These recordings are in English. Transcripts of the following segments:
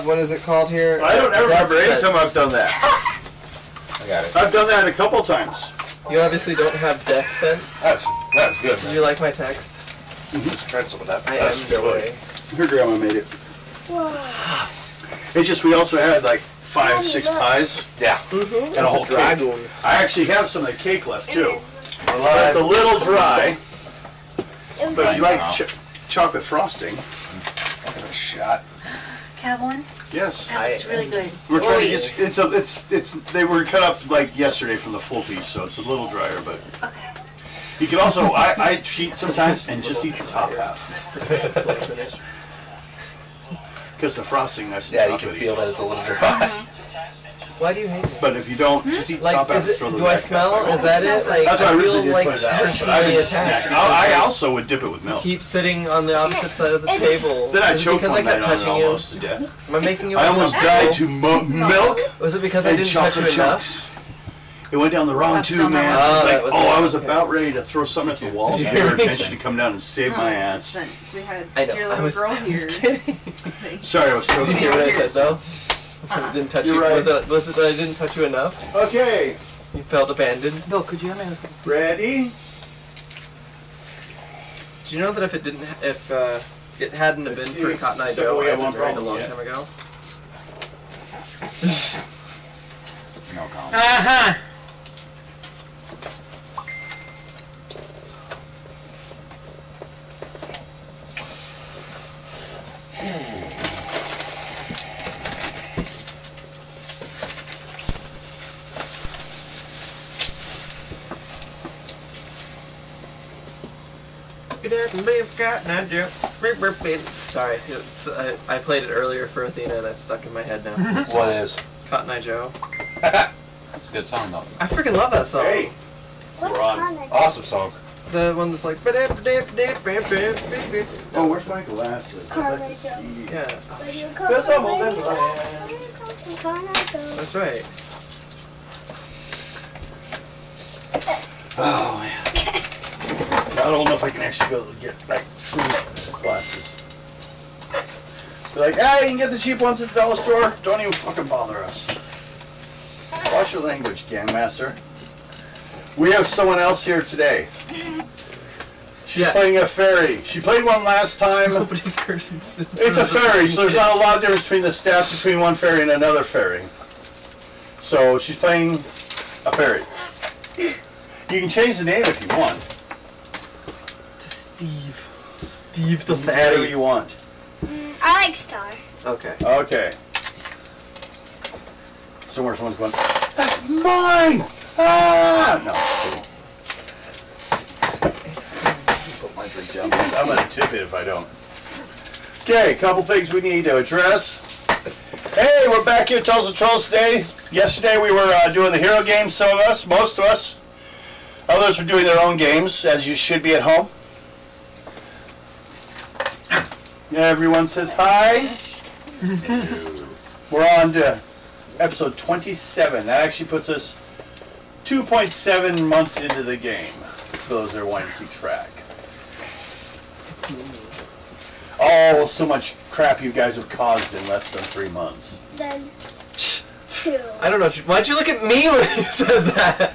What is it called here? I don't ever remember any time I've done that. I got it. I've done that a couple times. You obviously don't have death sense. That's good, Do man. you like my text? Let's try some of that. I That's am good. Joey. Her grandma made it. It's just we also had like 5, 6 pies. Yeah. And a whole dragon. cake. I actually have some of the cake left too. We're But it's a live. little dry. But if you like chocolate frosting, I'll give it a shot. Have one? yes. That looks really good. We're trying to get they were cut up like yesterday from the full piece, so it's a little drier, but Okay. you can also I cheat sometimes and just eat the top half. Because the frosting nice and Yeah, you can chocolatey. feel that it's a little dry. Why do you hate me? But if you don't, just eat the top Like, half. is it, and throw the do I back half smell? back. Is that it? Like, That's why I I originally feel did like put it that way, but I personally didn't snack. attacked. I also would dip it with milk. Keep sitting on the opposite side of the table. Then I Was it choked because I one night kept on it touching you? almost to death. Am I making you I almost uncomfortable? died to milk Was it because I and didn't touch you chocolate enough? chunks. It went down the wrong That's tube, not man. Oh, Like, that was I it. was Okay. about ready to throw something at the wall to Did get you her hear attention to come down and save my ass. So we had I know. your I little was, girl I was here. kidding. Sorry, I was Did you choking. hear what I said though? I didn't touch You're you. right. Was it that I didn't touch you enough? Okay, You felt abandoned. Bill, could you have me? ready? Do you know that if it didn't, if it hadn't have been for Cotton Eye So Joe, we I have would one have married a problem, long yeah. time ago? No comment. Uh-huh. Sorry, I played it earlier for Athena and it's stuck in my head now. What is? Cotton Eye Joe. That's a good song, though. I freaking love that song. Hey, What's We're on. Connor? Awesome song. The one that's like. oh, where's my glasses? I'd like to see. Yeah, That's almost in that's right. Oh man. I don't know if I can actually go to get like true glasses. Be like, hey, you can get the cheap ones at the dollar store. Don't even fucking bother us. Watch your language, Gangmaster. We have someone else here today. She's playing a fairy. She played one last time. Nobody curses. It's a fairy, so there's not a lot of difference between the stats between one fairy and another fairy. So she's playing a fairy. You can change the name if you want. To Steve. Steve the Whatever fatty. you want. I like Star. Okay. Okay. Somewhere someone's going, that's mine! Ah! No. Put my drink down. I'm going to tip it if I don't. Okay, a couple things we need to address. Hey, we're back here at Tales of Trolls today. Yesterday we were doing the hero games, some of us, most of us. Others were doing their own games, as you should be at home. Everyone says hi. We're on to episode 27. That actually puts us 2.7 months into the game, for those that are wanting to keep track. Oh, so much crap you guys have caused in less than 3 months. Then 2. I don't know. Why'd you look at me when you said that?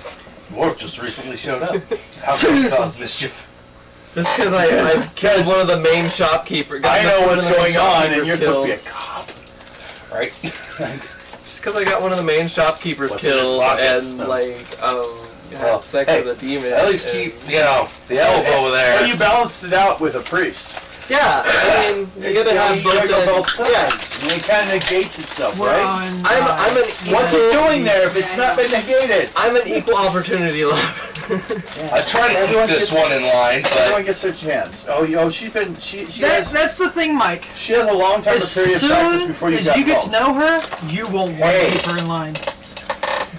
Worf just recently showed up. How can you cause mischief? Just because I killed one of the main shopkeepers. I know what's going on, and you're supposed to be a cop. Right? Just because I got one of the main shopkeepers What's in his killed pockets? and, No. like, had Well, sex hey, with a demon. At least and- keep, you know, the elf over there. Well, you balanced it out with a priest. Yeah, I mean, you gotta have You gotta go both both sides. ends. And it kind of negates itself, We're right? on. I'm an What's it doing there if it's not been negated? I'm an equal opportunity lover. I try to keep this one in line, Everyone but gets their chance. Oh, she's been she has That's the thing, Mike. she has a long time As period of practice soon before you as got you get to home. know her, you won't want Hey. to keep her in line.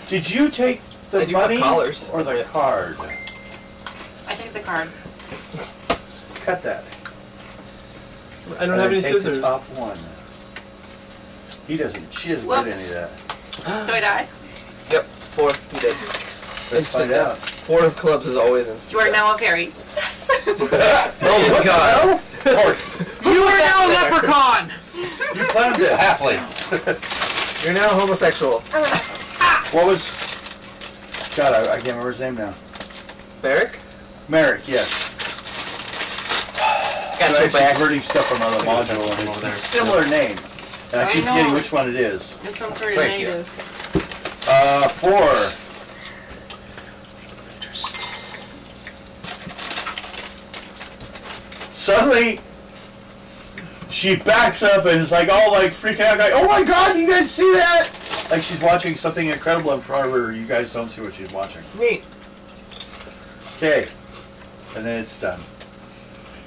Did you take I the do have money collars or and the whips. card? I take the card. Cut that. I don't have any Take scissors. The top one. He doesn't. She doesn't get any of that. Do I die? Yep, 4. He did. Let's Instant find out. death. 4 of clubs is always instant. You are death. now a fairy. Oh my god. You are now a leprechaun! You planned this. Halfly. You're now homosexual. What was... God, I can't remember his name now. Barrick? Merrick, yes. Got I'm your actually back. converting stuff from another module, and it's a similar name. And I I keep know. forgetting which one it is. It's some sort of Thank you. native. 4. Suddenly, she backs up and is like all like freaking out, like, "Oh my God, you guys see that?" Like she's watching something incredible in front of her. You guys don't see what she's watching. Neat. Okay, and then it's done.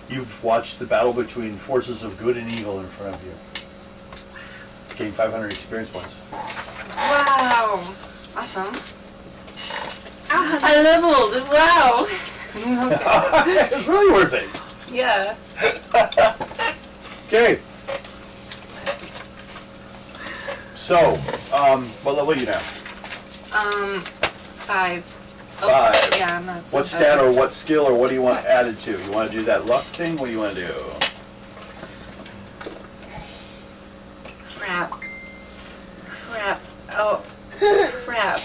You've watched the battle between forces of good and evil in front of you. Gain 500 experience points. Wow. Awesome. I'll have I leveled. Wow. It's really worth it. Yeah. Okay. So, what level are you now? 5. 5. Yeah, I'm not. What stat or what skill or what do you want added to? You want to do that luck thing? What do you want to do? Crap. Crap. Oh. Crap.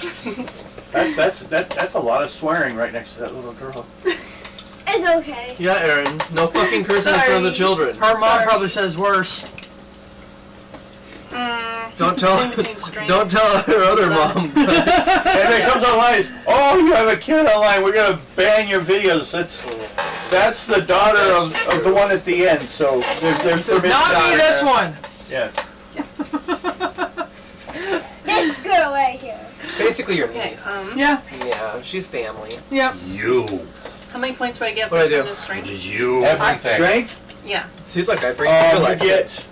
That's a lot of swearing right next to that little girl. It's okay. Yeah, Aaron. No fucking cursing in front of the children. Her mom probably says worse. Don't tell. In between strings. Don't tell her other mom. And it comes online. Oh, you have a kid online. We're gonna ban your videos. That's the daughter of the one at the end. So there's permission. Not me, this one. Yes. This girl right here. Basically, your Okay. niece. Yeah, Yeah, she's family. yeah. You. How many points do I get What'd I for do? the strength? You. Everything. Strength. Yeah. See, look, I bring you You like get.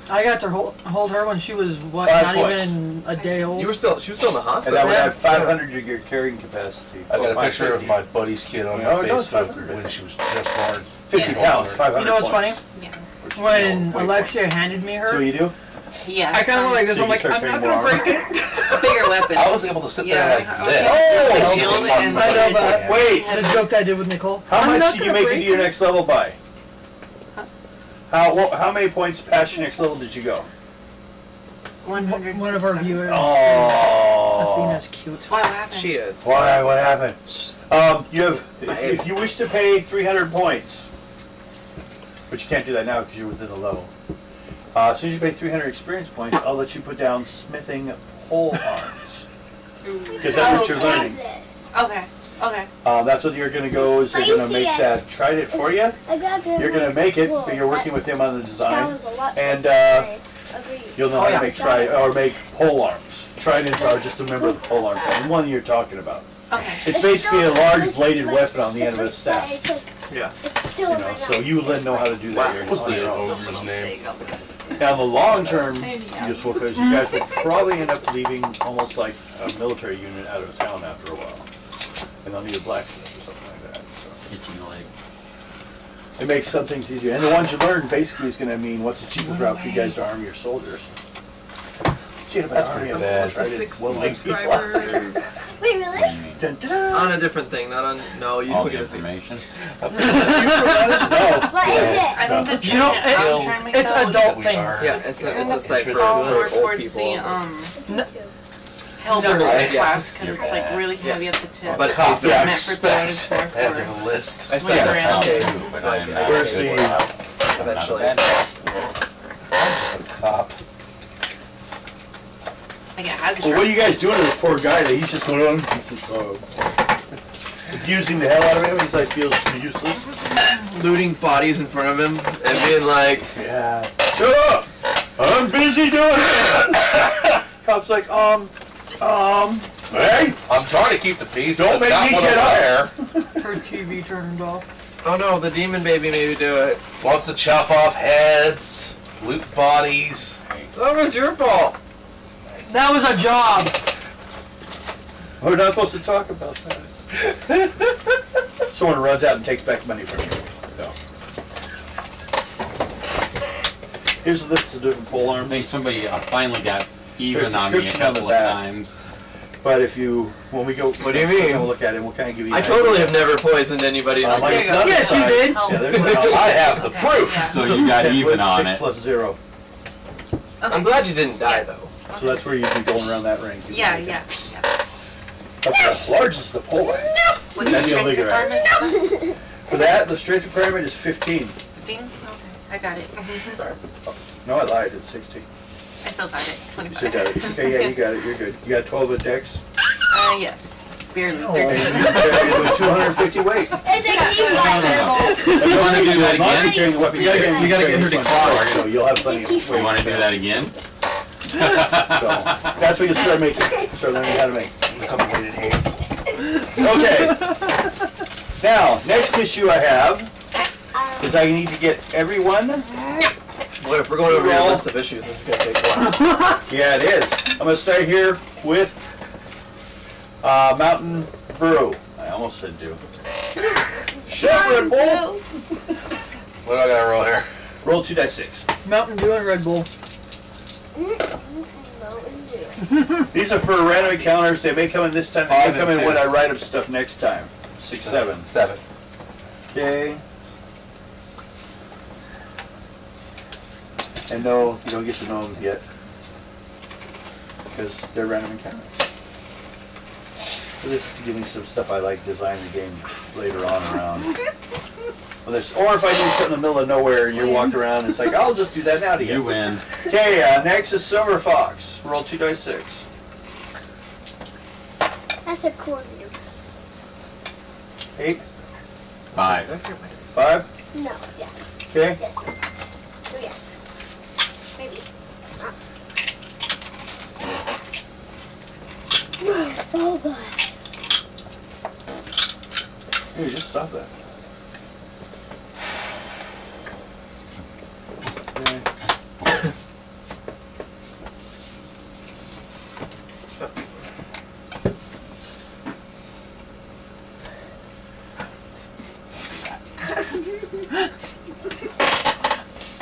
I got to hold her when she was, what, 5 not points. even a day old? You were still. She was still in the And hospital. that would right? add 500 to your carrying capacity. I got a Or picture of 550. my buddy's kid on my Oh, no, it's Facebook 500. when she was just born. 50 Yeah. pounds, 500 You know what's funny? points. Yeah. When Wait, Alexia handed me So her, you do? Yeah. I kind of look like this. So I'm you like, start I'm not training going to more break it. A bigger weapon. I was able to sit Yeah, there like I this. can't Oh! shield and I know, but Wait. the joke that I did with Nicole. How I'm much not did you gonna make it break to your next level by? How many points past your next level did you go? 100. One of our viewers. Oh. Athena's cute. What happened? She is. Why? What happened? You have, if you wish to pay 300 points, but you can't do that now because you're within the level. As soon as you pay 300 experience points, I'll let you put down smithing pole arms. Because that's what you're learning. Okay. Okay. That's what you're going to go, is they're going to make that, tried it for you. I grabbed him. You're going to make it, Whoa, but you're working with him on the That design. was a lot. And, I agree. You'll know Oh, how yeah. to make make pole arms. Tridents are just a member of the pole arm family, one you're talking about. Okay. It's basically a large bladed weapon on the end of a staff. Yeah. It's still You in my know, mouth. so you know how to do that here What was on your the own. ogre's name? Now, in the long term, useful because you guys will probably end up leaving almost like a military unit out of town after a while, and they'll need a blacksmith or something like that. So Itching a leg. it makes some things easier, and the ones you learn basically is going to mean what's the cheapest route for you guys to arm your soldiers. Shit, That's army pretty of bad. trident 60 will make people- subscribers. Wait, really? Dun, dun, dun. On a different thing, not on. No, you All don't the get to see. information. No. What is it? I think the You know, it's adult We things. are- Yeah, it's a site for Call more old towards people. the It's me too. helmet Yes. class because it's like really heavy at the tip. But Cops yeah, are meant for third expect and fourth add quarter. to the list. I Swing said around. okay, But so I I'm can- not Where's good. the- I'm not a eventually. bad guy. Cop. Like it has Well, what are you guys doing to this poor guy that he's just going on, abusing the hell out of him? He's like feels useless. Looting bodies in front of him and being like, Yeah. Shut up! I'm busy doing it. Cop's like, hey, I'm trying to keep the peace. Don't but make not me when get I'm up. there. Her TV turned off. oh no, the demon baby made me do it. Wants to chop off heads, loot bodies. That was your fault. That was a job. we're not supposed to talk about that. Someone runs out and takes back money from you. No. Here's a list of different pole I arms. think somebody finally got even There's a on me a description on the couple of back. times. But if you, when we go, What do you mean? We'll look at it. We'll kind of give you. I an totally idea. have never poisoned anybody. Like There it's you go. not Yes, you inside. did. Yeah, there's I have the Okay, proof. yeah. So you got 10 even foot, on 6 it. plus 0. I'm glad you didn't die though. So that's where you'd be going around that ring. You'd Yeah, make it. yeah. But the large is the pole ring. What's the Then you'll strength leave it right. requirement? For that, the strength requirement is 15. 15? Okay, I got it. Sorry. No, I lied. It's 16. I still got it. You 25. still got it. Okay, yeah, you got it. You're good. You got 12 of dex. Yes. Barely. And you're doing 250 weight. It's a key fight. You want to do that Not again? carrying the weapon. You We gotta get her to claw, so you'll have plenty of You weight. want to do that again? So that's what you start making. Start learning how to make. Complicated hands. Okay. Now, next issue I have is I need to get everyone. Boy, if we're going over your list of issues, this is gonna take a while. Yeah, it is. I'm gonna start here with Mountain Brew. I almost said do. Shut Red Bull. What do I gotta roll here? Roll 2d6. Mountain Dew and Red Bull. These are for random encounters. They may come in this time. They Five may come and in when two. I write up stuff next time. 6, 7. 7. Okay. And no, you don't get to know them yet. Because they're random encounters. So this is to give me some stuff I like design the game later on around. Well, or if I do something in the middle of nowhere and you're walking around, it's like, I'll just do that now to You win. Okay, next is Silver Fox. Roll 2d6. That's a cool name. 8, 5. 5. No, yes. Okay. Yes. No. Oh, yes. Maybe. Not. So good. Here, just stop that. Okay.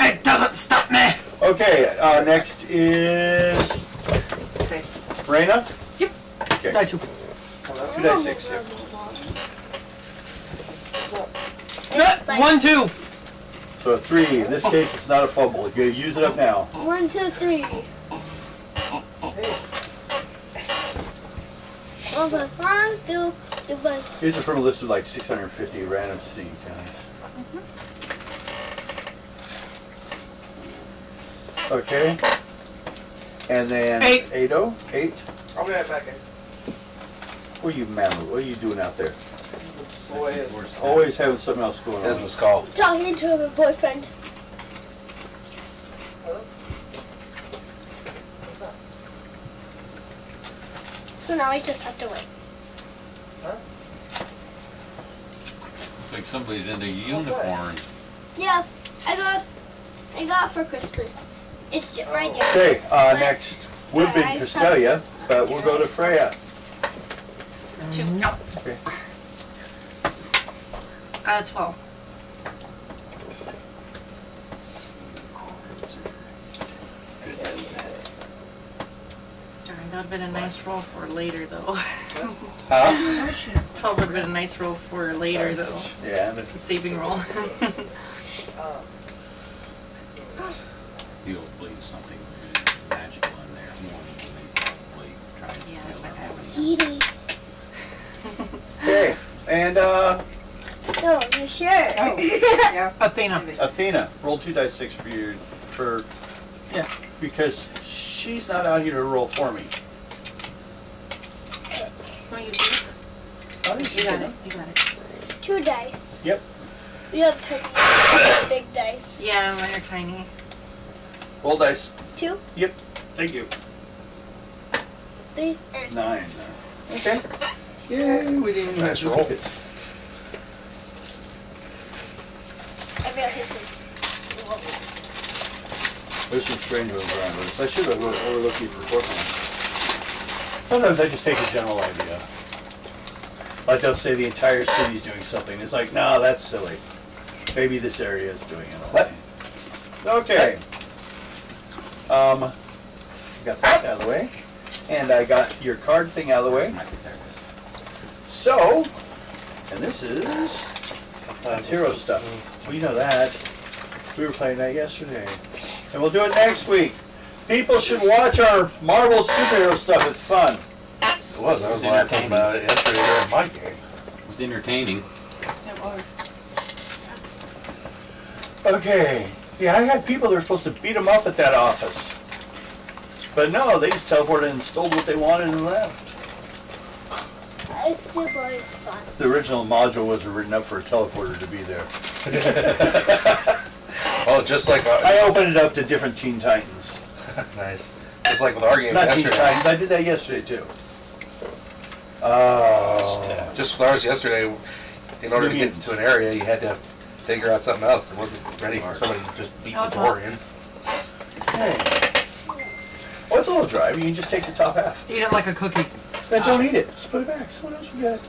It doesn't stop me. Okay, next is Okay. Raina. Yep. Okay. Die 2. 2d6. Yep. 1, 2. So a 3. In this case, it's not a fumble. You gotta use it up now. 1, 2, 3. Over 1, 2, 3. These are from a list of like 650 random city counties. Okay. And then 8. 8-0. 8. I'll be right back, guys. What are you, Mammal? What are you doing out there? Boy, is. Always having something else going Here's on. the skull. Talking to her boyfriend. What's up? So now I just have to wait. Looks like somebody's into unicorns. Yeah, I got for Christmas. It's right there. Okay, next would have been Castelia, but we'll go to Freya. 2. No. Okay. 12. Darn, that would have been a nice roll for later, though. Huh? 12 would have been a nice roll for later, though. Yeah, and A saving roll. You'll believe something magical in there. More than they probably try to Yes, sell I that know. one. Kitty. okay, and No, you're sure. Oh, yeah. Athena. Athena, roll 2d6 for Yeah. because she's not out here to roll for me. Want to use these? I think You she's got gonna. it. You got it. 2 dice. Yep. You have tiny, big dice. Yeah, mine are tiny. Roll dice. 2, Yep. Thank you. 3, and 9. 6. Okay. Yay, we didn't even have Nice roll. duplicates. I better hit him. There's some strange ones around this. I should have overlooked these beforehand. Sometimes I just take a general idea. Like they'll say the entire city's doing something. It's like, no, that's silly. Maybe this area is doing it only. Okay. Got that out of the way. And I got your card thing out of the way. Might be there it is. So, and this is that's hero stuff. We know that. We were playing that yesterday. And we'll do it next week. People should watch our Marvel superhero stuff. It's fun. It was. I was laughing about it yesterday during my game. It was entertaining. It was. Okay. Yeah, I had people that were supposed to beat them up at that office. But no, they just teleported and stole what they wanted and left. It's super fun. The original module was written up for a teleporter to be there. Oh, just like I opened it up to different Teen Titans. nice. Just like with our game Not Teen yesterday. Titans, I did that yesterday too. Just with ours yesterday, in order to get into an area, you had to figure out something else. It wasn't ready for somebody to just beat the door in. Hey. Oh, it's a little dry, but you can just take the top half. Eat it like a cookie. Then don't eat it. Just put it back. Someone else will get it.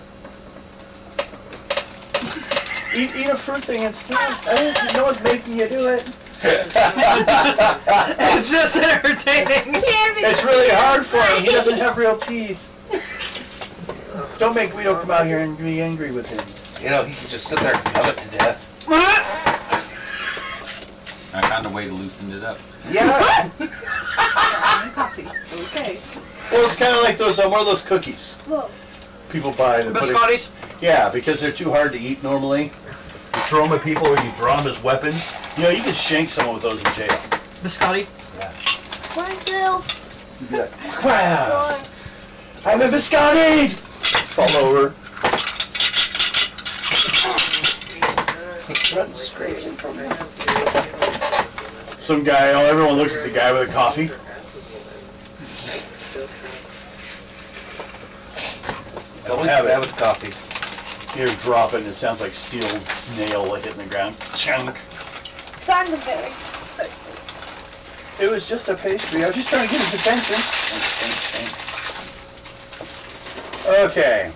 Eat a fruit thing instead. No one's making you do it. It's just entertaining. It's really hard for him. He doesn't have real teeth. Don't make Guido come out here and be angry with him. You know, he could just sit there and yum it to death. I found a way to loosen it up. Yeah. Coffee. Okay. Well, it's kind of like those one of those cookies Whoa. people buy. Biscottis. Yeah, because they're too hard to eat normally. You throw them at people or you draw them as weapons. You know, you can shank someone with those in jail. Biscotti. 1, 2, You'd be like, wow, 4. I'm a biscotti! Fall over. Run screaming from me. Some guy, everyone looks at the guy with a coffee. So we have it with coffees. You're dropping, it sounds like steel nail hitting the ground. Chunk. Thunderberry. It was just a pastry. I was just trying to get his attention. Okay.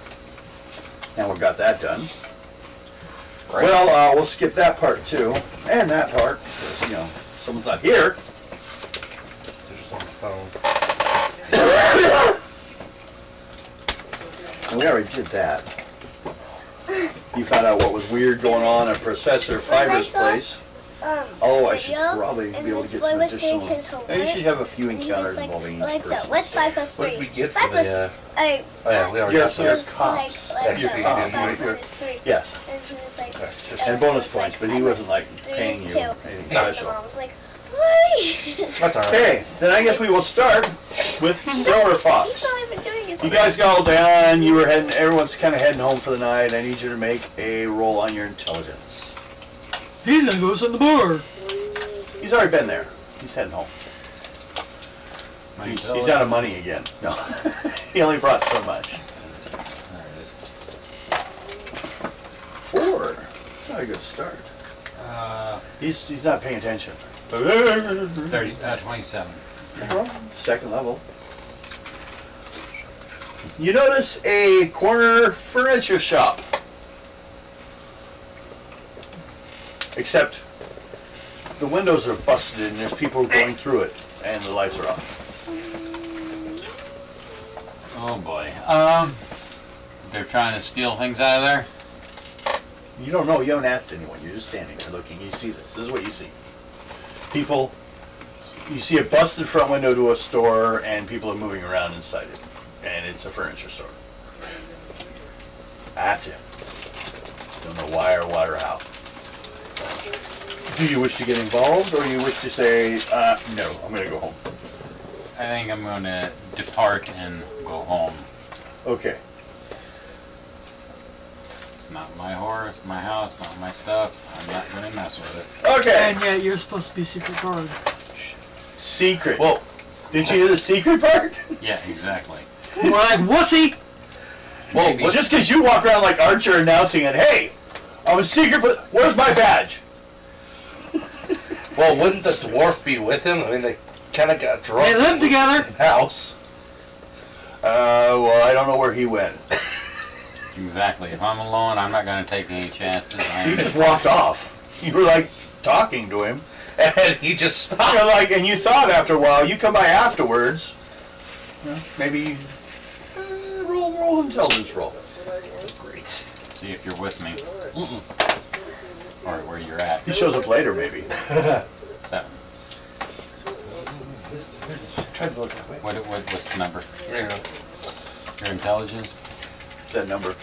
Now we've got that done. Right. Well, we'll skip that part too. And that part, because, you know, someone's not here. There's on the phone. And we already did that. You found out what was weird going on at Professor Fiver's place. Oh, I should probably be able to get some additional. You should have a few encounters involving each person. What's 5 plus 3? What did we get 5 for plus, the, I, oh yeah, we already Yes, got there's those. cops. Like, You're so cops. what's 5 You're- minus 3? Yes. And he was like, And bonus so it's points, but he 5 wasn't plus like 3 paying is you 2. anything And special. my mom was like, why? That's alright. Okay, then I guess we will start with Silver He's Fox. not even doing his You guys got all done. You were heading. Everyone's kind of heading home for the night. I need you to make a roll on your intelligence. He's gonna go sit in the bar. He's already been there. He's heading home. He's out of money again. No, he only brought so much. There it is. 4. That's not a good start. He's not paying attention. 27. Well, second level. You notice a corner furniture shop. Except the windows are busted and there's people going through it and the lights are off. Oh boy. They're trying to steal things out of there. You don't know, you haven't asked anyone, you're just standing there looking, you see this. This is what you see. People, you see a busted front window to a store and people are moving around inside it. And it's a furniture store. That's it. Don't know why or what or how. Do you wish to get involved or do you wish to say, no, I'm going to go home? I think I'm going to depart and go home. Okay. It's not my horse, my house, not my stuff. I'm not going to mess with it. Okay. And yet you're supposed to be secret guard. Secret. Well, Did you hear the secret part? Yeah, exactly. More like wussy. Well, Maybe. just because you walk around like Archer announcing it, hey, I'm a secret, but where's my badge? well, wouldn't the dwarf be with him? I mean, they kind of got drunk. They live together. in the house. Well, I don't know where he went. Exactly. If I'm alone, I'm not going to take any chances. He just walked off. You were like talking to him. And he just stopped. You're like, and you thought after a while, you come by afterwards. Maybe roll intelligence roll. Great. See if you're with me. Mm-mm. Or where you're at. He shows up later, maybe. 7. tried to look that way. What's the number? There you go. Your intelligence? It's that number.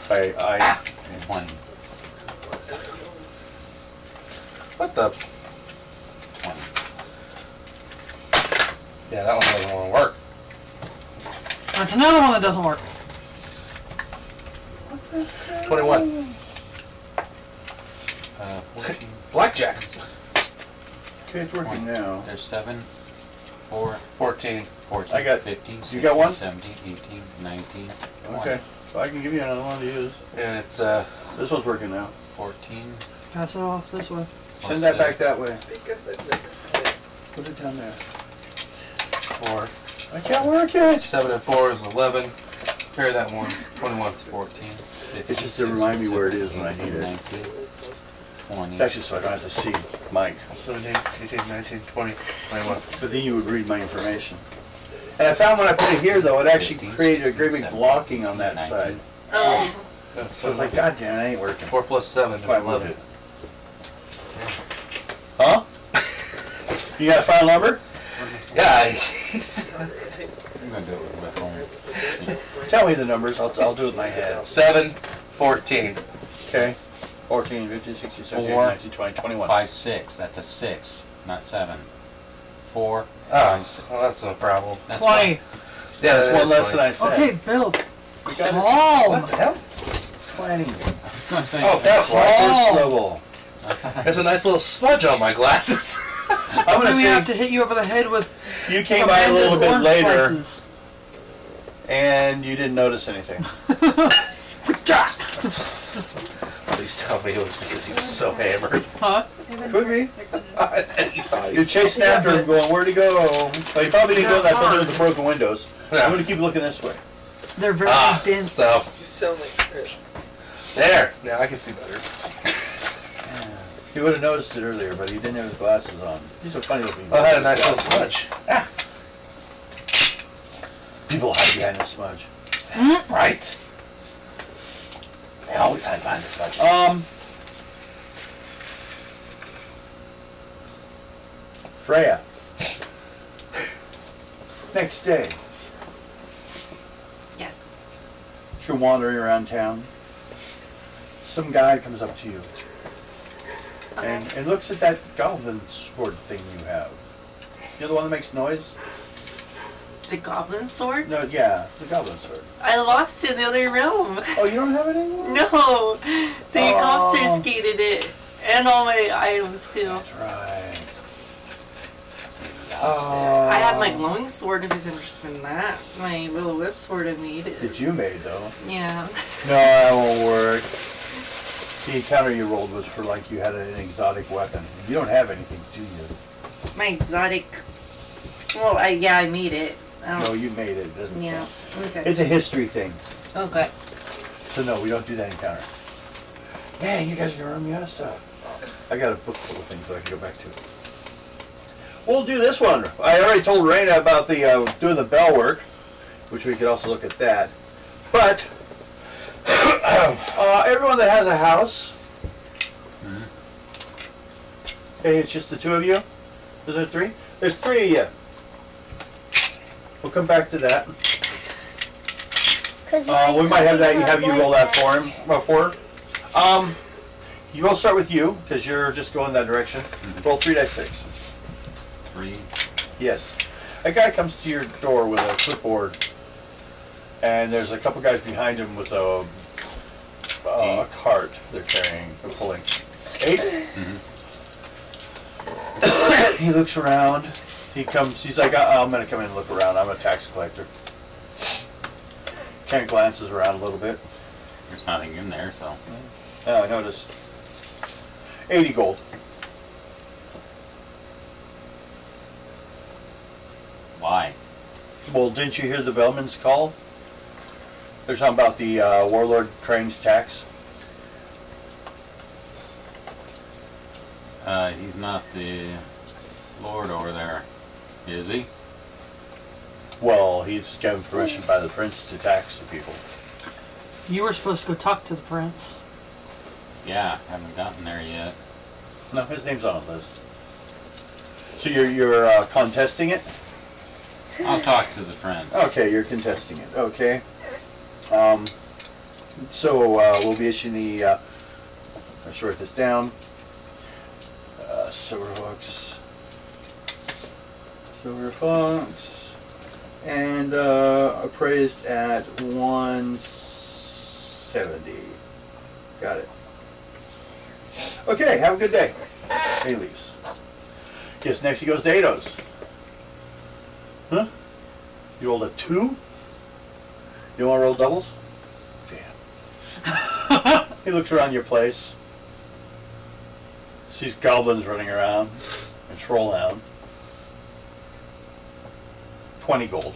I 20. What the? 20. Yeah, that one doesn't want to work. That's another one that doesn't work. 21. 14. Blackjack. Okay, it's working now. There's 7, 4, 14. 14, I got- 15, 16, you got one? 17, 18, 19, 20, Okay, so I can give you another one to use. And it's This one's working now. 14. Pass it off this way. Send that back that way. Because I've never had it. Put it down there. 4. I can't work it. 7 and 4 is 11. Carry that one. 21. 14, 15, It's just to remind me where it is when I need it. 19, 20. It's actually so I don't have to see Mike. 17, 18, 19, 20, 21. But then you would read my information. And I found when I put it here, though, it actually 15, created a great big 17, blocking on that 19. side. Oh, So I was like, God damn, it ain't working. 4 plus 7 is That's why I moved 11. it. Huh? You got a file number? Yeah. I'm going to do it with my phone. Tell me the numbers. I'll do it in my head. 7, 14. Okay. 14, 15, 16, 17, 18, 4, 19, 20, 21. 5, 6. That's a 6, not 7. 4, Oh, 5, 6. well, that's no problem. That's 20. fine. Yeah, That's that one is less than funny. I said. Okay, Bill. You got it. Calm. What the hell? 20. I was going to say, Oh, that's why. First Oh. level. There's a nice little smudge on my glasses. I'm going Then we have to to hit you over the head with say you came by a little bit orange later slices. and you didn't notice anything. Please tell me it was because he was so hammered. Huh? Could be. And he thought he You're chasing after him going, where'd he go? But he probably didn't go in that building with the broken windows. Yeah. I'm going to keep looking this way. They're very dense. So, You sound like Chris. there. Now I can see better. He would have noticed it earlier, but he didn't have his glasses on. He's a funny looking Oh, I had a nice little smudge. People hide behind the smudge. Right. They always hide behind the smudges. Freya. Next day, yes. you're wandering around town. Some guy comes up to you and looks at that goblin sword thing you have. You're the one that makes noise? The goblin sword? No, yeah, the goblin sword. I lost it in the other room. Oh, you don't have it anymore? No, the Oh. confiscated it and all my items too. That's right. I have my glowing sword if he's interested in that. My willow whip sword I made. That you made, though. Yeah. No, that won't work. The encounter you rolled was for like you had an exotic weapon. You don't have anything, do you? My exotic. Well, I made it. I No, don't. you made it. It doesn't Yeah. count. Okay. It's a history thing. Okay. So no, we don't do that encounter. Man, you guys are gonna run me out of stuff. I got a book full of things that I can go back to. We'll do this one. I already told Raina about the doing the bell work, which we could also look at that. But everyone that has a house, hey, it's just the two of you. Is there three? There's three of you. We'll come back to that. We might have that. Have you roll that for him, for her. You will start with you because you're just going that direction. Roll 3d6. 3. Yes. A guy comes to your door with a clipboard, and there's a couple guys behind him with a cart they're carrying, they're pulling. 8. He looks around. He comes. He's like, I'm gonna come in and look around. I'm a tax collector. Ken glances around a little bit. There's nothing in there, so. Oh, I noticed. 80 gold. Why? Well, didn't you hear the bellman's call? They're talking about the Warlord Crane's tax. He's not the lord over there, is he? Well, he's given permission by the prince to tax the people. You were supposed to go talk to the prince. Yeah, haven't gotten there yet. No, his name's on a list. So you're contesting it? I'll talk to the friends. Okay, you're contesting it. Okay. So we'll be issuing the. Let's write this down. Silver Fox, and appraised at 170. Got it. Okay, have a good day. He leaves. Guess next he goes to Ados. Huh? You rolled a 2? You want to roll doubles? Damn. He looks around your place. Sees goblins running around and Trollhound. 20 gold.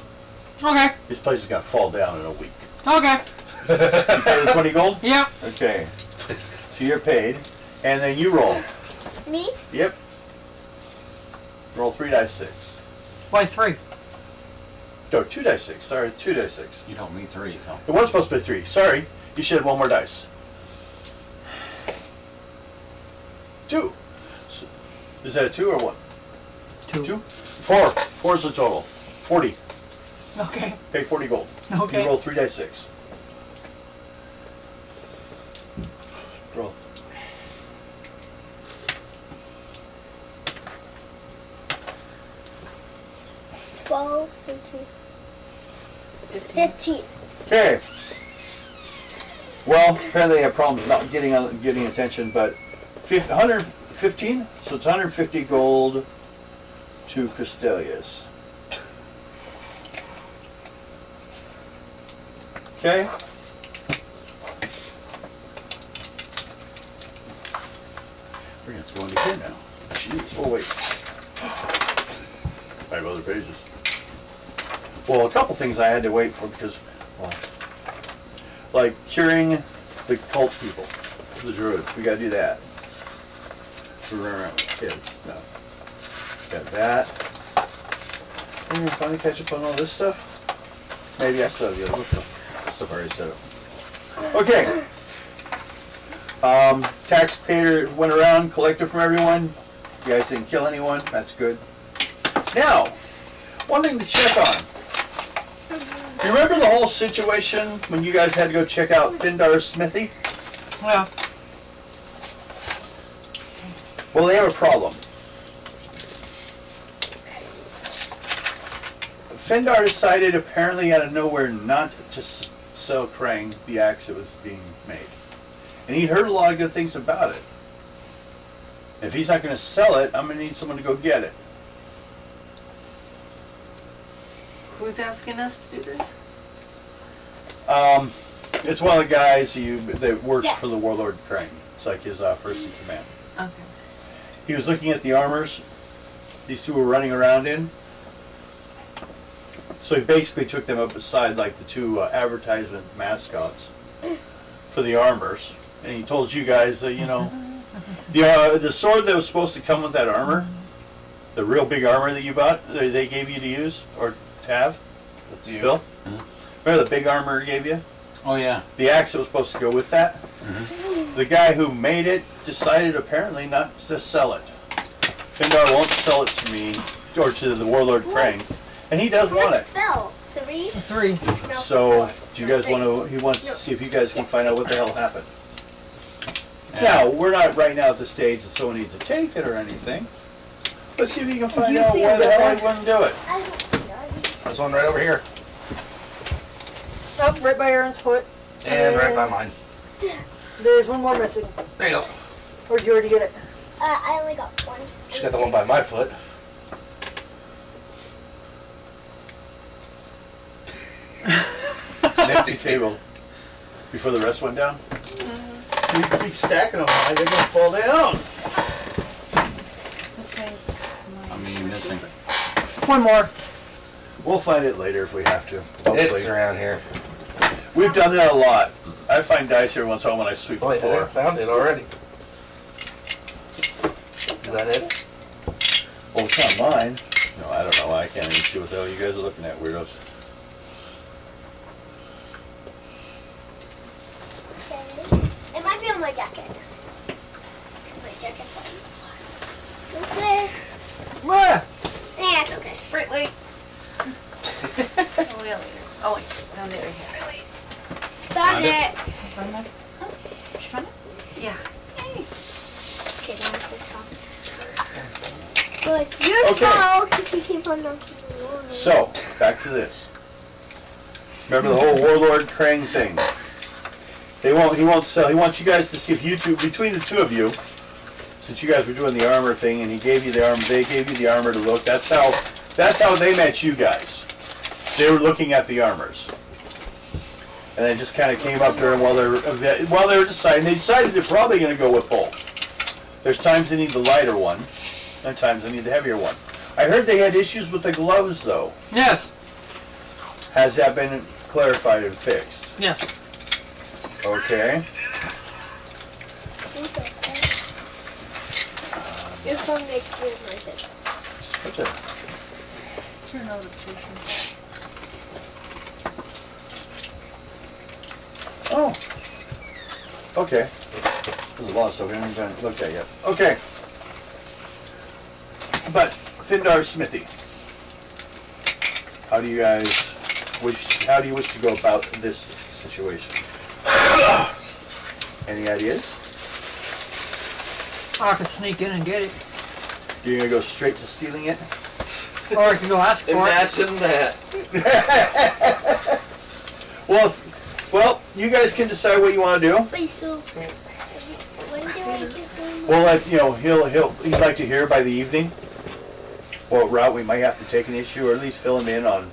Okay. This place is going to fall down in a week. Okay. You pay the 20 gold? Yeah. Okay. So you're paid. And then you roll. Me? Yep. Roll 3 dice 6. Why 3? No, 2 dice 6. Sorry, 2 dice 6. You told me 3, so. It was supposed to be 3. Sorry. You should have one more dice. 2. So, is that a 2 or what? 2? 4. 4 is the total. 40. Okay. Pay 40 gold. Okay. You roll 3 dice 6. Roll. Twelve, 15. Okay. Well, apparently they have problems not getting attention, but 115, so it's 150 gold to Crystelius. Okay. We're going to go into here now. Jeez. Oh, wait. 5 other pages. Well, a couple things I had to wait for because, well, like curing the cult people, the druids. We got to do that. We run around with kids. No. Got that. We're going to finally catch up on all this stuff. Maybe I still have the other stuff already set up. Okay. Tax collector went around, collected from everyone. You guys didn't kill anyone. That's good. Now, one thing to check on. You remember the whole situation when you guys had to go check out Findar's smithy? Yeah. Well, they have a problem. Findar decided apparently out of nowhere not to sell Krang the axe that was being made. And he'd heard a lot of good things about it. If he's not going to sell it, I'm going to need someone to go get it. Who's asking us to do this? It's one of the guys that works for the Warlord Krang. It's like his first in command. Okay. He was looking at the armors these two were running around in. So he basically took them up beside like the two advertisement mascots for the armors. And he told you guys that, you know, the sword that was supposed to come with that armor, the real big armor that you bought, they gave you to use or to have. That's you. Bill? Mhm. Remember the big armor he gave you? Oh, yeah. The axe that was supposed to go with that? Mhm. The guy who made it decided apparently not to sell it. Findar won't sell it to me or to the Warlord Krang. And he does want it. Spell 3. 3. No, So, 4. do you guys want to, he wants to see if you guys can find out what the hell happened. Yeah. Now, we're not right now at the stage that someone needs to take it or anything. Let's see if you can find You out see why it, the hell Bella? he wouldn't do it. I don't see that. There's one right over here. Oh, right by Aaron's foot. And right by mine. There's one more missing. There you go. Or did you already get it? I only got one. She got the one by my foot. It's an empty table. Before the rest went down. You keep stacking them high, they're going to fall down. I mean, you're missing. One more. We'll find it later if we have to. It's Hopefully. around here. We've done that a lot. I find dice here once in a while when I sweep Oh, the yeah, floor. I found it already. Is that it? Well, it's not mine. No, I don't know. I can't even see what the hell you guys are looking at, weirdos. Okay. It might be on my jacket. Because my jacket's on the floor. It's there. Ah! Yeah, it's okay. Right, late. Oh, yeah, later. Oh, wait. Down there. Really? Found it. Found that? Oh, did you find it? Yeah. Hey. Okay, now it's so soft. Well, it's your fault because you keep on knocking the wall. So, back to this. Remember the whole Warlord Krang thing? He won't sell. He wants you guys to see if you two, between the two of you, since you guys were doing the armor thing, and he gave you the armor, they gave you the armor to look. That's how they met you guys. They were looking at the armors, and they just kind of came up there while they were deciding. They decided they're probably going to go with both. There's times they need the lighter one, and times they need the heavier one. I heard they had issues with the gloves, though. Yes. Has that been clarified and fixed? Yes. Okay. Your phone makes weird noises. What's it? It's your notification. Oh. Okay. There's a lot of stuff we haven't even looked at yet. Okay. But Findar Smithy, how do you guys how do you wish to go about this situation? Any ideas? I could sneak in and get it. You're gonna go straight to stealing it? Or I could go ask for it. Imagine that. Well, you guys can decide what you want to do. Wait, so when do I get them? Well, he'd like to hear by the evening what route we might have to take an issue, or at least fill him in on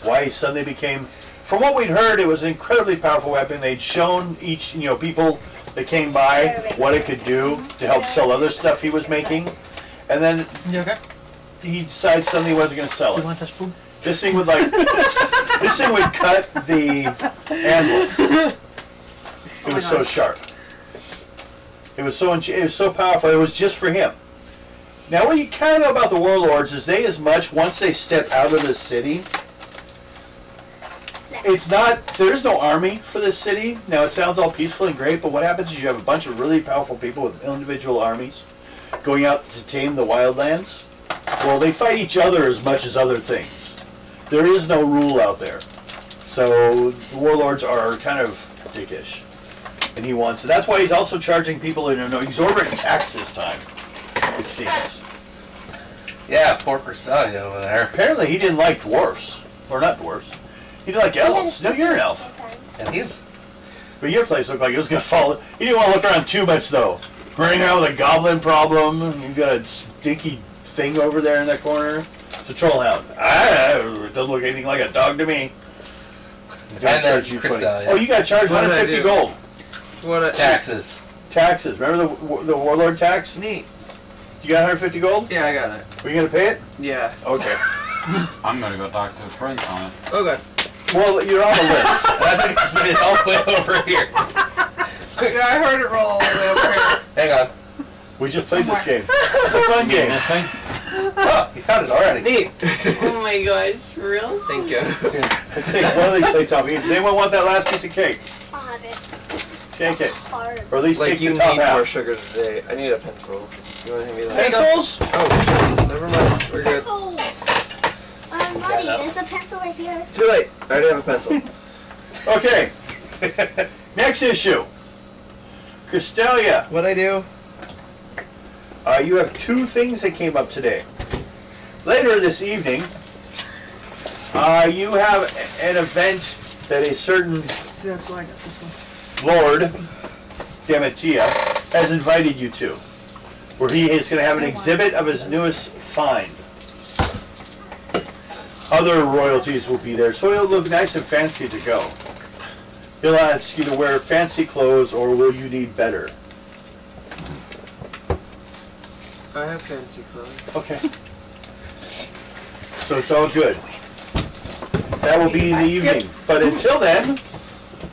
why he suddenly became. From what we'd heard, it was an incredibly powerful weapon. They'd shown each, people that came by what it could do to help sell other stuff he was making, and then You okay? he decided suddenly he wasn't going to sell Do you it. want this spoon? This thing would this thing would cut the anvil. It was so sharp. It was so powerful. It was just for him. Now, what you kind of know about the warlords is once they step out of the city, there's no army for this city. Now, it sounds all peaceful and great, but what happens is you have a bunch of really powerful people with individual armies going out to tame the wildlands. Well, they fight each other as much as other things. There is no rule out there. So, the warlords are kind of dickish. And he wants it. That's why he's also charging people an exorbitant tax this time, it seems. Yeah, poor Cristalia over there. Apparently, he didn't like dwarfs. Or not dwarfs. He didn't like elves. No, you're an elf. And he But your place looked like it was going to fall. He didn't want to look around too much, though. Running around with a goblin problem. You've got a stinky thing over there in that corner. It's a troll hound. It doesn't look anything like a dog to me. And then Cristalia. Oh, you got charged What did I 150 do? gold. What Taxes. Taxes. Remember the warlord tax? Neat. You got 150 gold? Yeah, I got it. Were you going to pay it? Yeah. Okay. I'm gonna go talk to a friend on it. Okay. Well, you're on the list. I think it's made it all the way over here. Yeah, I heard it roll all the way over here. Hang on. We just played this game. It's a fun game. Missing? Oh, you found it already. Neat. Oh my gosh, for real? Thank you. Let's take one of these plates off. Does anyone want that last piece of cake? I'll have it. Take it. Hard. Or at least Like, take you the top need more half. sugar today. I need a pencil. You want to hand me that? Pencils? Oh, shit. Never mind. We're good. Pencil! Buddy, there's a pencil right here. Too late. I already have a pencil. Okay. Next issue. Cristalia, What'd I do? you have two things that came up today. Later this evening, you have an event that a certain See, that's why I got this one. Lord Demetia has invited you to, where he is going to have an exhibit of his newest find. Other royalties will be there, so it'll look nice and fancy to go. He'll ask you to wear fancy clothes, or will you need better? I have fancy clothes. Okay. So it's all good. That will be in the evening. But until then,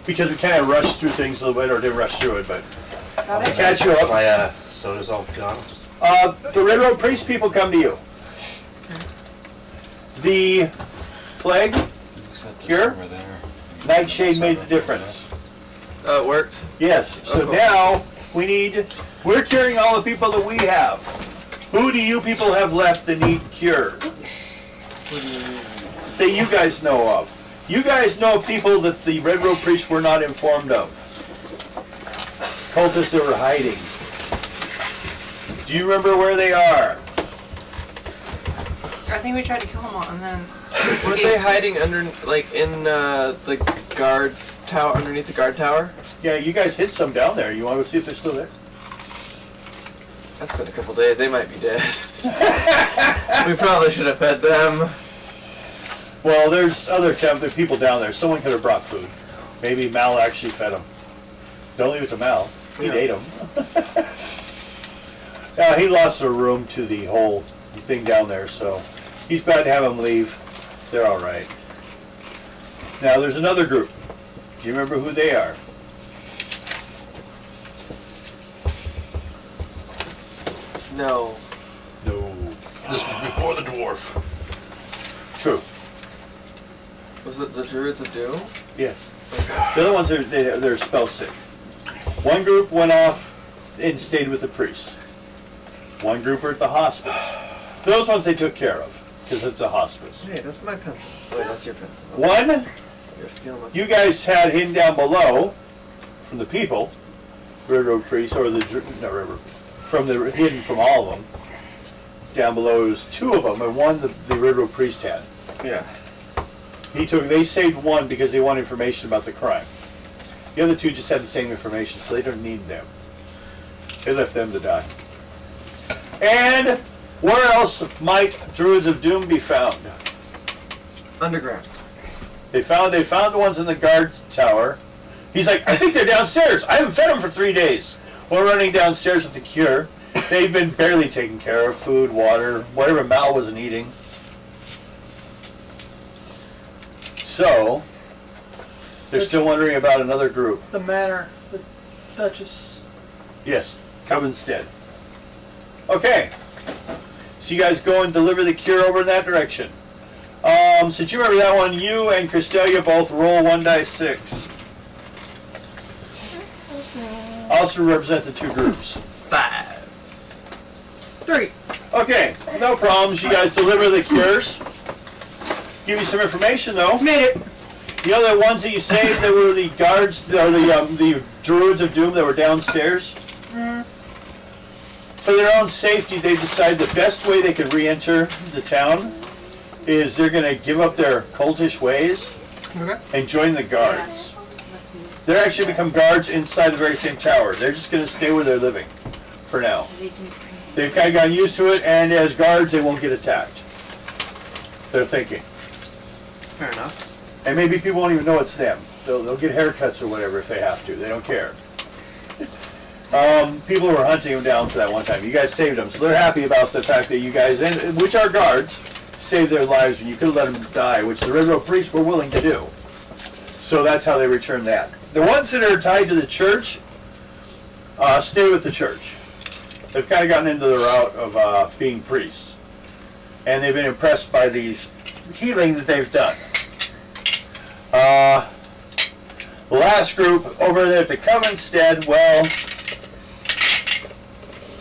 because we kind of rushed through things a little bit, or didn't rush through it, but I'll catch you up. My soda's all gone. The Red Road Priest people come to you. The plague cure, Over there. Nightshade made the difference. Oh, it worked? Yes. So cool. now we're curing all the people that we have. Who do you people have left that need cured? What do you mean? That you guys know of? You guys know people that the Red Robe priests were not informed of. Cultists that were hiding. Do you remember where they are? I think we tried to kill them all, and then. Were they hiding under, like, in the guard tower, underneath the guard tower? Yeah, you guys hid some down there. You want to see if they're still there? That's been a couple days. They might be dead. We probably should have fed them. Well, there's other people down there. Someone could have brought food. Maybe Mal actually fed them. Don't leave it to Mal. He ate them. He lost a room to the whole thing down there, so he's glad to have them leave. They're all right. Now, there's another group. Do you remember who they are? No. No. This was before the dwarf. True. Was it the Druids of Doom? Yes. The other ones they're spell sick. One group went off and stayed with the priests. One group were at the hospice. Those ones they took care of because it's a hospice. Hey, that's my pencil. Wait, that's your pencil. One, You're stealing my you guys had hidden down below from the people, Red Robe priests, or the hidden from all of them. Down below, it was two of them, and one the Red Robe priest had. Yeah. They saved one because they want information about the crime. The other two just had the same information, so they don't need them. They left them to die. And where else might Druids of Doom be found? Underground. They found the ones in the guard tower. He's like, I think they're downstairs. I haven't fed them for 3 days. We're running downstairs with the cure. They've been barely taken care of. Food, water, whatever Mal wasn't eating. So, they're still wondering about another group. The manor, the Duchess. Yes, Covenstead. Okay. So you guys go and deliver the cure over in that direction. Since you remember that one, you and Cristelia both roll 1 dice 6. Also represent the two groups. 5. 3. Okay, no problems. You guys deliver the cures. Give you some information though. Made it. You know the ones that you saved that were the guards, or the Druids of Doom that were downstairs? For their own safety, they decided the best way they could re-enter the town is they're going to give up their cultish ways and join the guards. They're actually become guards inside the very same tower. They're just going to stay where they're living for now. They've kind of gotten used to it, and as guards, they won't get attacked. They're thinking. Fair enough. And maybe people won't even know it's them. They'll get haircuts or whatever if they have to. They don't care. People were hunting them down for that one time. You guys saved them, so they're happy about the fact that you guys, which are guards, saved their lives when you could have let them die, which the Red Robe priests were willing to do. So that's how they returned that. The ones that are tied to the church, stay with the church. They've kind of gotten into the route of being priests. And they've been impressed by these healing that they've done. The last group over there at the Covenstead, well,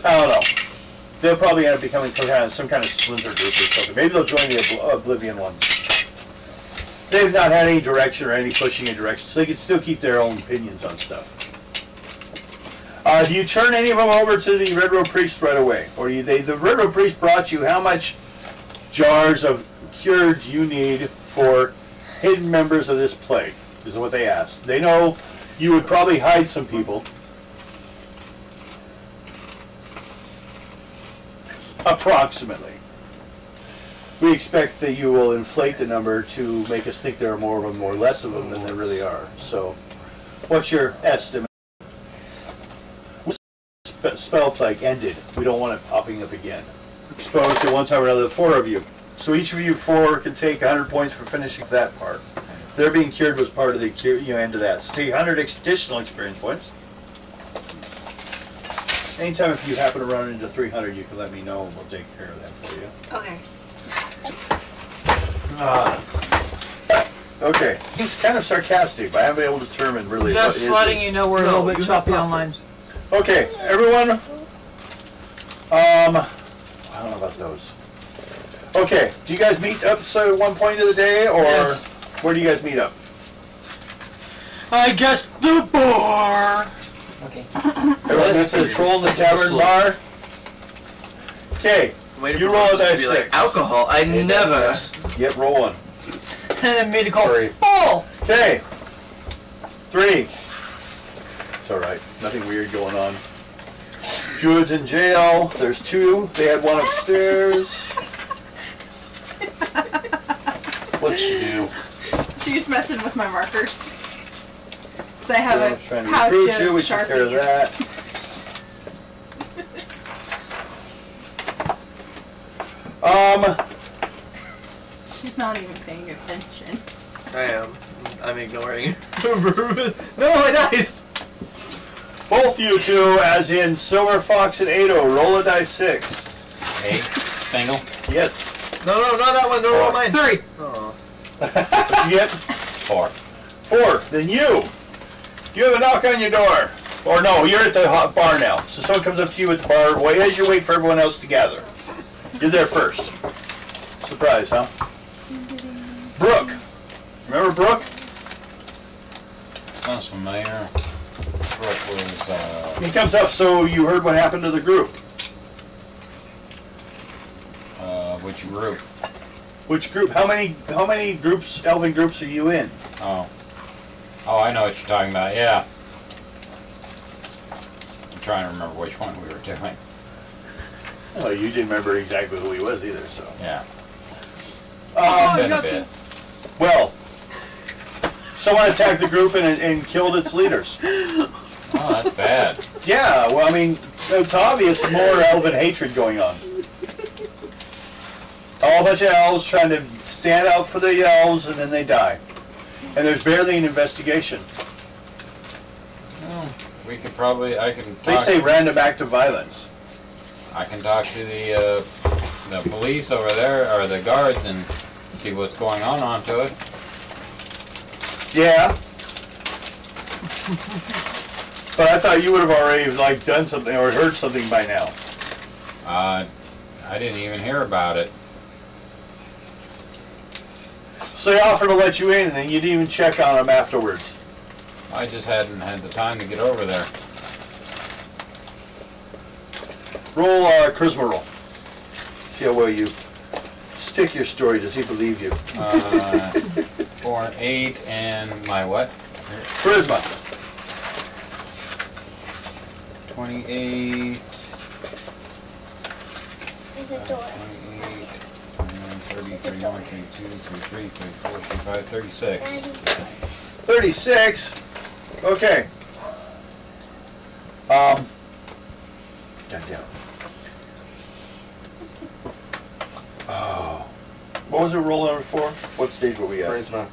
I don't know. They'll probably end up becoming some kind of splinter group or something. Maybe they'll join the Oblivion ones. They've not had any direction or any pushing in direction, so they can still keep their own opinions on stuff. Do you turn any of them over to the Red Robe Priest right away? Or the Red Robe Priest brought you how much jars of cure do you need for hidden members of this plague, is what they asked. They know you would probably hide some people. Approximately. We expect that you will inflate the number to make us think there are more of them or less of them than there really are. So, what's your estimate? Spell plague ended. We don't want it popping up again. Exposed at one time or another, the 4 of you. So each of you 4 can take 100 points for finishing that part. Their being cured was part of the end of that. So take 100 additional experience points. Anytime if you happen to run into 300, you can let me know and we'll take care of that for you. Okay. Okay. He's kind of sarcastic, but I haven't been able to determine really what Just is letting this. you know we're a little bit choppy online. Okay, everyone. I don't know about those. Okay, do you guys meet up at one point of the day, or Yes. Where do you guys meet up? I guess the bar. Okay. Everyone gets to the Troll in the Tavern bar. Okay. You roll a dice like 6. alcohol. I never. Yep, roll 1. And then made a call. 3. Ball. Okay. 3. It's alright. Nothing weird going on. Druid's in jail. There's 2. They had 1 upstairs. What'd she do? She's messing with my markers. Cause I have I a was trying to pouch recruit you. of We took care of Sharpies. that. She's not even paying attention. I am. I'm ignoring. No, my dice. Both you two, as in Silver Fox and Ado, roll a dice 6. Hey, single. Yes. No, not that one. No, roll mine. 3. Oh. What you get? 4. 4. Then you have a knock on your door. Or no, you're at the hot bar now. So someone comes up to you at the bar as you wait for everyone else to gather. You're there first. Surprise, huh? Brooke. Remember Brooke? Sounds familiar. Brooke was, He comes up, so you heard what happened to the group. which group? Which group? How many groups, elven groups, are you in? Oh. Oh, I know what you're talking about, yeah. I'm trying to remember which one we were doing. Oh, you didn't remember exactly who he was either, so. Yeah. Um, Been a bit. well, someone attacked the group and killed its leaders. Oh, that's bad. Yeah, well, I mean, it's obvious more elven hatred going on. A bunch of elves trying to stand out for the elves, and then they die. And there's barely an investigation. Well, we could probably, I can They talk, say random act of violence. I can talk to the police over there, or the guards, and see what's going on onto it. Yeah. But I thought you would have already, like, done something or heard something by now. I didn't even hear about it. So they offered to let you in, and then you didn't even check on them afterwards. I just hadn't had the time to get over there. Roll charisma roll. See how well you stick your story. Does he believe you? 4 and 8, and my what? Charisma. 28. There's a door. 28, 30, 31, 32, 33, 34, 35, 36. 36. Okay. God damn. Oh. What was it roll number 4? What stage were we at? Charisma.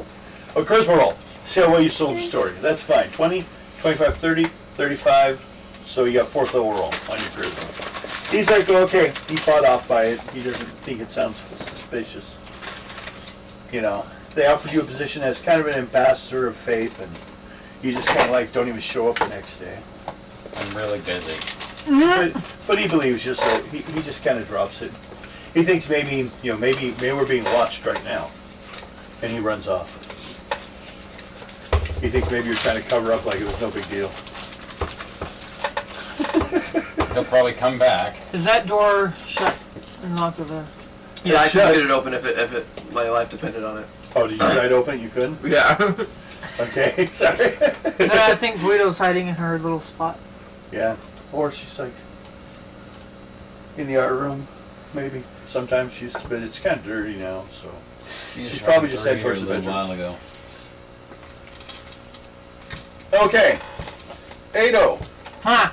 Oh, charisma roll. See how well you sold your story. That's fine. 20, 25, 30, 35. So you got 4th level roll on your charisma. He's like, okay, he fought off by it. He doesn't think it sounds suspicious. You know, they offered you a position as kind of an ambassador of faith, and you just kind of like don't even show up the next day. I'm really busy. But he believes you, so he just kind of drops it. He thinks maybe, you know, maybe we're being watched right now, and he runs off. He thinks maybe you're trying to cover up like it was no big deal. He'll probably come back. Is that door shut and locked with a... Yeah, I shut. could get it open if my life depended on it. Oh, did you try to open it? You couldn't? Yeah. Okay, sorry. I think Guido's hiding in her little spot. Yeah, or she's like in the art room, maybe. Sometimes she's, but it's kind of dirty now, so. She's probably just headed towards the a little bedroom. while ago. Okay, Ado, Huh!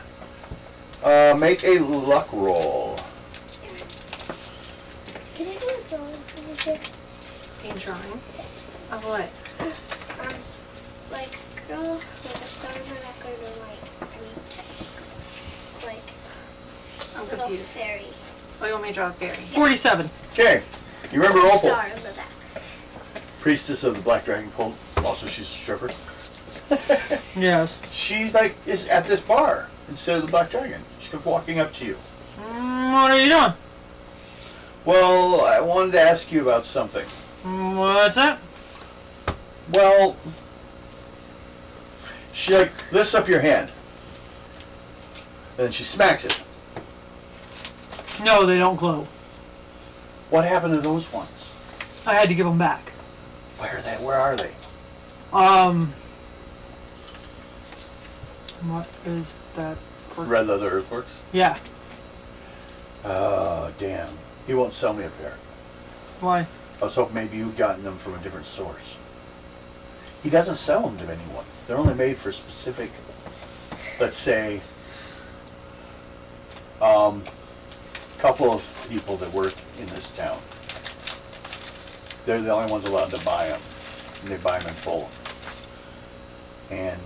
make a luck roll. Can I do a drawing for you? A drawing? Of what? Like, girl, like the stars are not going to like, like, I'm little confused. fairy. Oh, you want me to draw a fairy? 47. Okay, you remember Opal, Star on the back. priestess of the Black Dragon Cult. Also, she's a stripper. Yes. She's like is at this bar instead of the Black Dragon. She kept walking up to you. What are you doing? Well, I wanted to ask you about something. What's that? Well, she like lifts up your hand. And then she smacks it. No, they don't glow. What happened to those ones? I had to give them back. Where are they? Where are they? What is that for? Red Leather Earthworks? Yeah. Oh, damn. He won't sell me a pair. Why? I was hoping maybe you'd gotten them from a different source. He doesn't sell them to anyone. They're only made for specific, let's say, couple of people that work in this town. They're the only ones allowed to buy them. And they buy them in full. And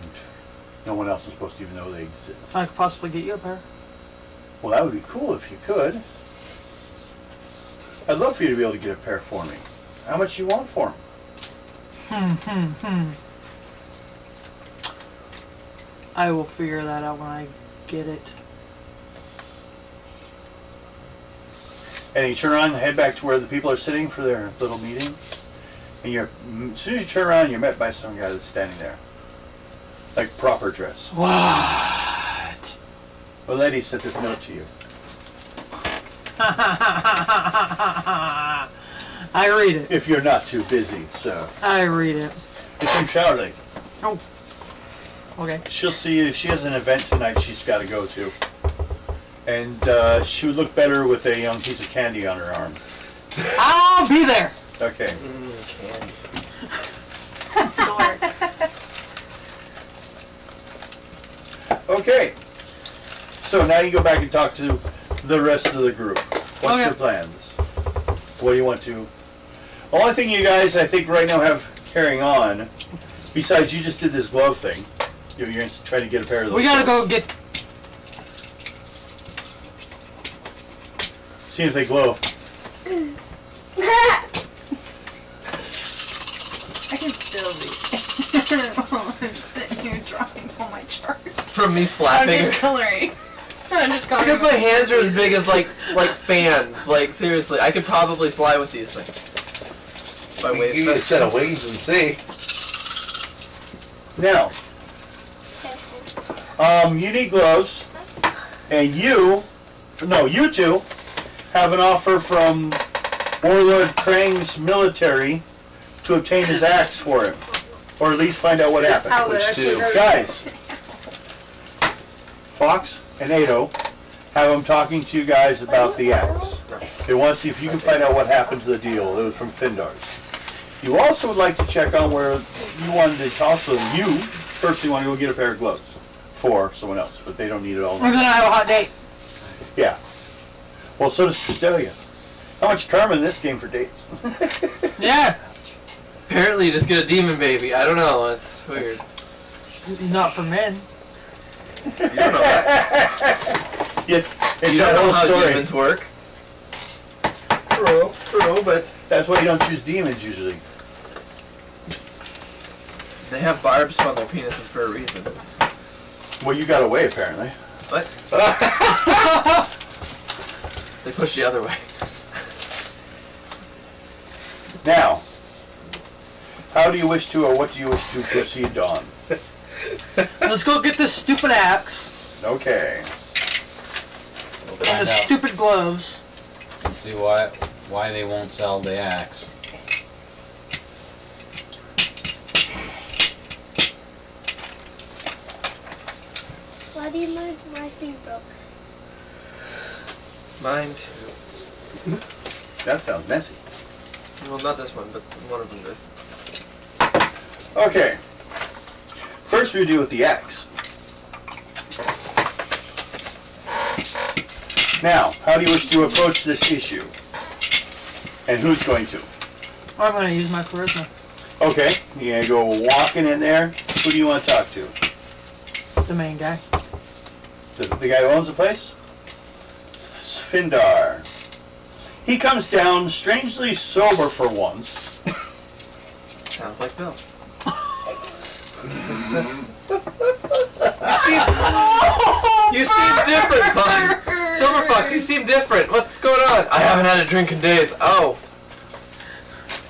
no one else is supposed to even know they exist. I could possibly get you a pair. Well, that would be cool if you could. I'd love for you to be able to get a pair for me. How much you want for them? I will figure that out when I get it. And you turn around and head back to where the people are sitting for their little meeting. And as soon as you turn around, you're met by some guy that's standing there. Like proper dress. What? Well, lady sent this note to you. I read it. If you're not too busy, so. I read it. It's from Charlie. Oh. Okay. She'll see you. She has an event tonight she's got to go to. And she would look better with a young piece of candy on her arm. I'll be there. Okay. Dork. Okay. So now you go back and talk to the rest of the group. What's Okay. your plans? What do you want to... Only thing you guys, I think, right now have carrying on, besides you just did this glove thing. You're trying to get a pair of those. We gotta gloves. go get... See if they glow. I can still read. I'm sitting here drawing on my chart. From me I'm slapping just her. coloring. I'm just coloring. Because my hands are as big as like fans. Like seriously, I could probably fly with these things. If I You wave get a them. set of wings and see. Now, you need gloves, and you two have an offer from Warlord Krang's military to obtain his axe for him, or at least find out what happened. Which two? Guys, Fox and Ado have them talking to you guys about the axe. They want to see if you can find out what happened to the deal. It was from Findar's. You also would like to check on where you wanted to also, you personally want to go get a pair of gloves for someone else, but they don't need it all We're night. gonna have a hot date. Yeah. Well, so does Castelia. How much karma in this game for dates? Yeah. Apparently, you just get a demon baby. I don't know. It's weird. Not for men. You don't know that. It's You that don't know whole how story. demons work. True, but that's why you don't choose demons usually. They have barbs on their penises for a reason. Well, you got away apparently. What? They push the other way. Now, how do you wish to, or what do you wish to proceed on? Let's go get this stupid axe Okay. We'll and find the out stupid gloves. and see why they won't sell the axe. Why do you mind my thing broke? Mine too. That sounds messy. Well, not this one, but one of them does. Okay. First we deal with the axe. Now, how do you wish to approach this issue? And who's going to? I'm gonna use my charisma. Okay, you're gonna go walking in there. Who do you want to talk to? The main guy. The guy who owns the place? Findar. He comes down strangely sober for once. Sounds like Bill. You seem different, Bud. Silver Fox, you seem different. What's going on? I haven't had a drink in days. Oh.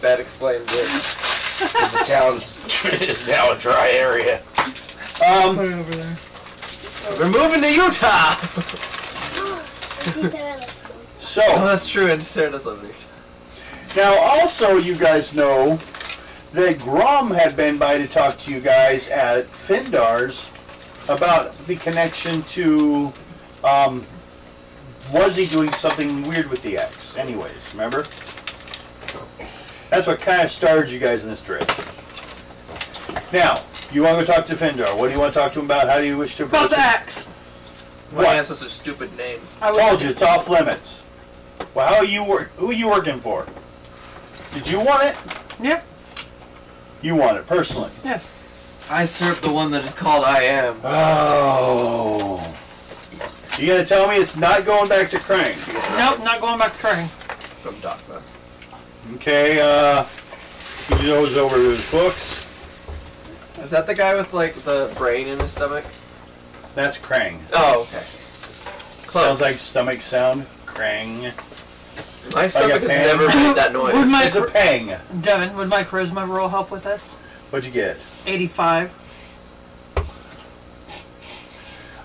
That explains it. The town is now a dry area. Way over there. We're moving to Utah! So, Oh, that's true, and Sarah does live in Utah. now also you guys know that Grom had been by to talk to you guys at Findar's about the connection to, was he doing something weird with the X? Anyways, remember? That's what kind of started you guys in this direction. Now, you want to go talk to Findar. What do you want to talk to him about? How do you wish to About approach the it? axe. Why What? has such a stupid name? I would Told you, it's off limits. Well, how are you who are you working for? Did you want it? Yep. You want it, personally. Yes. I serve the one that is called I Am. Oh. You gonna tell me it's not going back to Krang? Nope, not going back to Crane. From Dogma. Okay, he goes over to his books. Is that the guy with, like, the brain in his stomach? That's Krang. Oh, okay. Close. Sounds like stomach sound. Krang. My stomach has pan. never made that noise. With my It's a pang. Devin, would my charisma roll help with this? What'd you get? 85.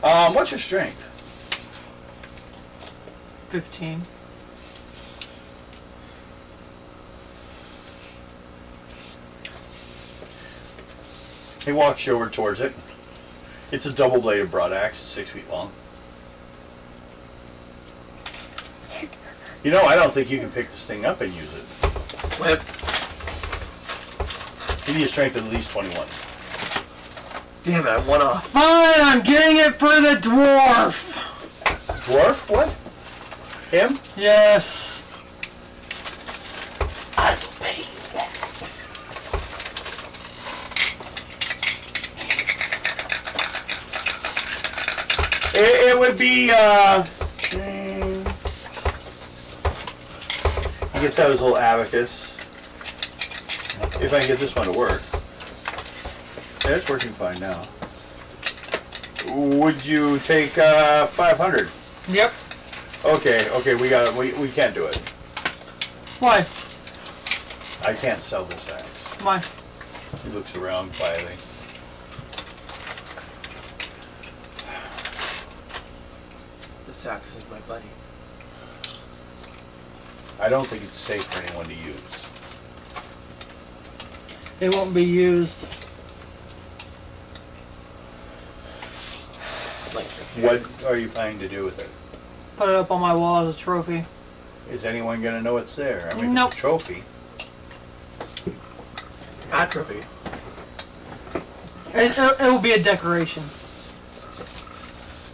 What's your strength? 15. He walks you over towards it. It's a double-bladed broad axe, 6 feet long. You know, I don't think you can pick this thing up and use it. Whip. You need a strength of at least 21. Damn it, I'm one off. Fine, I'm getting it for the dwarf. Dwarf? What? Him? Yes. I will pay you back. It would be, he gets out his little abacus. If I can get this one to work. Yeah, it's working fine now. Would you take 500? Yep. Okay, we can't do it. Why? I can't sell this axe. Why? He looks around quietly. This axe is my buddy. I don't think it's safe for anyone to use. It won't be used. Like, What are you planning to do with it? Put it up on my wall as a trophy. Is anyone going to know it's there? I mean, Nope. it's a trophy. atrophy. It will be a decoration.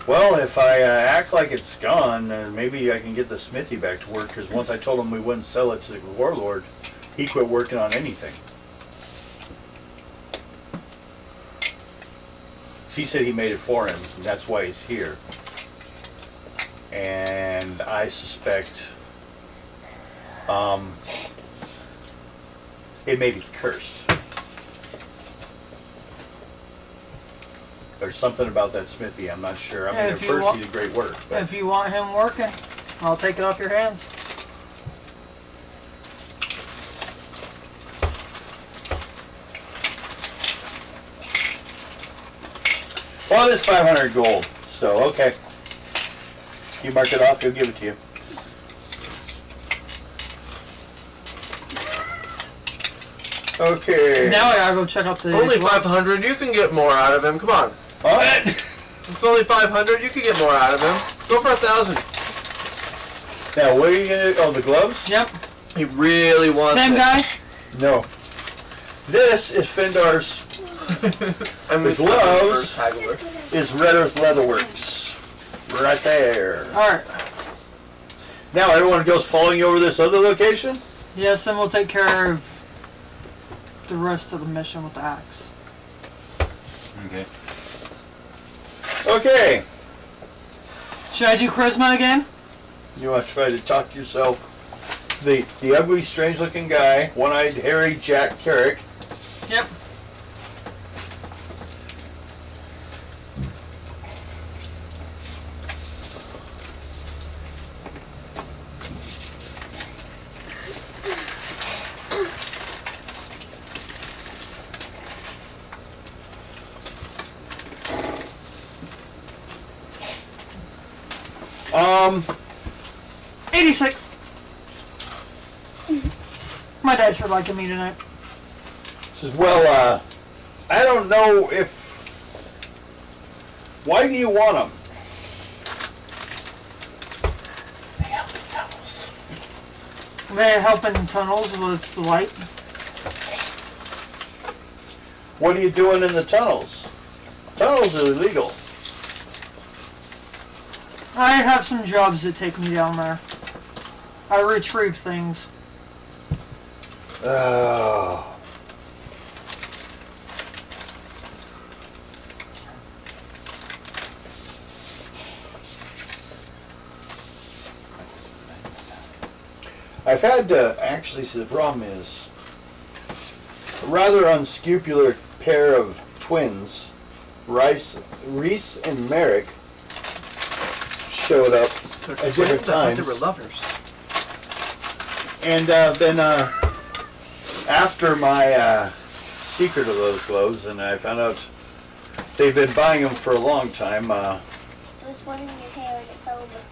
Well, if I act like it's gone, maybe I can get the smithy back to work, because once I told him we wouldn't sell it to the warlord, he quit working on anything. He said he made it for him, and that's why he's here. And I suspect it may be cursed. There's something about that smithy, I'm not sure. I mean, Yeah, at if you first want- he did great work. But If you want him working, I'll take it off your hands. well, it is 500 gold, so okay. You mark it off, he'll give it to you. Okay. Now I gotta go check out the Only gloves. 500, you can get more out of him. Come on. Huh? It's only 500, you can get more out of him. Go for 1,000. Now, what are you gonna do? Oh, the gloves? Yep. He really wants Same it. guy? No. This is Findar's. I'm The gloves. Haggler. Is Red Earth Leatherworks. Right there. Alright. Now, everyone goes following you over this other location? Yes, then we'll take care of the rest of the mission with the axe. Okay. Okay. Should I do charisma again? You want to try to talk yourself. The ugly, strange-looking guy, one-eyed, hairy Jack Carrick. Yep. 86. My dice are liking me tonight. Says, well, I don't know if... Why do you want them? They help in tunnels. They help in tunnels with light. What are you doing in the tunnels? Tunnels are illegal. I have some jobs that take me down there. I retrieve things. Oh. I've had to actually see the problem is a rather unscrupulous pair of twins, Reese and Merrick, showed up at different times. They were lovers. And then after my secret of those gloves, and I found out they've been buying them for a long time. I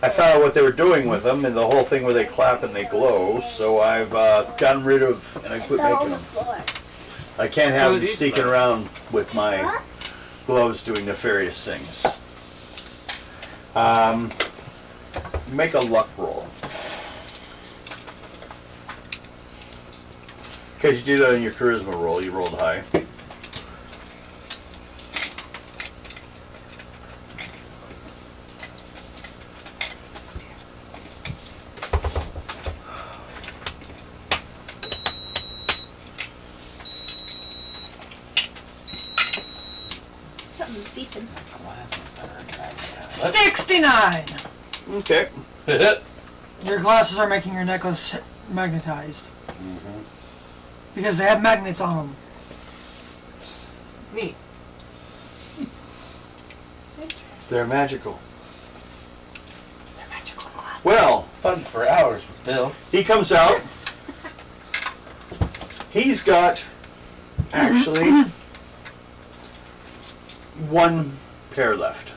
found out what they were doing with them, and the whole thing where they clap and they glow. So I've gotten rid of, and I quit making them. I can't have them sneaking around with my gloves doing nefarious things. Make a luck roll. Because you do that in your charisma roll, you rolled high. Something's beeping. 69! Okay. Your glasses are making your necklace magnetized. Because they have magnets on them. Neat. They're magical. They're magical glasses. Well, Fun for hours with Bill. he comes out. He's got, actually, one pair left.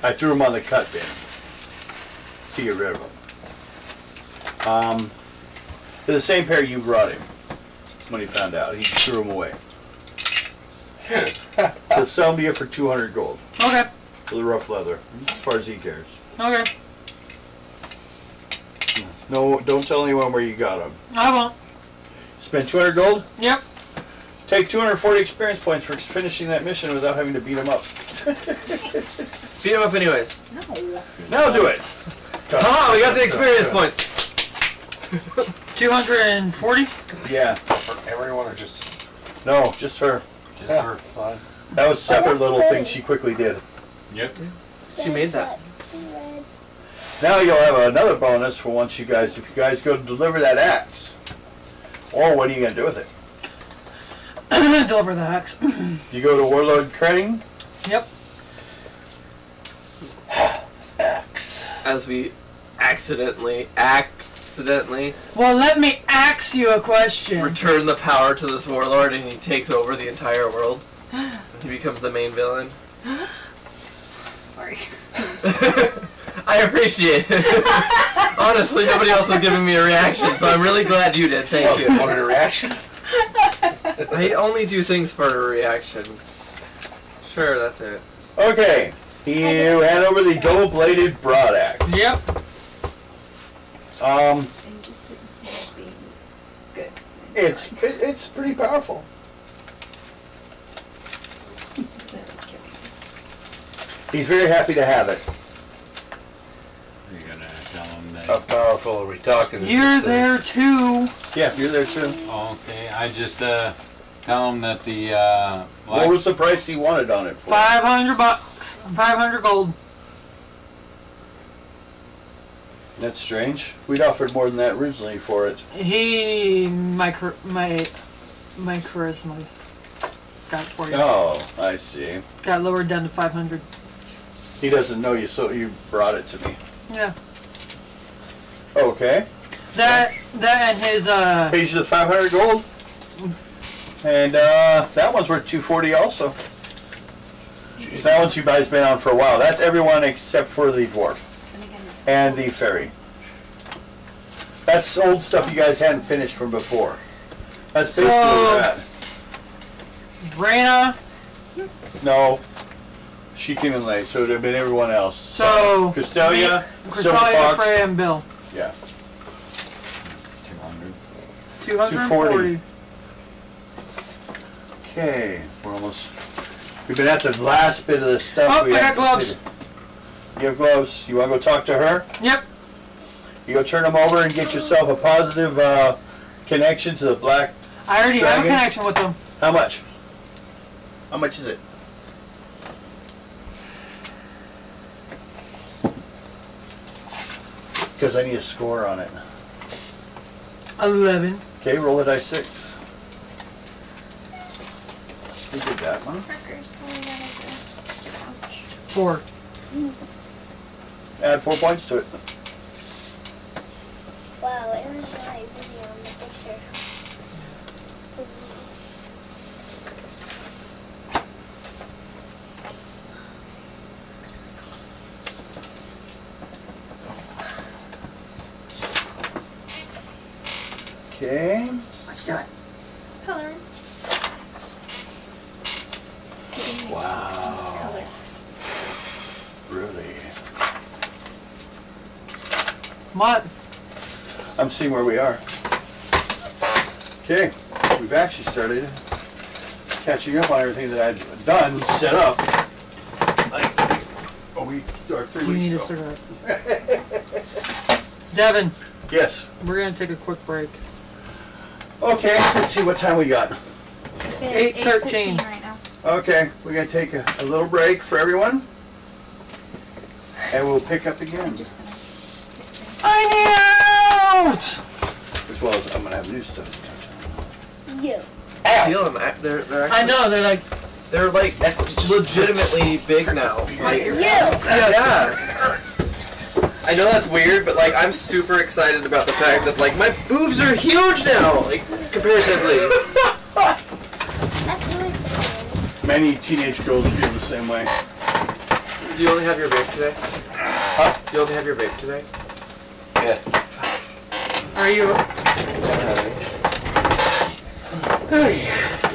I threw them on the cut bin to get rid of them. They're the same pair you brought him when he found out. He threw them away. He'll sell me it for 200 gold Okay. for the rough leather, as far as he cares. Okay. No, don't tell anyone where you got them. I won't. Spend 200 gold? Yep. Take 240 experience points for finishing that mission without having to beat him up. Beat him up anyways. No. Now do it. Oh, we got the experience points. 240? Yeah. For everyone or just No, just her. for fun? That was a separate little thing she quickly did. Yep. She made that. Now you'll have another bonus for once you guys, if you guys go to deliver that axe. Or what are you going to do with it? Deliver the axe. You go to Warlord Crane. Yep. This axe. As we accidentally Well, let me ask you a question. return the power to this warlord, and he takes over the entire world. He becomes the main villain. Sorry. I appreciate it. Honestly, nobody else was giving me a reaction, so I'm really glad you did. Thank you. Wanted a reaction? I only do things for a reaction. Sure, that's it. Okay. You hand over the double-bladed broad axe. Yep. And just sitting here being good. It's pretty powerful. He's very happy to have it. You're gonna tell him that. How powerful are we talking? You're there too. Yeah, you're there too. Okay, I just tell him that the What was the price he wanted on it for? $500. 500 gold. That's strange. We'd offered more than that originally for it. My charisma got for you. Oh, I see. Got lowered down to 500. He doesn't know you, so you brought it to me. Yeah. Okay. That and his Pays you the 500 gold. And that one's worth 240 also. That one's you guys been on for a while. That's everyone except for the dwarf. And again, and the ferry. That's old stuff you guys hadn't finished from before. That's basically where we're at. Brana. No. She came in late, so it would have been everyone else. So Castelia, Silver Crusalia, Fox. Freya, and Bill. Yeah. 240. Okay, we're almost. We've been at the last bit of the stuff. Oh, we I have got gloves. You have gloves. You want to go talk to her? Yep. You go turn them over and get yourself a positive connection to the black. I already have a Dragon? connection with them. How much? How much is it? Because I need a score on it. 11. Okay, roll a dice 6. We did that one. Markers falling out of the pouch. 4. Add 4 points to it. Wow, it was really busy on the picture. Okay. Let's do it. Coloring. Wow. Color. Really? What? I'm seeing where we are. Okay, we've actually started catching up on everything that I'd done, set up, like a week or 3 You need weeks to ago. start up. Devin, Yes. we're going to take a quick break. Okay, let's see what time we got. It's 8:13 right now. Okay, we're going to take a little break for everyone, and we'll pick up I'm again. just gonna sit here. I need out! As well as I'm going to have new stuff to touch You. I feel them. They're I know, they're like, They're like legitimately big now. Like, You. yeah. I know that's weird, but like I'm super excited about the fact that like my boobs are huge now, like comparatively. That's really cool. on. Many teenage girls feel the same way. Do you only have your vape today? Huh? Do you only have your vape today? Yeah. are you...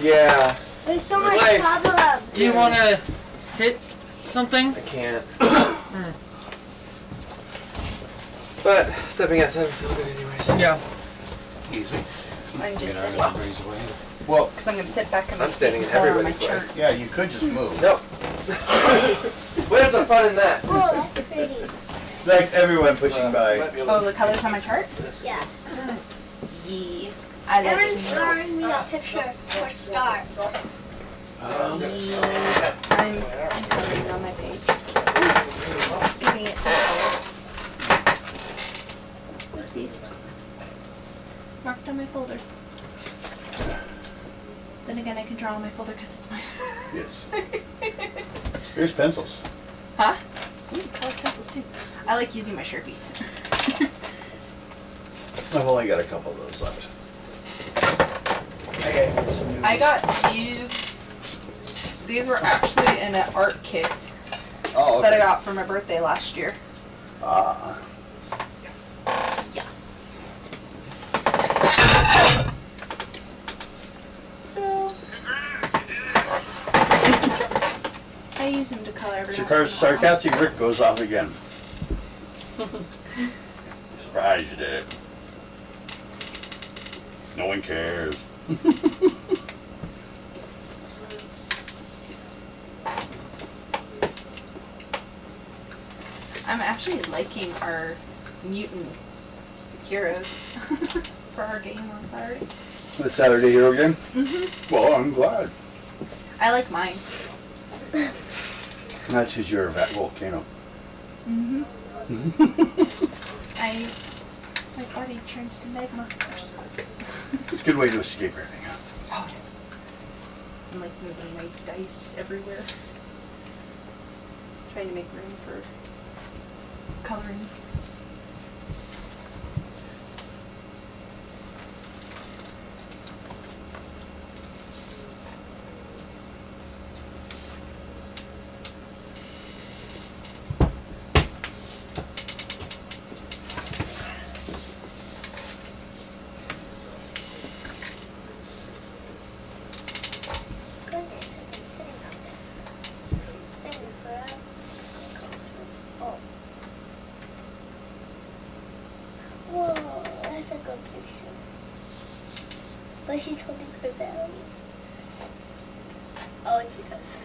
Yeah, There's so much Life. problem. Do you want to hit something? I can't. But stepping outside would feel good anyways. Yeah. Easy. I'm just Breeze away. Well, because I'm gonna sit back in my I'm standing in seat and everybody's my way. chart. yeah, you could just move. No. Where's the fun in that? Oh, that's pretty. Thanks everyone pushing by. Oh, the colors on my chart? Yeah. Yeah. I like Everyone's it. drawing me a picture for Star. I'm coloring on my page. Giving it some color. Oopsies. Marked on my folder. Then again, I can draw on my folder because it's mine. Yes. Here's pencils. Huh? Ooh, colored pencils too. I like using my Sharpies. I've only got a couple of those left. I got these. These were actually in an art kit Oh, that I okay. got for my birthday last year. Ah. Yeah. So I use them to color every once in a while. Sarcastic Rick goes off again. Surprised you did it. No one cares. I'm actually liking our mutant heroes for our game on Saturday. The Saturday Hero game? Mm-hmm. Well, I'm glad. I like mine. That's because you're a volcano. Mm-hmm. My body turns to magma, which is cool. It's a good way to escape everything. Oh, I'm like moving my dice everywhere. Trying to make room for coloring. she's holding her belly. Oh, it's because.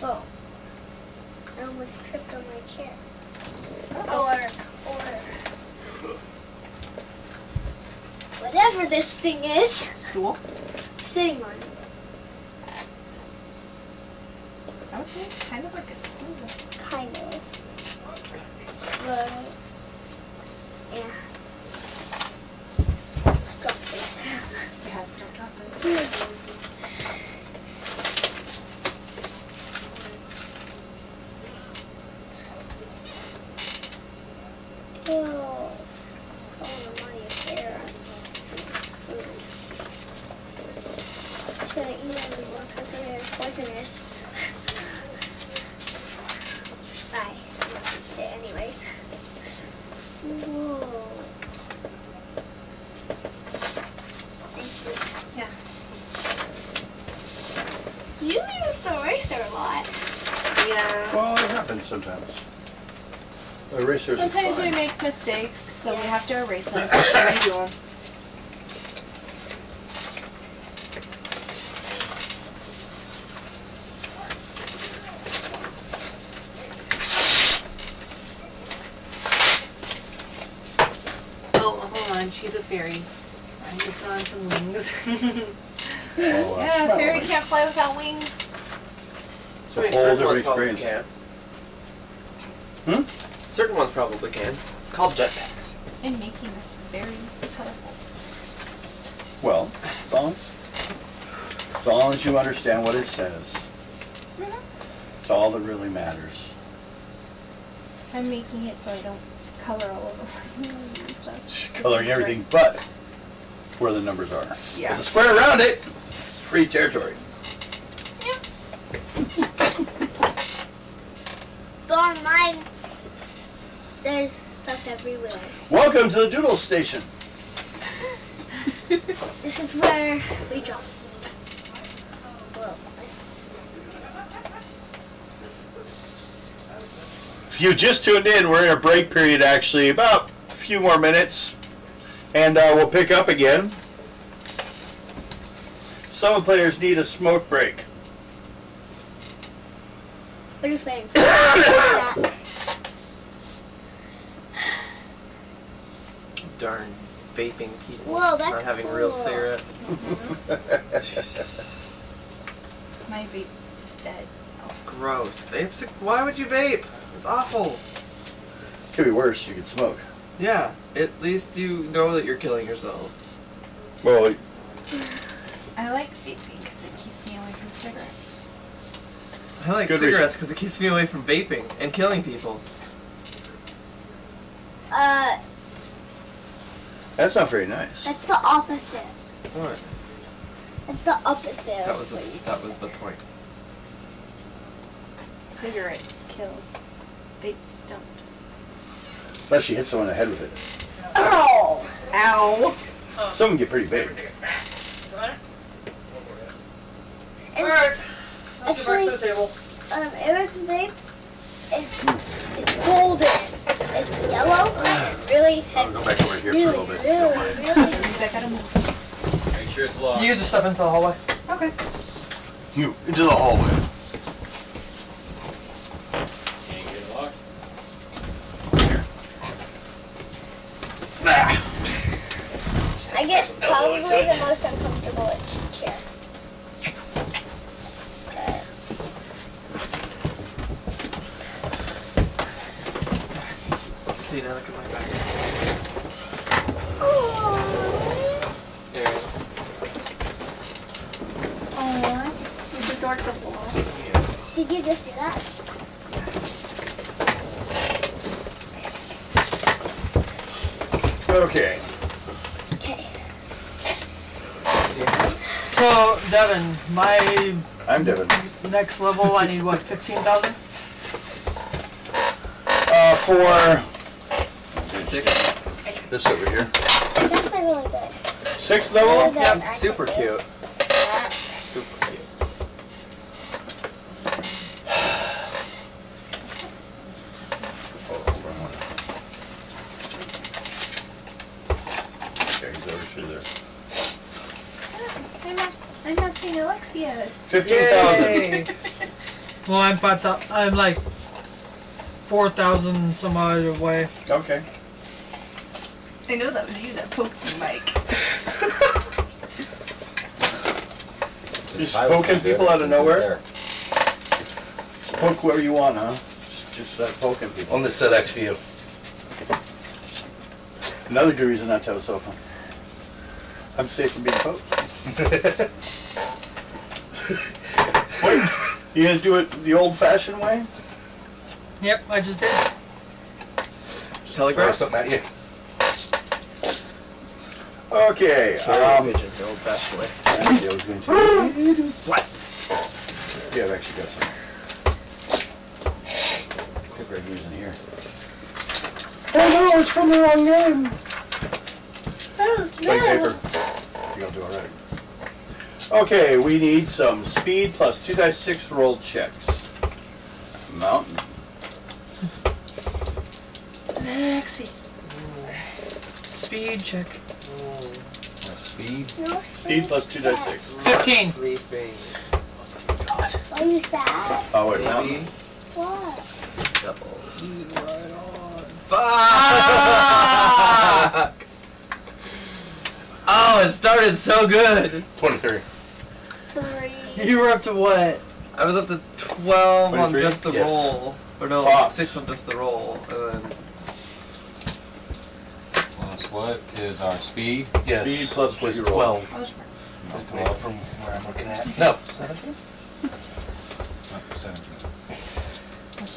Oh, I almost tripped on my chair. Or whatever this thing is. Stool? Sitting on. I would say it's kind of like a stool. Kind of. But, yeah. Stop it. Yeah, don't drop it. Ew. Oh, my hair. Food. Should I eat anymore because my hair is poisonous? Bye. Anyways. Whoa. Thank you. Yeah. You use the eraser a lot. Yeah. Well, it happens sometimes. Erasers Sometimes are we fine. make mistakes, so we have to erase them. Redo them. Oh, hold on. She's a fairy. I need to put on some wings. Oh, Yeah, a smell fairy it. can't fly without wings. It's a whole different experience. Can. Certain ones probably can. It's called jetpacks. And making this very colorful. Well, as long as you understand what it says, it's all that really matters. I'm making it so I don't color all over and stuff. She's coloring everything but where the numbers are. Yeah. With the square around it, it's free territory. But on mine, there's stuff everywhere. Welcome to the Doodle Station. This is where we draw. Well, If you just tuned in, we're in a break period actually, about a few more minutes, and we'll pick up again. Some players need a smoke break. we're just waiting for that. Darn vaping people. Whoa, that's Not having cool. real cigarettes. My vape's dead. So. Gross. Vapes? Why would you vape? It's awful. Could be worse, you could smoke. Yeah, at least you know that you're killing yourself. Well, I like vaping because it keeps me away from cigarettes. I like Good cigarettes reason. because it keeps me away from vaping and killing people. that's not very nice. That's the opposite. What? That's the opposite. That of was what you that was said. the point. Cigarettes kill. Vapes don't. Unless you hit someone in the head with it. Oh! Ow! Some can get pretty big. Actually, Eric's vape it's golden. It's yellow. And really heavy. Go back over here Really, for a little bit. really. I gotta move. Make sure it's locked. You just step into the hallway. Okay. You, into the hallway. Can't get it locked. I get probably the most uncomfortable chair. But Okay, now look at my back. oh, There. oh, it's adorable. Yes. Did you just do that? Okay. Okay. So, Devin, my I'm Devin. next level, I need what, 15,000? For 6. this over here. It's actually really good. 6th level? Yeah, it's super cute. Super cute. Okay, he's over to there. I'm matching Alexia's. 15,000. Well, I'm 5,000. I'm like 4,000 some odd away. Okay. I know that was you that poked me, Mike. Just poking people out of nowhere? Poke whoever you want, huh? Just poking people. On the select few. Another good reason not to have a sofa. I'm safe from being poked. Wait, you gonna do it the old-fashioned way? Yep, I just did. Throw Telegraph? something at you. Okay. Pigeon, the old-fashioned way. Actually, I was going to. Splat. Yeah, I've actually got some. Paper I'm using here. Oh no, it's from the wrong game. Oh, Plain paper. no. I think I'll do alright. Okay, we need some speed plus 2 dice 6 roll checks. Mountain. Lexi. Speed check. Speed. No, Speed plus 2 dice 6. 15. Sleeping. Are you sad? Oh wait, mountain. What? Doubles. Ah! Fuck! Oh, it started so good. 23. 3. You were up to what? I was up to 12 on 23? just the Yes. roll. Or no, Fox. 6 on just the roll. And then Plus what is our speed? Yes. Speed plus was what you roll. 12. 12 from where I'm looking at. No. 17? 17.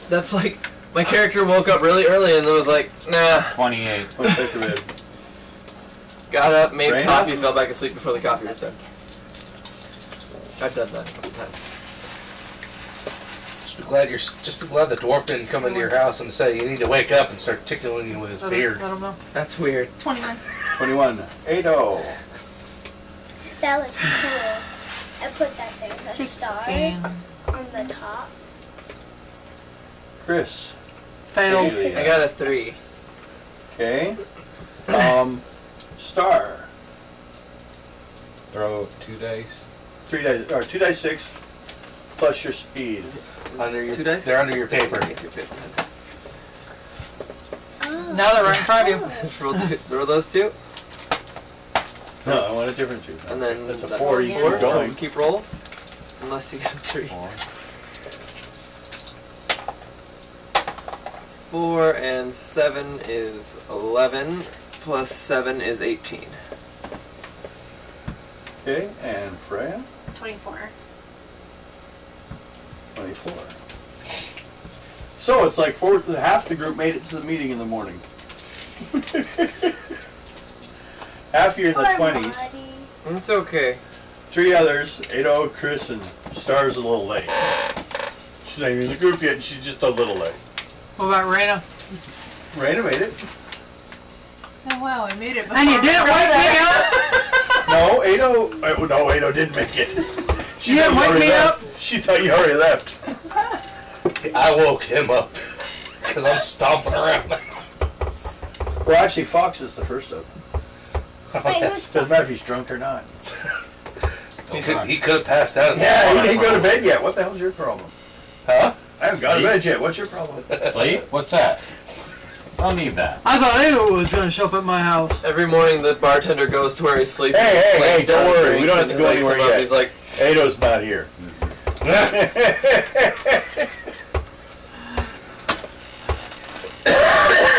that's like, my character woke up really early and was like, nah. 28. What's that to read? Got up, made Raina? coffee, fell back asleep before the coffee was done. I've done that a couple times. Just be glad the dwarf didn't come into your house and say you need to wake up and start tickling you with his beard. I don't know. That's weird. 21. 21. 80. That looks cool. I put that there, the star 16. on the top. Chris. Failed. Haley. I got a 3. Okay. Star. Throw 2 dice. 3 dice, or 2 dice 6 plus your speed. Under your, 2 dice? They're under your paper. Oh. Now they're right in front of you. roll those 2, No, I want a different 2. and then That's a 4. You four, keep so going. keep roll. Unless you get a 3. 4. 4 and 7 is 11. Plus 7 is 18. Okay, and Freya. 24. 24. So it's like half the group made it to the meeting in the morning. Half you're in the Poor 20s. Marty. It's okay. 3 others, 80, Chris, and Star's a little late. She's not even in the group yet, and she's just a little late. What about Raina? Raina made it. Oh wow, I made it before. And you didn't wake me up? No, 80 didn't make it. She You thought didn't wake already me up? left. She thought you already left. I woke him up because I'm stomping around. Well, actually, Fox is the first up. Wait, who's Doesn't matter if he's drunk or not. He could have passed out. Yeah, he didn't go to bed yet. What the hell's your problem? Huh? I haven't gone to bed yet. What's your problem? Sleep? What's that? Don't need that. I thought Ado was going to show up at my house. Every morning the bartender goes to where he's sleeping. Hey, slams don't down a worry. drink, We don't have to and go wakes anywhere him up. yet. He's like, Ado's not here.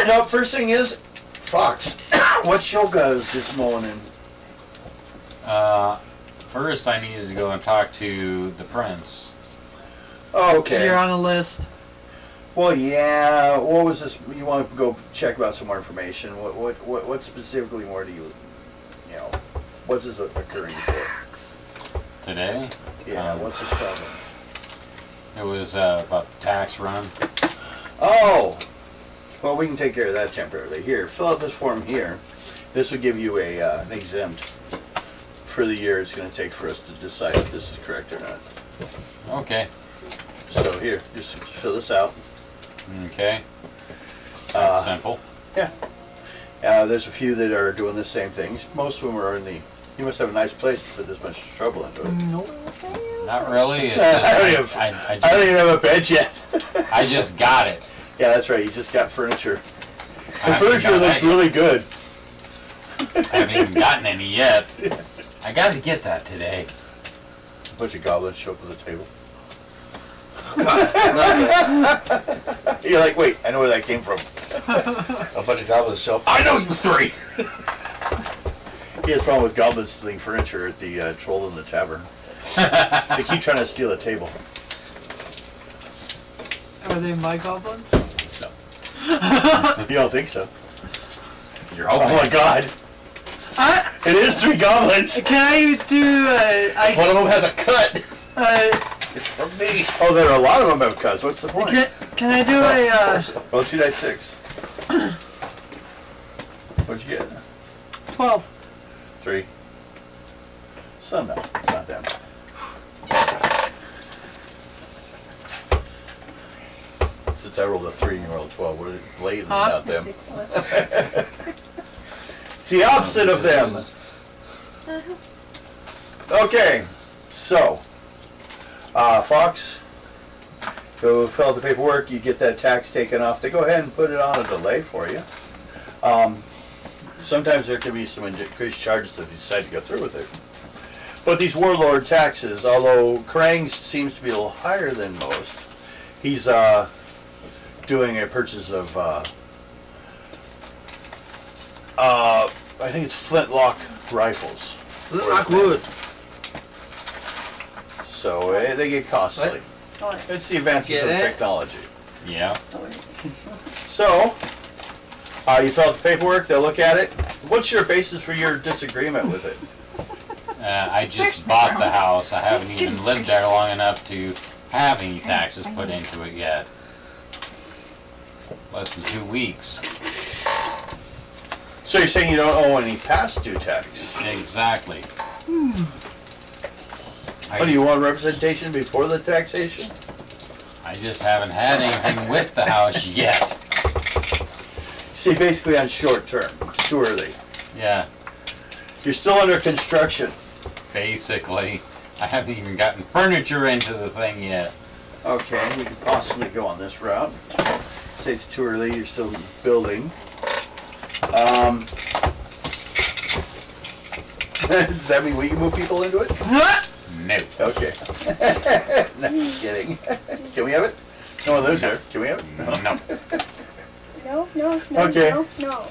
No, first thing is, Fox, what yoga is this morning? First I needed to go and talk to the prince. Oh, okay. You're on a list. Well, yeah. What was this? You want to go check about some more information? What specifically more do you know? What's this occurring for? Today, Yeah. What's this problem? it was about the tax run. Oh. Well, we can take care of that temporarily. Here, fill out this form here. This will give you an exempt for the year it's going to take for us to decide if this is correct or not. Okay. So here, just fill this out. Okay. That's simple. Yeah. There's a few that are doing the same things. Most of them are in the. You must have a nice place to put this much trouble into it. Nope. Not really. It's I just, don't even have a bed yet. I just got it. Yeah, that's right. You just got furniture. The I haven't furniture got looks that yet. really good. I haven't even gotten any yet. I got to get that today. A bunch of goblins show up at the table. You're like, wait, I know where that came from. A bunch of goblins show up. I know you three! He has a problem with goblins stealing furniture at the Troll in the Tavern. They keep trying to steal the table. Are they my goblins? No. You don't think so? You're hoping. Oh my god. It is 3 goblins! Can I do One of them has a cut! It's from me! Oh, there are a lot of them have cuts. What's the point? Can I do a Roll 2d6. What'd you get? 12? 3. So no, it's not them. Since I rolled a 3 and you rolled a 12, we're blatantly not them. It's the opposite of them. Okay, so Fox, go fill out the paperwork. You get that tax taken off. They go ahead and put it on a delay for you. Sometimes there can be some increased charges if you decide to go through with it. But these warlord taxes, although Krang seems to be a little higher than most, he's doing a purchase of I think it's flintlock rifles. Flintlock wood. So they get costly. It's the advances of technology. Yeah. So, you fill out the paperwork, they'll look at it. What's your basis for your disagreement with it? I just bought the house. I haven't even lived there long enough to have any taxes put into it yet. Less than 2 weeks. So you're saying you don't owe any past due tax? Exactly. Oh, do you want representation before the taxation? I just haven't had anything with the house yet. See, basically on short term. It's too early. Yeah, You're still under construction. basically. I haven't even gotten furniture into the thing yet. Okay, we could possibly go on this route. Say it's too early, you're still building. Does that mean we can move people into it? No. Okay. No, just kidding. Can we have it? No one lives there. Can we have it? No. No. Okay. No.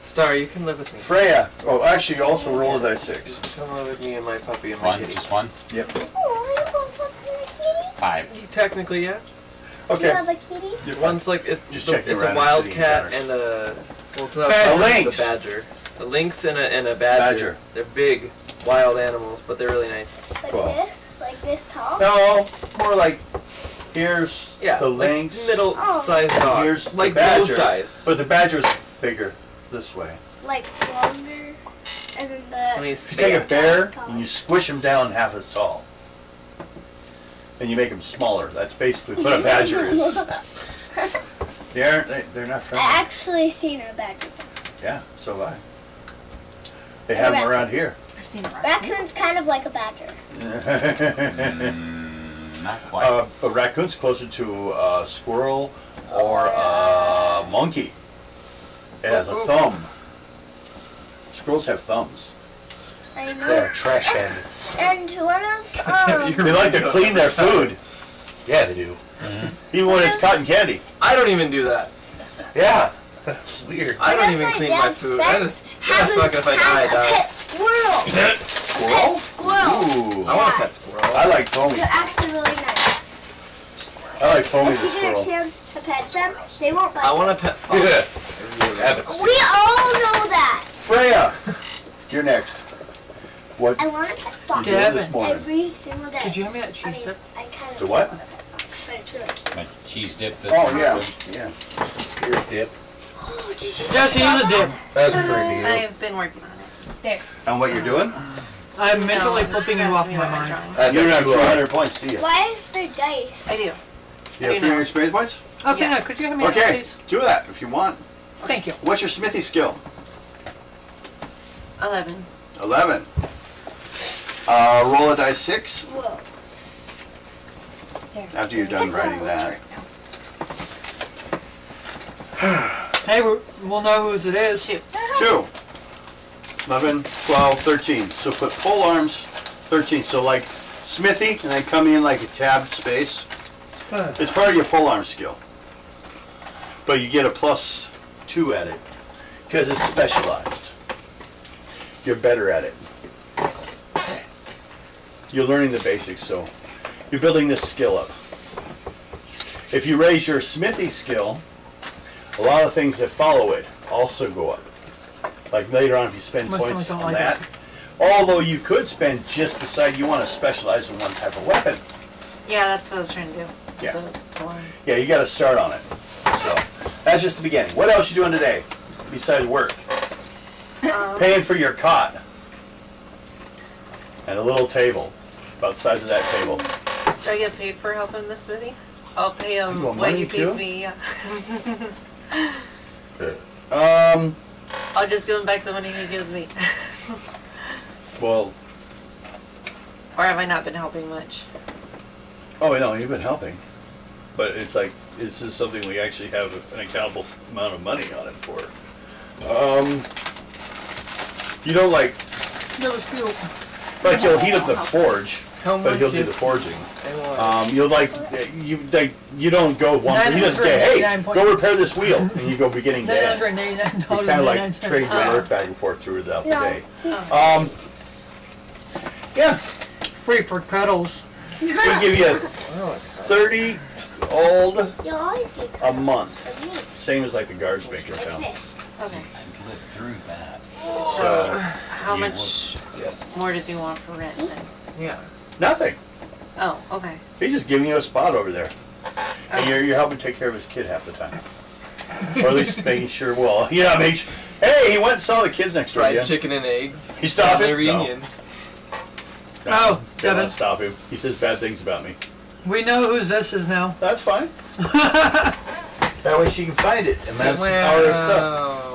Star, you can live with me. Freya. Oh, actually, you also roll a die 6. Come live with me and my puppy and my One, kitty. just one. Yep. Oh, I have a kitty. 5. Technically, yeah. You Okay. have a kitty? One's like Just checking it's around a and seeing wildcat patterns. and a well, it's not A a badger, lynx. it's a badger. A lynx and a badger. They're big, wild animals, but they're really nice. Like Cool. this? Like this tall? No, more like here's Yeah, the like lynx. middle-sized and dog. here's the Like badger. bow-sized. But the badger's bigger this way. Like longer? And then And the... he's If you take a bear Tall. and you squish him down half as tall, and you make him smaller. That's basically what a badger is. They're not I friendly. actually seen a badger. Yeah, so have I. They have them around here. I've seen a raccoon. Raccoon's kind of like a badger. Not quite. But raccoon's closer to a squirrel or a monkey. It has a thumb. Squirrels have thumbs. I know. They're trash bandits. And one of They like to clean their food, Yeah, they do. even when it's cotton candy. I don't even do that. Yeah. That's weird. I don't One of even my clean my dad's food. friends I just has a, fucking if I die, I has a die. pet squirrel. Squirrel? Pet squirrel. Ooh. I want a pet squirrel. I like foamy. They're actually really nice. I like foamy if the you get a squirrel. chance to pet them, they won't bite. I want to pet fox. Yes. Rabbits. We all know that. Freya, you're next. What? I want to pet fox You did this morning. every single day. Could you hand me that cheese dip? I kind of The what? want to pet fox, but it's really cute. My cheese dip. That's Oh yeah, yeah. Your dip. Oh, did you Jesse, use a dip. That's for you. I've been working on it. And what you're doing? I'm mentally No, flipping you she's off asking my me what I'm mind. drawing. You don't have 300 points, do you? Why is there dice? I do. You I have do 300 know. experience points? Okay, Yeah. now could you hand me that, Okay, please? do that if you want. Thank you. What's your smithy skill? 11. 11. Roll a dice 6 Whoa. There. after you're done writing that. Hey, we'll know whose it is. 2. 2. 11, 12, 13. So put pole arms 13. So like smithy and then come in like a tabbed space. It's part of your pole arm skill. But you get a +2 at it because it's specialized. You're better at it. You're learning the basics, so you're building this skill up. If you raise your smithy skill, a lot of things that follow it also go up. Like later on, if you spend My points stomach on don't like that, although you could spend just decide you want to specialize in one type of weapon. Yeah, that's what I was trying to do. Yeah. The one. Yeah, you got to start on it. So that's just the beginning. What else you doing today besides work? Paying for your cot and a little table, about the size of that table. Do I get paid for helping the smithy? I'll pay him You want what money he pays too? me. Yeah. I'll just give him back the money he gives me. Well, Or have I not been helping much? oh no, you've been helping, but it's like this is something we actually have an accountable amount of money on it for. You don't like you'll heat up the forge, How but much he'll do is the forging. I want. You'll you don't go one. You just get, hey, go repair this wheel, and you go beginning to end. You kind of like trade your work back and forth throughout the day. Yeah, Free for cuddles. we give you 30 gold You'll always get a cuddles month, from me. same as like the guards make your Like town. this. Okay. I lived through that. So How You much more does he want for rent then? Yeah. nothing. Oh, okay. He's just giving you a spot over there, and you're helping take care of his kid half the time, or at least making sure. Well, yeah, make sure. Hey, he went and saw the kids next door. Fried Yeah. chicken and eggs. He stopped Family it? reunion. No, Oh, don't Devin. stop him. He says bad things about me. We know whose this is now. That's fine. That way she can find it, and that's our stuff.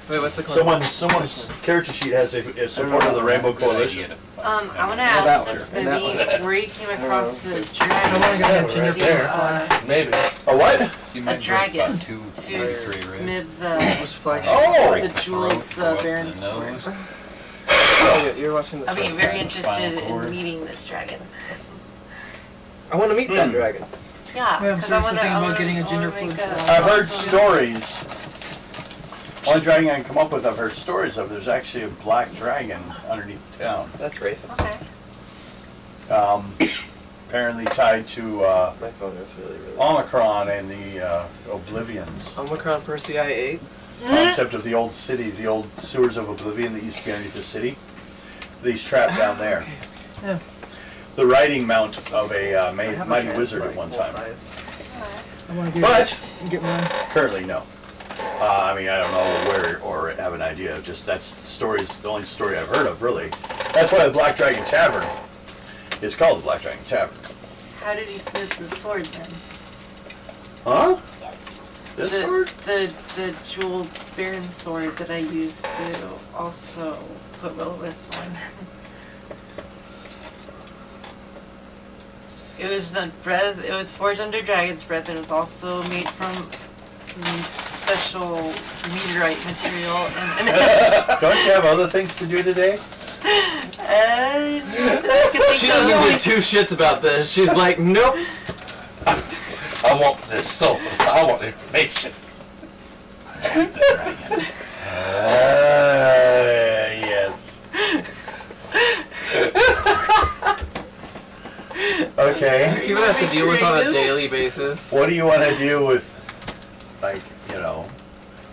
Wait, what's the code? Someone's character sheet has a support of the Rainbow Coalition. I want to that ask one. the smithy where he came across a dragon. I wanna go ahead and to, change Maybe. A what? a dragon to three smith Which flag? Oh! the jeweled Baron sword. Oh, you're watching this. I'd be one. very interested Spinal in cord. meeting this dragon. I want to meet that dragon. Yeah, Yeah, I'm because I want seriously thinking about to getting a gender make fluid. I've heard stories. Only dragon I can come up with I've heard stories of. There's actually a black dragon underneath the town. That's racist. Okay. Apparently tied to My phone is really. Omicron and the Oblivions. Omicron Persei 8. Concept of the old city, the old sewers of Oblivion that used to be underneath the city. These trapped down there. Yeah. The riding mount of a I have a mighty fan wizard for, at one full time. size. I want to But get one. currently, no. I mean, I don't know where or have an idea. Just that's the only story I've heard of, really. That's why the Black Dragon Tavern is called the Black Dragon Tavern. How did he smith the sword then? Huh? This sword? The jeweled Baron sword that I used to also put Will-O-Wisp on. It was it was forged under dragon's breath. It was also made from special meteorite material. And Don't you have other things to do today? She doesn't give two shits about this. She's like, nope. I want this soul. I want information. Yes. Okay. Do you see what I have to deal with on a daily basis? What do you want to do with, like, you know,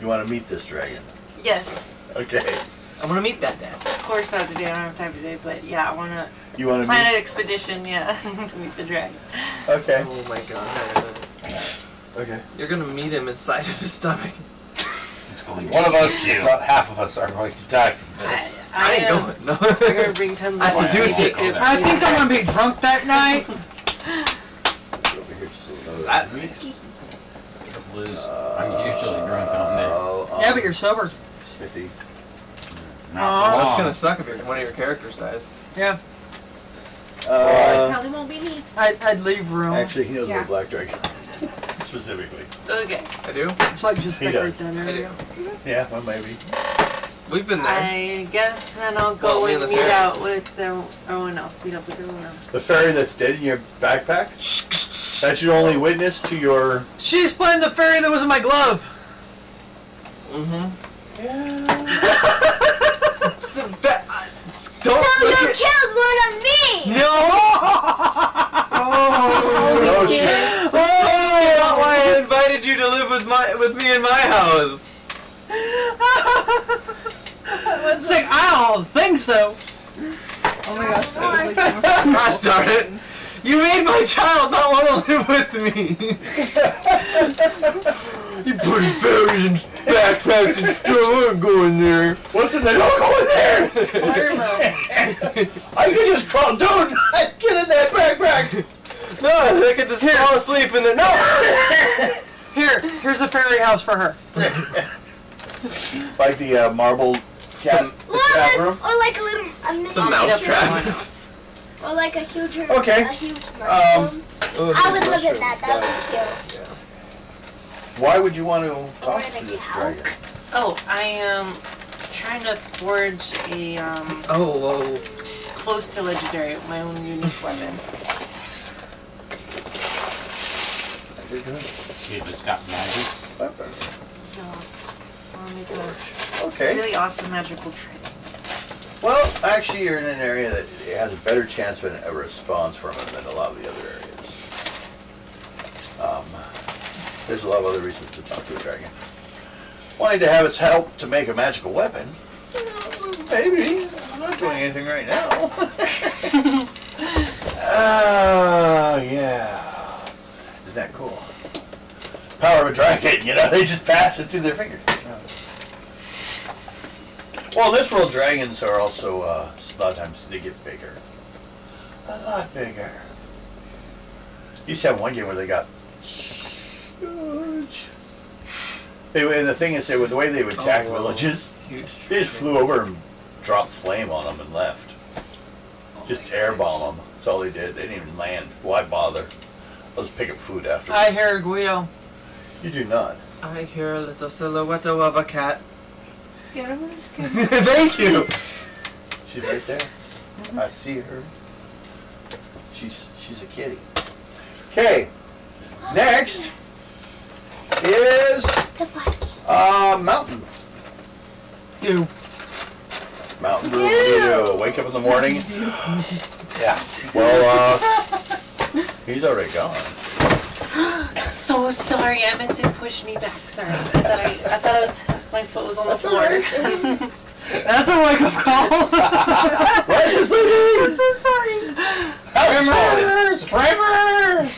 you want to meet this dragon? Yes. Okay. I want to meet that dad. Of course not today. I don't have time today, but yeah, I want to You want to plan an meet? expedition. Yeah, to meet the dragon. Okay. Oh my god. Okay. You're gonna meet him inside of his stomach. One of us, about half of us, are going to die from this. I ain't am. going. No. We're gonna bring tons of I water. seduce it. I think I'm gonna be drunk that night. Over here, just a little I- Liz, I'm usually drunk on there. Yeah, but you're sober. Smithy. Not Oh, for That's long. gonna suck if one of your characters dies. Yeah, Probably won't be me. I'd leave room. Actually, he knows Yeah. about Black Dragon. Specifically. Okay. I do. It's like just He decorate does. that area. Yeah, well, maybe. We've been there. I guess then I'll Well, go me and and the meet fairy. out with everyone else. Meet up with everyone else. The fairy that's dead in your backpack? That's your only witness to your... She's playing the fairy that was in my glove. Mm-hmm. Don't So look you at. killed one of me! No! Oh, shit. Oh, that's why I invited you to live with me in my house. It's like, I don't think so. Oh my gosh, that was like Gosh darn it! You made my child not want to live with me. You putting fairies in backpacks and stuff. I wouldn't go in there. What's in there? Don't go in there! I could just crawl. Dude, get in that backpack! No, I could just fall asleep in there. No! Here's a fairy house for her. Like the marble cat bathroom? Or like a little... a mini- Some mouse trap. Or like a huge... Okay. A huge mushroom. I would live in that. That would be cute. Why would you want to talk Or to like this a dragon? Oh, I am trying to forge a Oh, close to legendary, my own unique weapon. She just got magic. So I'll make a Okay. really awesome magical trick. Well, actually, you're in an area that has a better chance of a response from it than a lot of the other areas. There's a lot of other reasons to talk to a dragon. Wanting to have its help to make a magical weapon? Maybe. I'm not doing anything right now. Oh, yeah. Isn't that cool? Power of a dragon, you know, they just pass it through their fingers. Well, in this world, dragons are also, a lot of times, they get bigger. A lot bigger. Used to have one game where they got huge. And the thing is, the way they would attack villages, they just flew over and dropped flame on them and left. Just airbomb them. That's all they did. They didn't even land. Why bother? I'll just pick up food afterwards. I hear Guido. You do not. I hear a little silhouette of a cat. scared of her, scared. Thank you. She's right there. I see her. She's a kitty. Okay. Next is The fuck? mountain. Do. Mountain brew. What do you do? Wake up in the morning? Yeah. Well, he's already gone. So sorry, I meant to push me back. Sorry, I thought it was my foot was on the floor. That's a wake-up call. What is I'm this? so sorry. Tremors!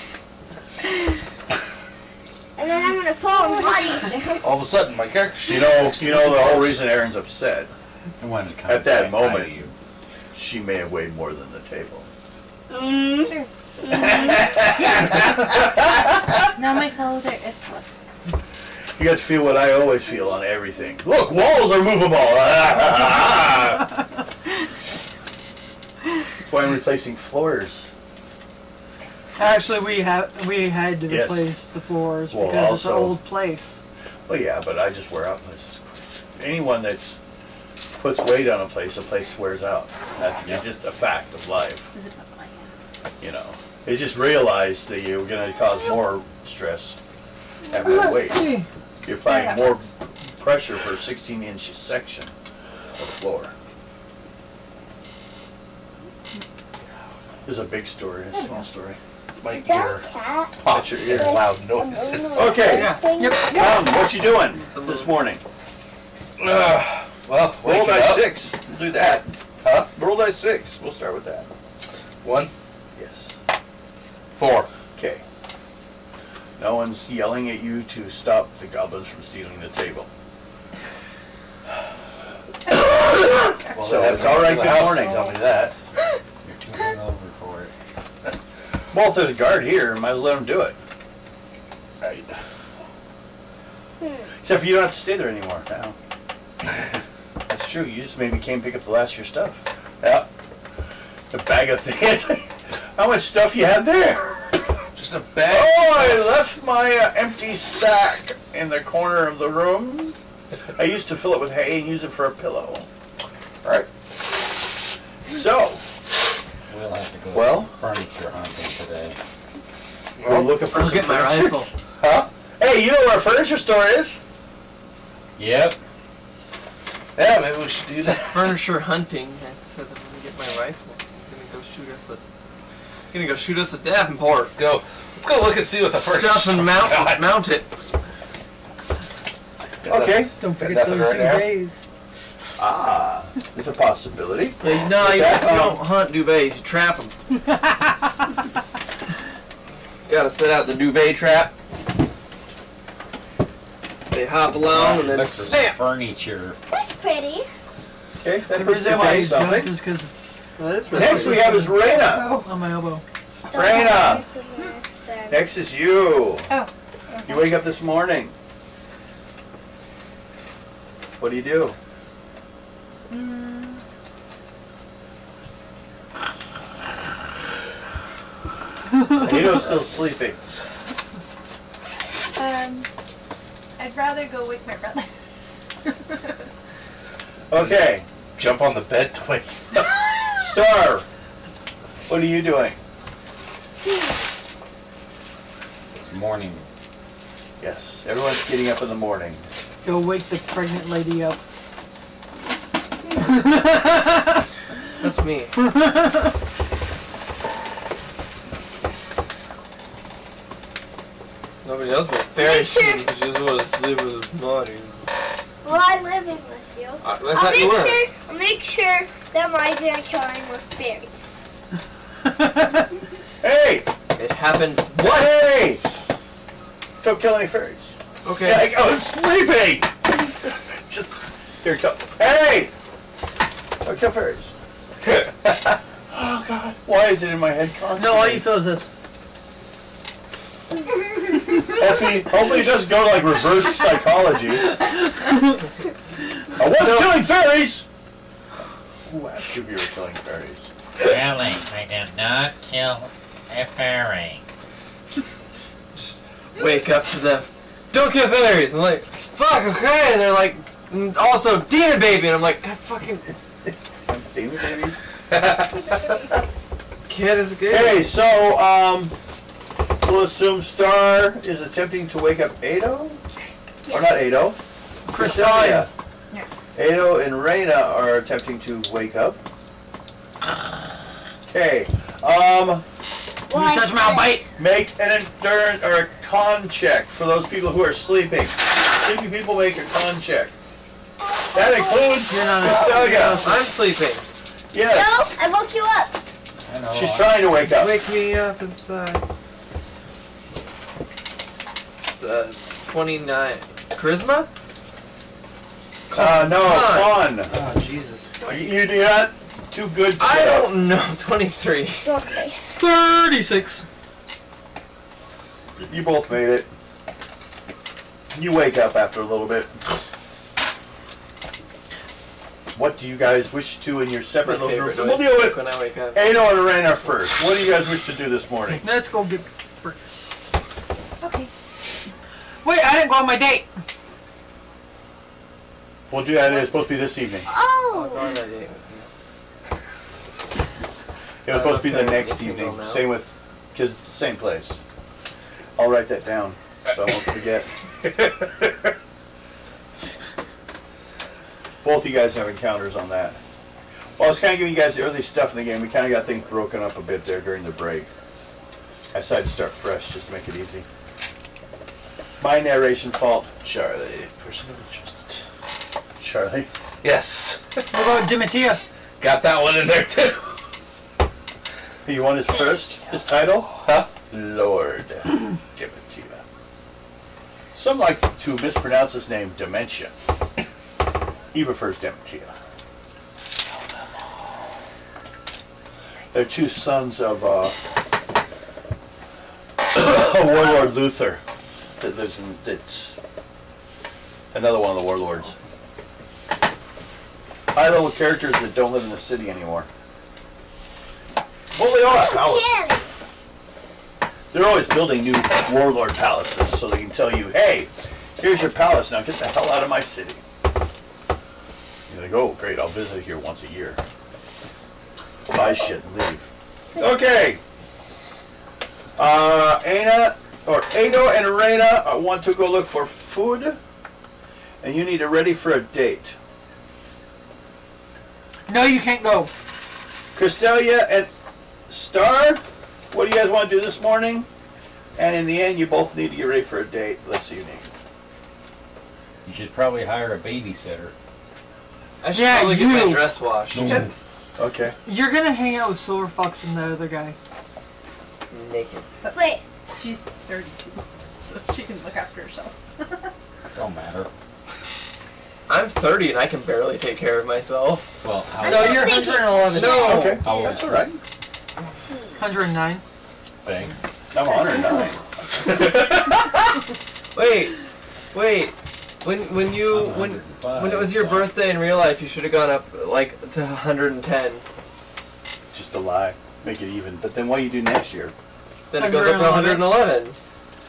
And then I'm gonna fall and body sir. All of a sudden, my character. You know the whole reason Aaron's upset. When it comes At that back moment. to you. She may have weighed more than the table. Now my fellow there is color. You got to feel what I always feel on everything. Look, walls are movable. That's why I'm replacing floors. Actually, we had to Yes. replace the floors Well, because it's an also- old place. Well, yeah, but I just wear out places. Anyone that's puts weight on a place wears out. That's Yeah. it's just a fact of life. Is it my You know, they just realize that you're going to cause more stress and more weight. You're applying more pressure for a 16-inch section of floor. There's a big story and a small story. My Is that ear a cat? pops your ear loud noises. Okay, Yep. what you doing this morning? Well, Roll wake dice up. 6. We'll do that. Huh? Roll dice 6. We'll start with that. 1, Yes. 4. Okay. No one's yelling at you to stop the goblins from stealing the table. Well, So they it's haven't all right, been in the good house morning. to Tell me that. You're too hungover for it. Well, if there's a guard here, might as well let him do it. Right. Except for you don't have to stay there anymore now. That's true. You just maybe came pick up the last of your stuff. Yeah. The bag of things. How much stuff you had there? Just a bag. Oh, I left my empty sack in the corner of the room. I used to fill it with hay and use it for a pillow. All right. So, We'll have to go Well? furniture hunting today. we're looking for I'll some get my furniture. rifle. Huh? Hey, you know where a furniture store is? Yep. Yeah, maybe we should do that. Furniture hunting. I said I'm gonna get my rifle. Gonna go shoot us a Davenport. Let's go look and see what the first Stuff and mount it. Okay. Don't Got forget nothing those right now? duvets. Ah, there's a possibility. Like, no, you that, don't hunt duvets. You trap them. Gotta set out the duvet trap. They hop along and then Look for snap. furniture. That's pretty. Okay, that The puts reason your why face I something. jumped is because That's really Next we have is Raina. on my elbow. Raina. Next is you. Oh. You wake up this morning. What do you do? Anito's still sleeping. I'd rather go wake my brother. Okay, Jump on the bed to wake. Star. What are you doing? It's morning. Yes, everyone's getting up in the morning. Go wake the pregnant lady up. That's me. Nobody else but Fairy She just want to sleep with Marty. Well, I'm living with you. I thought you were. I'll make sure that my dad killing with fairies. Hey! It happened once. Hey! Don't kill any fairies. Okay. Like, I was sleeping! Just, here, come. Hey! Don't kill fairies. Oh, God. Why is it in my head constantly? No, all you feel is this. Hopefully it doesn't go to, like, reverse psychology. I was killing fairies! Who asked you if you were killing fairies? Really, I did not kill a fairy. Wake up to them. Don't kill fairies. I'm like, fuck, okay. And they're like, also demon baby. And I'm like, God fucking Demon babies? kid is good. Okay, so, we'll assume Star is attempting to wake up Ado? Or not Ado. Crystalia. Yeah. Ado and Raina are attempting to wake up. Okay. You touch my bite. Make an endurance or a con check for those people who are sleeping. Sleeping people make a con check. That includes You're not Crystalia. I'm sleeping. Yes. No, I woke you up. I know. She's trying to wake up. Wake me up inside. It's 29. Charisma? No, con. Oh, Jesus. You're not too good to I get up. don't know. 23. Your face. 36. You both made it. You wake up after a little bit. What do you guys wish to in your separate My little favorite groups? noise We'll deal with when I wake up. Ado and Raina first. What do you guys wish to do this morning? Let's go get breakfast. Okay. Wait, I didn't go on my date. We'll do that. It's supposed to be this evening. I'll go Oh. on that date with It was supposed to be the Okay, next it's evening. single now. Same with, because it's the same place. I'll write that down so I won't forget. Both you guys have encounters on that. Well, I was kind of giving you guys the early stuff in the game. We kind of got things broken up a bit there during the break. I decided to start fresh just to make it easy. My narration fault. Charlie, person of interest. Charlie? Yes. What about Dimitia? Got that one in there too. You want his first? His title? Huh? Lord Dementia. Some like to mispronounce his name Dementia. He prefers Dementia. They're two sons of Warlord Luther that lives in, that's another one of the warlords. High-level characters that don't live in the city anymore. Well, they all have palaces. They're always building new warlord palaces so they can tell you, hey, here's your palace, now get the hell out of my city. You're like, oh, great, I'll visit here once a year. Buy shit and leave. Okay. Ado and Reina want to go look for food, and you need to ready for a date. No, you can't go. Cristelia and Star, what do you guys want to do this morning? And in the end, you both need to get ready for a date this evening. You should probably hire a babysitter. I should probably get my dress washed. Okay. You're gonna hang out with Silver Fox and the other guy. Naked. Wait. She's 32, so she can look after herself. Don't matter. I'm 30 and I can barely take care of myself. Well, how I'm No, just you're thinking. 111. No. Okay. How old That's is all she? right. 109. Saying. I'm 109. Wait. When it was your birthday in real life, you should have gone up like to 110. Just a lie. Make it even. But then what do you do next year? Then it goes up to 111.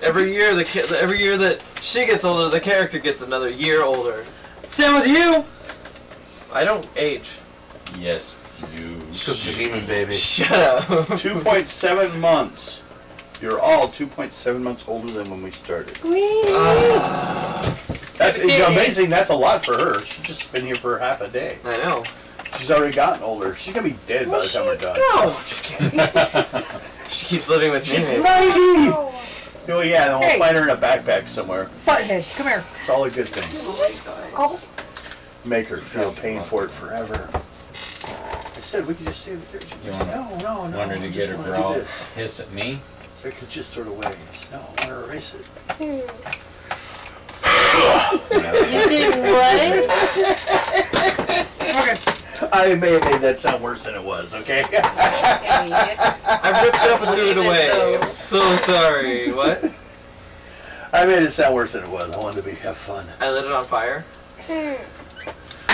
Every year that she gets older, the character gets another year older. Same with you. I don't age. Yes, you. It's just a demon baby. Shut up. 2.7 months. You're all 2.7 months older than when we started. That's amazing. That's a lot for her. She's just been here for half a day. I know. She's already gotten older. She's gonna be dead by the time we're done. No, just kidding. She keeps living with me. She's maybe. 90! Oh yeah, then we'll Hey. find her in a backpack somewhere. Butthead, come here. It's all a good thing. Oh. Make her feel pain for it forever. I said we could just stay in the kitchen. You wanna- No. Want her I to just get her wanna do girl this. hiss at me? I could just throw it away. No, I want to erase it. You did what? Okay. I may have made that sound worse than it was, okay? I ripped it up and threw it away. I'm so sorry. What? I made it sound worse than it was. I wanted to have fun. I lit it on fire.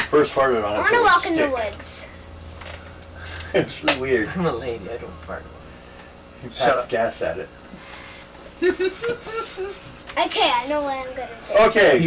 First farted on I it. want to walk in the woods. It's really weird. I'm a lady. I don't fart. You Shut passed up. gas at it. Okay, I know what I'm gonna do. Okay.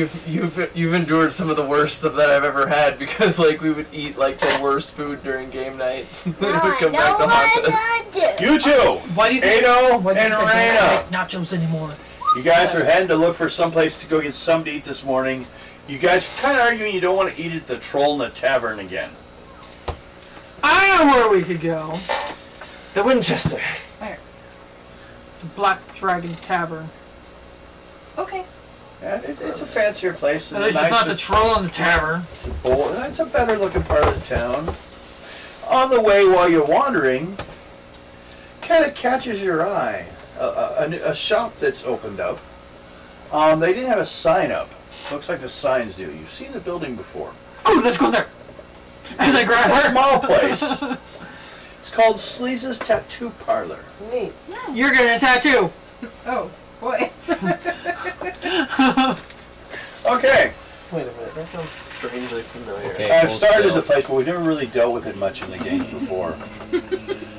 You've endured some of the worst that I've ever had because like we would eat like the worst food during game nights. It Now would I come know back to what haunt us. I'm gonna do. You two, Why do you think? Ado Why do you and think I Reina. don't like nachos anymore? You guys are heading to look for someplace to go get something to eat this morning. You guys are kind of arguing you don't want to eat at the Troll in the Tavern again. I know where we could go. The Winchester. The Black Dragon Tavern. Okay. Yeah, it's a fancier place. At least it's not the Troll in the Tavern. It's a better looking part of the town. On the way while you're wandering, kind of catches your eye. A shop that's opened up. They didn't have a sign up. Looks like the signs do. You've seen the building before. Oh, let's go in there. As I grab It's a her. small place. It's called Sleaze's Tattoo Parlor. Neat. You're getting a tattoo. Oh, boy. Okay, Wait a minute. That sounds strangely familiar. Okay. I've hold started still. the place, but we've never really dealt with it much in the game before.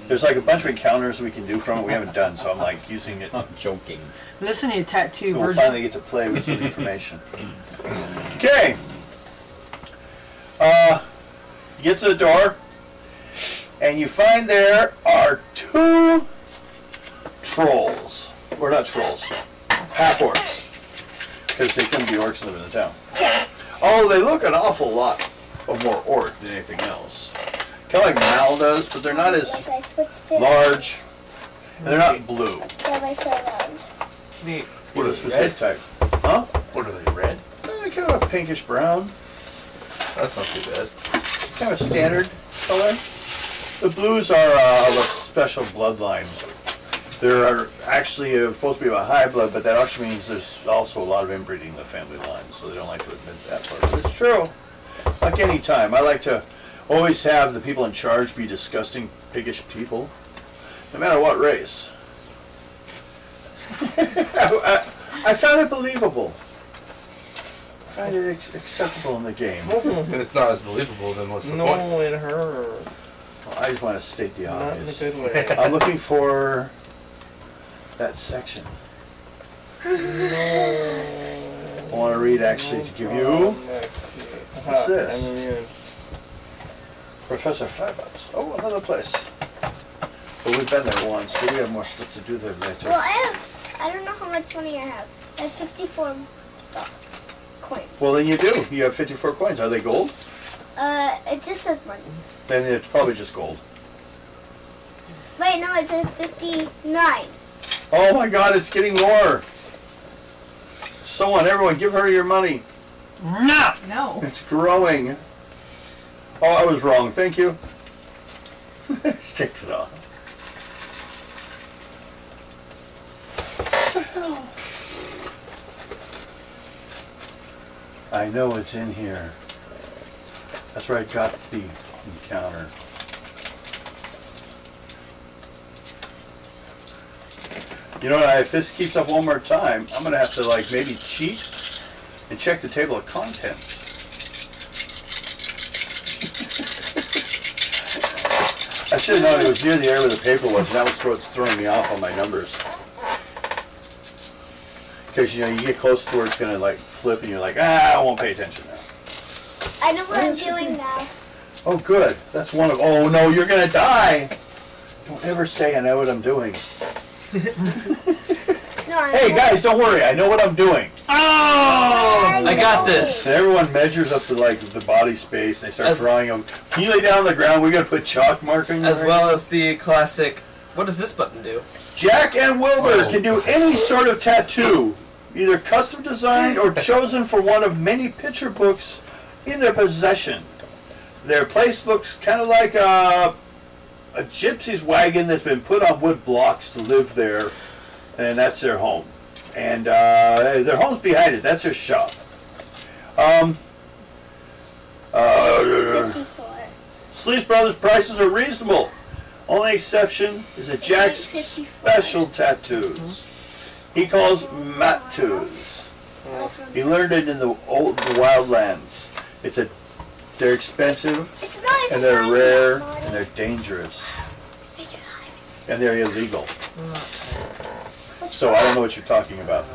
There's like a bunch of encounters we can do from it we haven't done, so I'm like using it. I'm joking. Listen to your tattoo We'll version. finally get to play with some information. Okay. You get to the door, and you find there are two trolls. Or not trolls. Half-orcs. Because they couldn't be orcs and live in the town. Oh, they look an awful lot of more orc than anything else. Kind of like Mal does, but they're not as Like I switched it. large, and they're not blue. Yeah, I said round. Neat. What a specific type. Huh? What are they, red? Kind of a pinkish brown. That's not too bad. Kind of standard color. The blues are of a special bloodline. They're actually supposed to be of a high blood, but that actually means there's also a lot of inbreeding in the family line, so they don't like to admit that part. But it's true. Like any time, I like to always have the people in charge be disgusting, piggish people, no matter what race. I found it believable. I find it acceptable in the game. And it's not as believable, then what's the point? No, it hurts. Well, I just want to state the Not in a obvious. good way. I'm looking for that section. I want to read actually to give you What's this? I'm immune. Professor $5. Oh, another place. But we've been there once, but we have more stuff to do there later. Well, I don't know how much money I have. I have 54 coins. Well, then you do. You have 54 coins. Are they gold? It just says money. Then it's probably just gold. Wait, no, it says 59. Oh my God, it's getting more. Everyone, give her your money. No! No. It's growing. Oh, I was wrong. Thank you. She takes it off. What the hell? I know it's in here. That's where I got the encounter. You know what, if this keeps up one more time, I'm going to have to like maybe cheat and check the table of contents. I should have known it was near the area where the paper was, and that was what's throwing me off on my numbers. Because, you know, you get close to where it's going to like flip and you're like, I won't pay attention now. I know what I'm doing now. Oh, good. That's one of, oh no, you're going to die. Don't ever say I know what I'm doing. No, Hey guys, don't worry. I know what I'm doing. Oh! I got this. And everyone measures up to like the body space. And they start drawing them. Can you lay down on the ground? We're gonna put chalk marking. As well as the classic. What does this button do? Jack and Wilbur can do any sort of tattoo, either custom designed or chosen for one of many picture books in their possession. Their place looks kind of like a gypsy's wagon that's been put on wood blocks to live there, and that's their home. And their home's behind it. That's their shop. 54. Sleece Brothers prices are reasonable. Only exception is that Jack's special tattoos. He calls mattoos. He learned it in the wildlands. They're expensive, It's not even and they're mine rare, yet, and they're dangerous, Mommy. and they're illegal. So I don't know what you're talking about.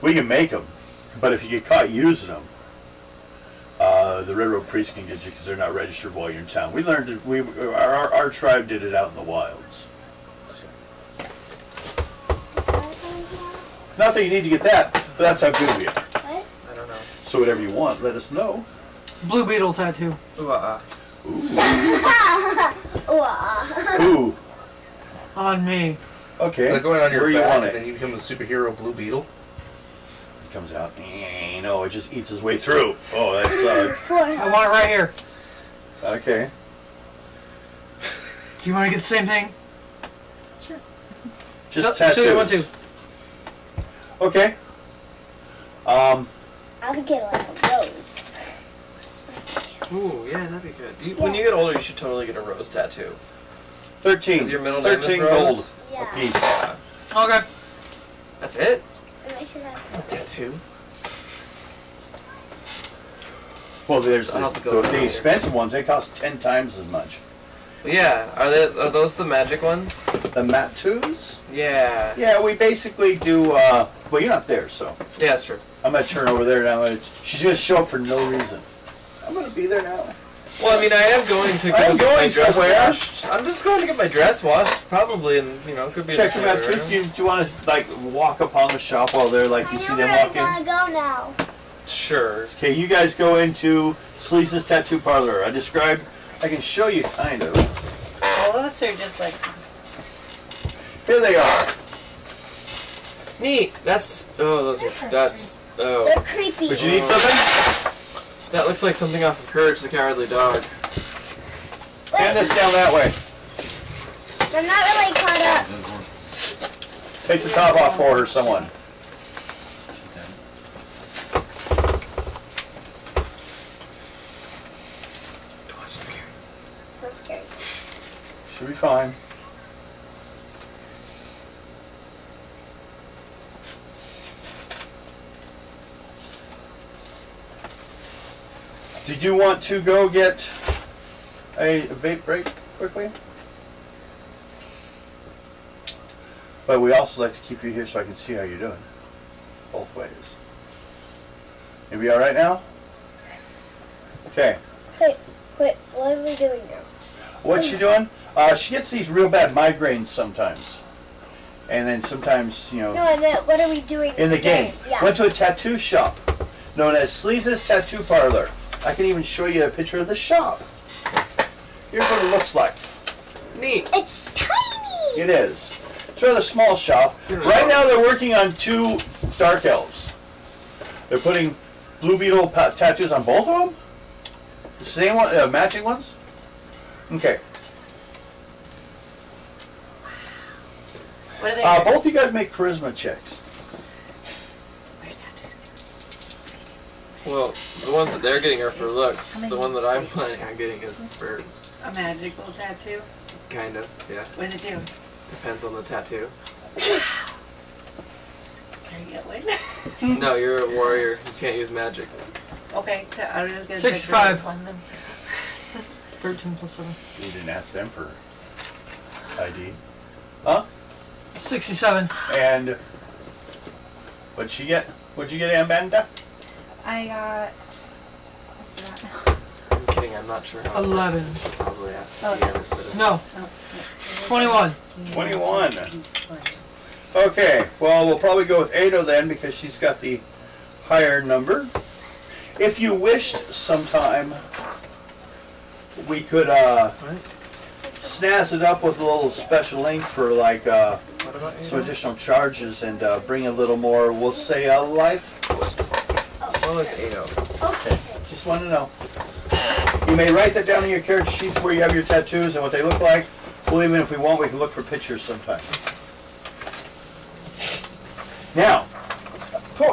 We can make them, but if you get caught using them, the railroad police can get you because they're not registered while you're in town. We learned it. Our tribe did it out in the wilds. So. Not that you need to get that, but that's how good we are. What? I don't know. So whatever you want, let us know. Blue beetle tattoo. Ooh, Ooh. On me. Okay. Is that going on your Where you back want and it? then you become the superhero Blue Beetle? It comes out. No, it just eats its way through. Oh, that sucks. I want it right here. Okay. Do you want to get the same thing? Just Show tattoos. you one too. Okay. I would get like a rose. Ooh, yeah, that'd be good. When you get older, you should totally get a rose tattoo. 13. Is your middle name 13 is gold Rose? a Yeah. piece. Okay. That's it? And I should have. A tattoo? Well, there's I'll have to go the later. expensive ones. They cost 10 times as much. Yeah. Are those the magic ones? The mattoos? Yeah. Yeah, we basically do. Well, you're not there, so Yeah, that's true. I'm gonna turn over there now. She's gonna show up for no reason. I'm gonna be there now. Well, I mean, I am going to go I'm get my going dress somewhere. washed. I'm just going to get my dress washed, probably, and it could be. Check in the the mattoos. room. Do you want to like walk upon the shop while they're like you I see know them where I'm walk in? gonna go now. Sure. Okay, you guys go into Sleece's Tattoo Parlor. I described I can show you kind of. All of us are just like. Here they are. Neat. That's. Oh, those are. That's. Oh. They're creepy. Would you need something? That looks like something off of Courage the Cowardly Dog. Hand this down that way. I'm not really caught up. Take the top off for her, someone. It's scary. It's not scary. Should be fine. Did you want to go get a vape break quickly? But we also like to keep you here so I can see how you're doing. Both ways. You be alright now? Okay. Wait, what are we doing now? What's she doing? She gets these real bad migraines sometimes. And then sometimes, you know, No, I meant, what are we doing in the game. Yeah. Went to a tattoo shop known as Sleaze's Tattoo Parlor. I can even show you a picture of the shop. Here's what it looks like. Neat. It's tiny! It is. It's a rather small shop. Right now they're working on 2 Dark Elves. They're putting Blue Beetle tattoos on both of them? The same one, matching ones? Okay. What are they? Both of you guys make charisma checks. Well, the ones that they're getting are for looks. The one that I'm planning on getting is for A magical tattoo. kind of, yeah. What does it do? Depends on the tattoo. Can I get one? No, you're a warrior. You can't use magic. Okay, I was just gonna 65. check on them. 13 plus 7. You didn't ask them for ID. Huh? 67. And what'd she get? What'd you get, Amanda? I got. I forgot now. I'm kidding, I'm not sure how. 11. I should probably ask Oh. DM instead of. No, Oh, 21. 21. Okay, well, we'll probably go with Ado then because she's got the higher number. If you wished sometime, we could snazz it up with a little special link for like What about you? some additional charges and bring a little more, we'll say, life. What was 80? Okay, just want to know. You may write that down in your character sheets where you have your tattoos and what they look like. Well, even if we want, we can look for pictures sometime. Now,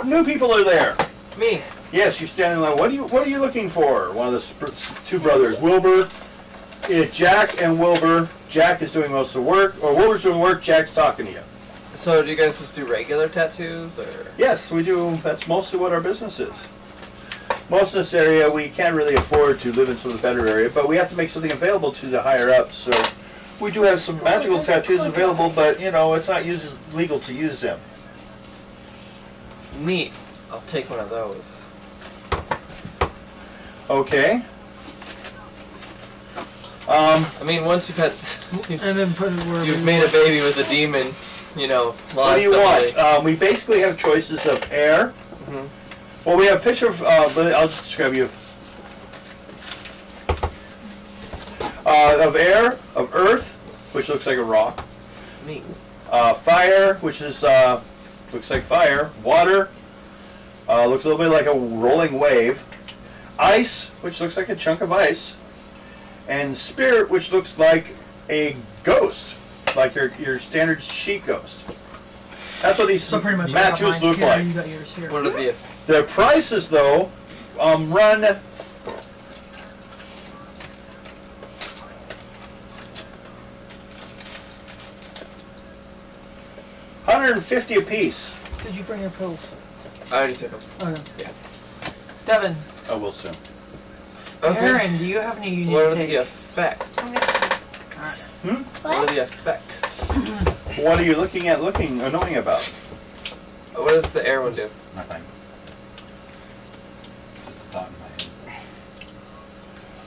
new people are there. Me. Yes, you're standing like, what are you looking for? One of the 2 brothers, Wilbur. Jack and Wilbur. Jack is doing most of the work, or Wilbur's doing work, Jack's talking to you. So do you guys just do regular tattoos, or? Yes, we do. That's mostly what our business is. Most of this area, we can't really afford to live in some of the better area, but we have to make something available to the higher ups. So we do have some magical tattoos available, but, you know, it's not legal to use them. Neat. I'll take one of those. Okay. I mean, once you've had, And then put it where you've made a baby with a demon, you know. What do you want? We basically have choices of air. Mhm. Well, we have a picture of, I'll just describe you. Of air, of earth, which looks like a rock. Neat. Fire, which is, looks like fire. Water, looks a little bit like a rolling wave. Ice, which looks like a chunk of ice. And spirit, which looks like a ghost, like your standard sheet ghost. That's what these So pretty much I got tattoos mine look here, like. You got yours here. What are the? Their prices, though, run $150 a piece. Did you bring your pills? I already took them. Okay. Yeah. Devin, I will soon. Okay. Aaron, do you have any you need What to are take? the effects? Alright. What are the effects? What are you annoying about? What does the air one do? Nothing. Just a thought in my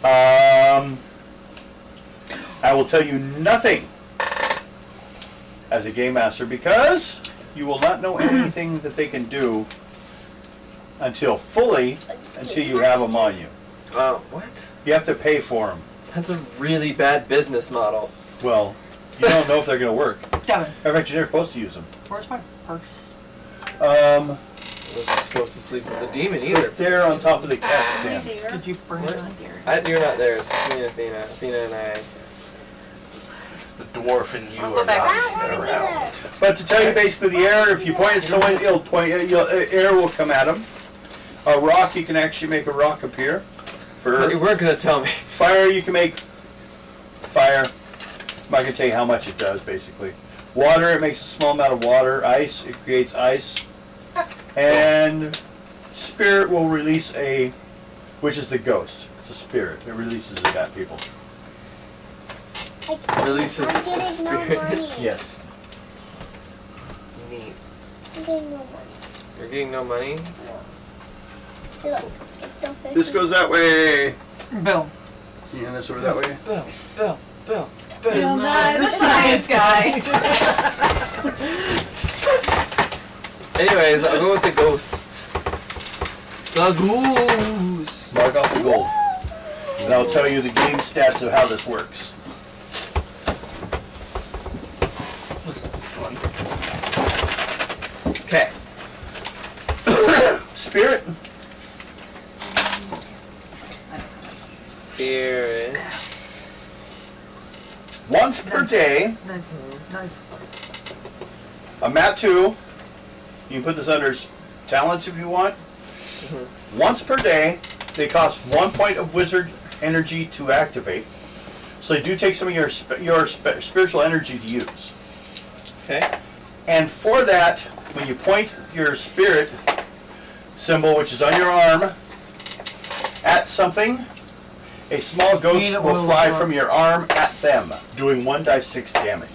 head. I will tell you nothing as a game master because you will not know anything that they can do until you have them on you. What? You have to pay for them. That's a really bad business model. Well, you don't know if they're going to work. Devin, In fact, you're never supposed to use them. where's my purse? I wasn't supposed to sleep with a demon either. Right there on top of the cat stand. Did you bring it on? You're not there. It's me and Athena. Athena and I. The dwarf and you I'll are go back. not I don't around. But to tell you basically the air, if you point at someone, air will come at them. A rock, you can actually make a rock appear. For You weren't gonna tell me. fire, you can make fire. I'm not going to tell you how much it does, basically. Water, it makes a small amount of water. Ice, it creates ice. And spirit will release which is the ghost. It's a spirit. It releases it at people. Releases I'm the getting no spirit. money. Yes. Neat. I'm getting no money. You're getting no money? So it's still 50. This goes that way. Bill. Yeah, this over that way. Bill. Bill Nye, the science guy. Anyways, I'll go with the ghost. The goose. Mark off the gold. And I'll tell you the game stats of how this works. Okay. Spirit. Spirit. Once per day, Nice. a mat 2. You can put this under talents if you want. Once per day, they cost 1 point of wizard energy to activate. So they do take some of your spiritual energy to use. Okay. And for that, when you point your spirit symbol, which is on your arm, at something, a small ghost will fly from your arm at them, doing 1d6 damage.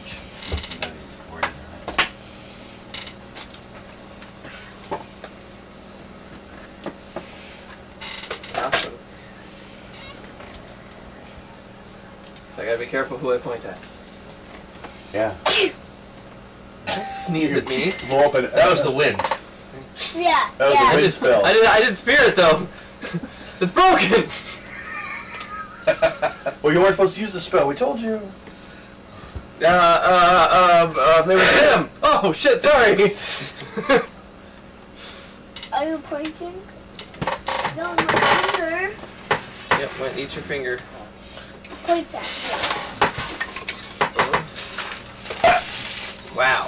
Awesome. So I gotta be careful who I point at. Yeah. Don't sneeze at me. Blow up an, That was the wind. Yeah. that was yeah. a wind spell. I did spirit though. It's broken. Well, you weren't supposed to use the spell. We told you. It was him. Oh shit! Sorry. Are you pointing? No, my finger. Yep. Went eat your finger. Point at Wow.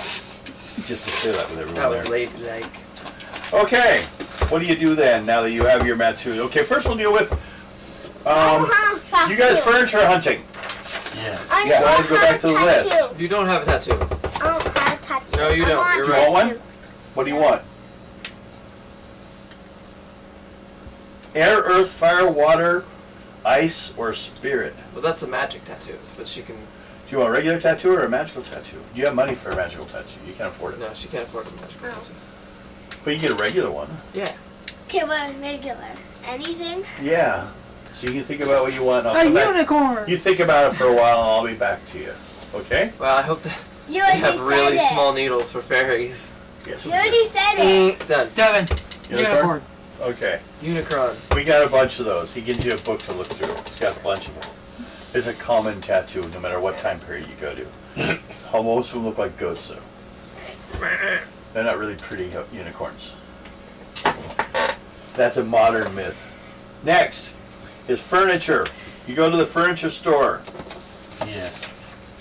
Just to share that with everyone That was there. ladylike. Okay. What do you do then, now that you have your mat 2? Okay, first we'll deal with, you guys furniture hunting. Yes. I Yeah, don't I had to go have back a to the tattoo. list. You don't have a tattoo. I don't have a tattoo. No, you I don't. want You're a Do you want one? tattoo. What do you want? Air, earth, fire, water, ice, or spirit? Well, that's the magic tattoos, but she can. Do you want a regular tattoo or a magical tattoo? Do you have money for a magical tattoo? You can't afford it. No, she can't afford a magical Oh. tattoo. But you get a regular one. Yeah. Okay, what regular? Anything? Yeah. So you can think about what you want. And A I'll come back. unicorn. You think about it for a while and I'll be back to you. Okay? Well, I hope that You they already have said really it. small needles for fairies. Yes. You already said it. Done. Devin. Unicorn? Unicorn. Okay. Unicron. We got a bunch of those. He gives you a book to look through. He's got a bunch of them. It's a common tattoo no matter what time period you go to. How most of them look like goats though. They're not really pretty unicorns. That's a modern myth. Next is furniture. You go to the furniture store. Yes.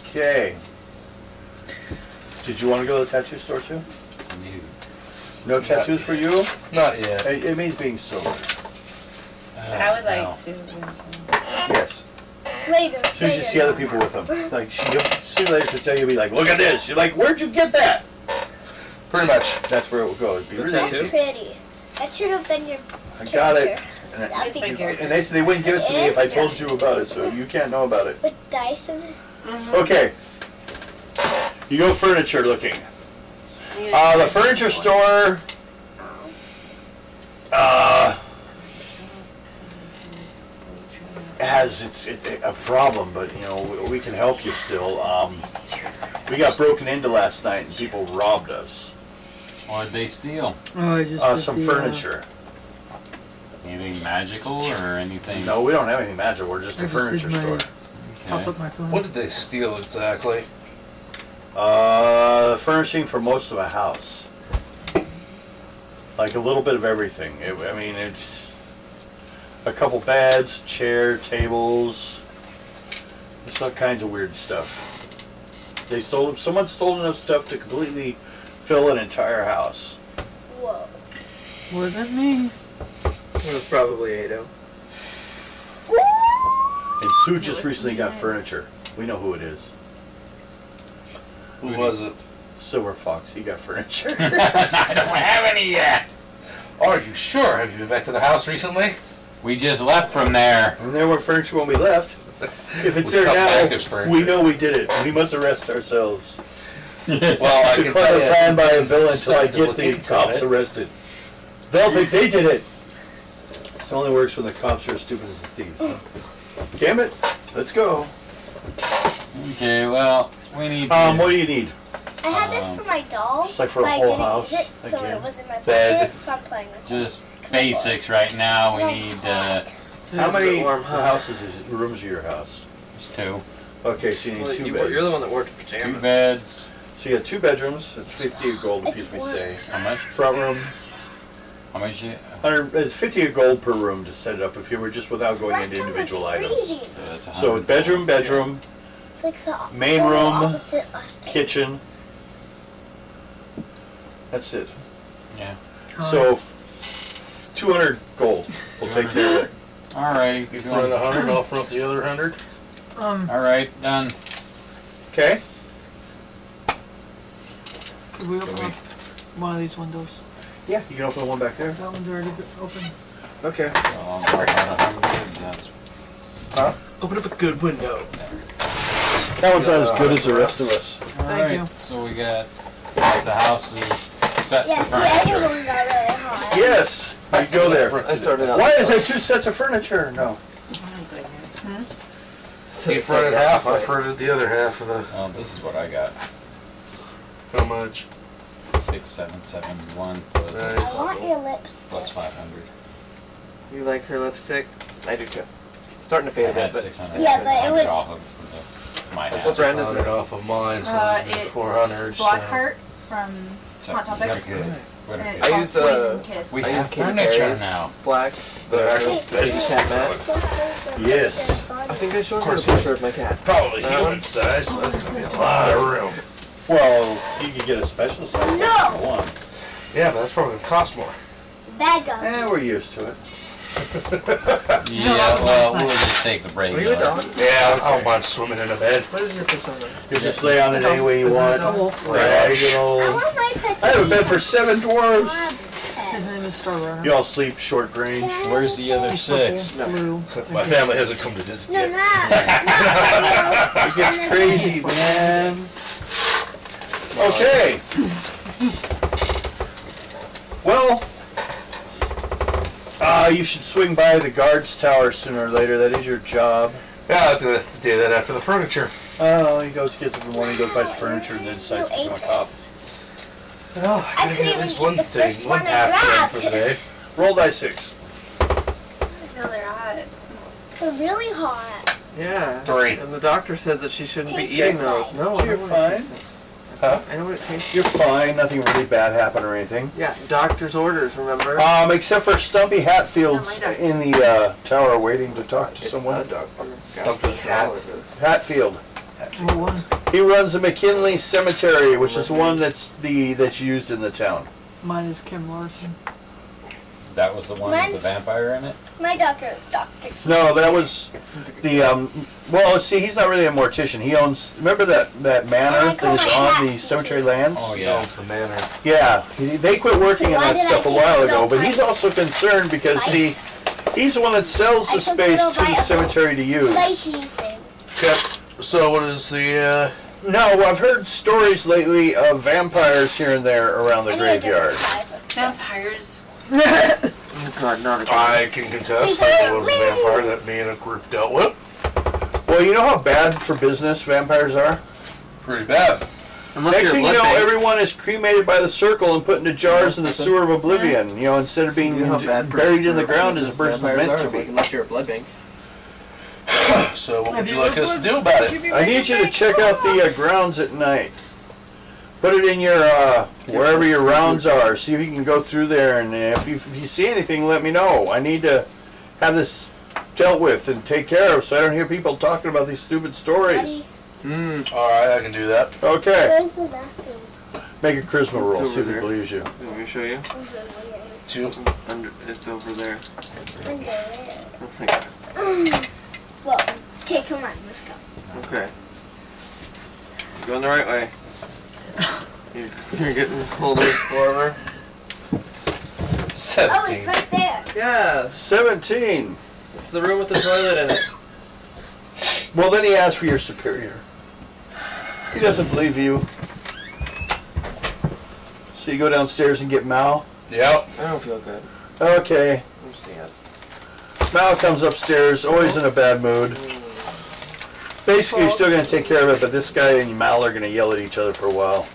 Okay. Did you want to go to the tattoo store too? New. No tattoos for you? Not yet. It means being sober. I would like No. to. Yes. Later. As soon as you see other people with them. Like, you'll see later to tell you, be like, look at this. You're like, where'd you get that? Pretty much. That's where it will go. It'd be The really That's tattoo? easy. pretty. That should have been your I got it. character. And, That'd be my character. and they said they wouldn't give it to me if I told you about it, so you can't know about it. With dice in it. Okay. You go furniture looking. The furniture store has a problem, but you know we can help you still. We got broken into last night and people robbed us. What did they steal? Oh, I just put Some the, furniture. Anything magical or anything? No, we don't have anything magical. We're just I a just did furniture store. Topped up my phone. What did they steal exactly? Furnishing for most of a house. Like a little bit of everything. I mean, it's a couple beds, chair, tables. There's all kinds of weird stuff. Someone stole enough stuff to completely fill an entire house. Whoa. Wasn't me. It was probably Ado. And Sue just recently got furniture. We know who it is. Who was it? Silver Fox. He got furniture. I don't have any yet. Are you sure? Have you been back to the house recently? We just left from there. And there were furniture when we left. If it's We there come back, now, there's furniture. we know we did it. We must arrest ourselves. Well, I It's a can clever tell you. plan by a villain until I decided to get look the into cops it. arrested. They'll think they did it. It only works when the cops are as stupid as the thieves. Damn it. Let's go. Okay, well, we need to... What do you need? I had this for my doll. Just like for a but I whole didn't house, use it, so again. it was in my Bed. pocket, so I'm playing with it. Just basics right now. We need How many warm, huh? houses rooms are your house? just two. Okay, so you need Well, two beds. you're the one that wore pajamas. 2 beds. So you got 2 bedrooms. It's 50 gold a piece, we say. How much? Front room, How much? 100. It's 50 gold per room to set it up. If you were just without going Last into time was individual items. freezing. So that's a So 100 bedroom, gold. bedroom, It's like the main total room, opposite last time. kitchen. That's it. Yeah. So 200 gold. We'll take care of it. All right. You front 100, I'll front the other 100. All right, done. Okay. Could we open up one of these windows? Yeah, you can open the one back there. That one's already been open. Okay. I'll go about 100. That's Huh? Open up a good window. That one's not as good as the rest of us. all Thank right. you. So we got the house is set Yeah, for see, furniture. everyone got really hot. Yes. You go there. I started out. Why is there 2 sets of furniture? No. You fronted half, I fronted the other half of the... Oh, this is what I got. How much? 6771 plus, I want your lips. plus 500. You like her lipstick? I do too. It's starting to I fade a bit, had but 600 Yeah, but it was- off of my half. what brand is 100 it? off of mine, so It's 400. so- Blackheart from So, Hot Topic. you got good. And it's I called use, Poison Kiss. We I have use Katy furniture Perry's now. black. The actual Hey, base. cat mat. Yes. I think I showed Of her a course, picture of my cat. Probably human size, so that's going to be a lot of room. Well, you could get a special size if you want. Yeah, but that's probably going to cost more. Bad guy. We're used to it. Yeah, well, we'll just take the break. Are you a dog? Yeah, I don't mind swimming in a bed. What is your persona? You just lay on it any way you want. I Diagonal. want my pet to I have a be bed for 7 dwarves. His name is Star Runner. You all sleep short range. Where's the other He's 6? purple, blue. My family hasn't come to visit No, yet. not. It gets crazy, man. Okay. Well, you should swing by the guards tower sooner or later. That is your job. Yeah, I was going to do that after the furniture. Oh, he goes, gets up in the morning, goes, buys furniture, and then decides to You go on ate top. this. Well, I I gotta couldn't get at even least eat one the thing, first one one I task done for grabbed. the day. Roll die 6. No, they're hot. They're really hot. Yeah. 3. And the doctor said that she shouldn't be Tastes eating like those. No, I You're know what it fine. tastes like. Huh? I know what it tastes You're fine. Nothing really bad happened or anything. Yeah, doctor's orders, remember? Except for Stumpy Hatfield's No, later. in the tower waiting to talk to It's someone. not a dog. Stumpy Hat. Hatfield. What one? He runs the McKinley Cemetery, which is the one that's used in the town. Mine is Kim Larson. That was the one with the Mine's- vampire in it? My doctor is Dr. No, that was the well, see, he's not really a mortician. He owns. Remember that manor that is on the cemetery lands? Oh, He yeah. owns the manor. Yeah, they quit working on Why that did I stuff a take while the ago, but bite? he's also concerned because see, he's the one that sells I the took the space little to the bite of cemetery to use. Spicy thing. Yep. So what is the, No, I've heard stories lately of vampires here and there around the I need a different graveyard. size of- Vampires. Oh God, not again. I can contest that there was a vampire that me and a group dealt with. Well, you know how bad for business vampires are? Pretty bad. Unless Next you're thing you blood know, bank. everyone is cremated by the circle and put into jars in the sewer of oblivion. You know, instead of being You know how bad for- buried in the for ground as a business person's vampires meant are, to like, be. unless you're a blood bank. So what would you like us to do about it? I need you to check out the grounds at night. Put it in your wherever your rounds are. See if you can go through there, and if you see anything, let me know. I need to have this dealt with and take care of, so I don't hear people talking about these stupid stories. All right, I can do that. Okay. Where's the bathroom? Make a charisma roll. It's See if over he there. believes you. Let me show you. 2. It's over there. Under there. Oh my God. Well, okay, come on, let's go. Okay. You're going the right way. You're getting colder, warmer. Oh, 17. it's right there. Yes. 17. It's the room with the toilet in it. Well, then he asks for your superior. He doesn't believe you. So you go downstairs and get Mao. Yep. I don't feel good. Okay. I'm sad. Mao comes upstairs, always in a bad mood. Basically, you're still going to take care of it, but this guy and Mal are going to yell at each other for a while.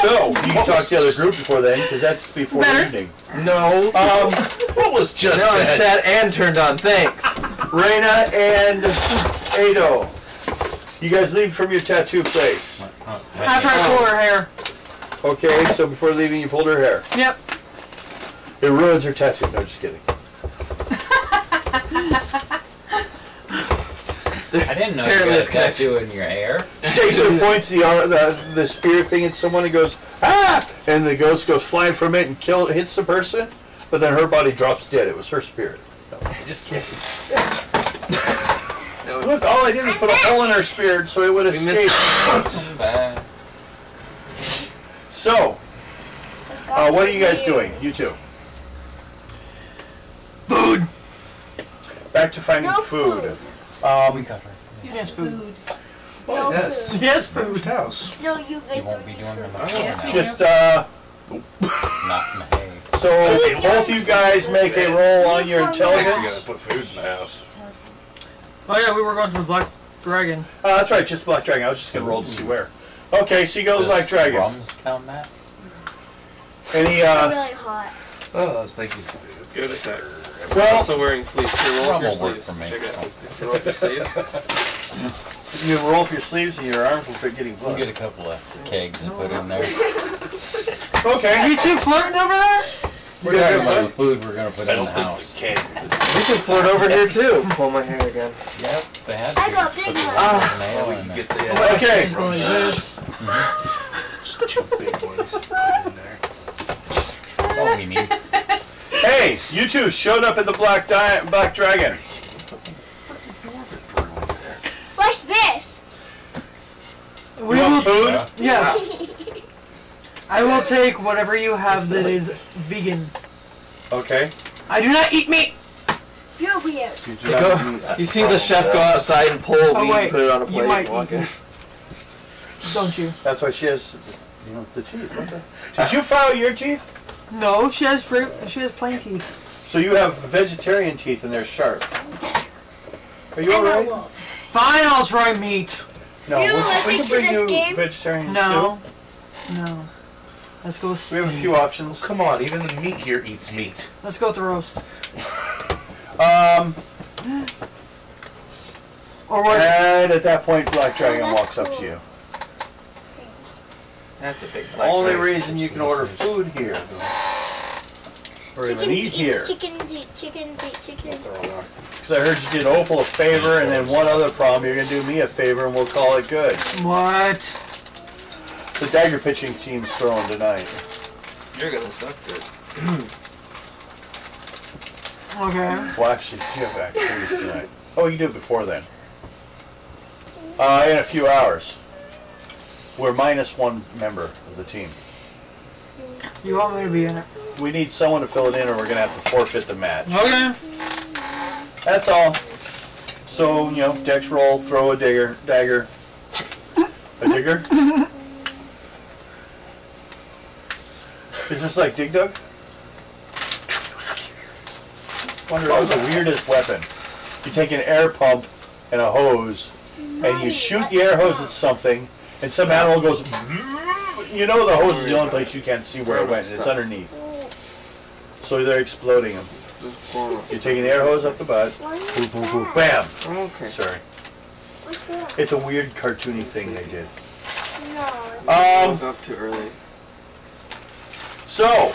So, you can talk to the other group before then, because that's before the evening. No. What was just Now I'm said? sad and turned on. Thanks. Reina and Ado, you guys leave from your tattoo place. After I pull her hair. Okay, so before leaving, you pulled her hair. Yep. It ruins her tattoo. No, just kidding. I didn't know you Apparently got a it's connected. tattoo in your hair. Jason points the spirit thing at someone and goes, ah! And the ghost goes flying from it and hits the person, but then her body drops dead. It was her spirit. No, just kidding. No, Look, all I did was put a hole in her spirit so it would We escape. Bye. So, what are you guys doing? You two. Food. Back to finding No food. food. Yes, food. No Yes. food. Yes, food. House. No, you guys You won't don't be eat doing food. them now. Just, Not in the hay. so both you guys make a roll on your You intelligence. gotta put food in the house. Oh yeah, we were going to the Black Dragon. That's right, just Black Dragon. I was just going to roll to see where. Okay, so you go to Does Black Dragon. Rums count that? Any, It's really hot. Oh, I was thinking. Give it a sec. I'm well, also wearing fleece. Here, roll up Rum your will work sleeves. for me. Check it out. Roll up your sleeves. you roll up your sleeves and your arms will quit getting We'll blood. get a couple of kegs and put in there. Okay. You two flirting over there? We're gonna have Some of the fun. food we're gonna put I in the don't think house. the kegs. We can flirt over here too. Pull my hair again. Yep, they had to. I got big Put the ones. nail We in can there. get the Okay. It's going like this. 2 big ones put in there. That's all we need. Hey, you two showed up at the Black Dragon. What's this? We You will. want food? Yeah. Yes. I will take whatever you have that is vegan. Okay. I do not eat meat. You're weird. You do not need- You see the chef go outside and pull Oh, meat wait. and put it on a You plate might and walk eat in. it. Don't you? That's why she has, the teeth. What the? Did you file your teeth? No, she has fruit. She has plain teeth. So you have vegetarian teeth and they're sharp. Are you alright? Fine, I'll try meat. No, You we allergic can to bring this you game? vegetarian No. No. Let's go. too. We have a few options. Come on, even the meat here eats meat. Let's go with the roast. Or what? And at that point, Black Dragon walks up to you. That's a big black Only rice. reason you can order food here, or even eat here, Chickens eat chickens eat chickens. because I heard you did Opal a favor, and then one other problem. You're gonna do me a favor, and we'll call it good. What? The dagger pitching team's throwing tonight. You're gonna suck it. Okay. Well, actually, you have activities tonight. Oh, you do it before then. In a few hours. We're minus one member of the team. You want me to be in it? We need someone to fill it in, or we're gonna have to forfeit the match. Okay. That's all. So, dex roll, throw a dagger. A digger? Is this like Dig Dug? Wonder, that was the weirdest weapon. You take an air pump and a hose, and you shoot the air hose at something, and some animal goes. The hose is the only place you can't see where it went, and it's underneath. So they're exploding them. You're taking the air hose up the butt. Boop, boop, boop, bam. Okay. Sorry. What's that? It's a weird cartoony thing they did. No. Woke up too early. So,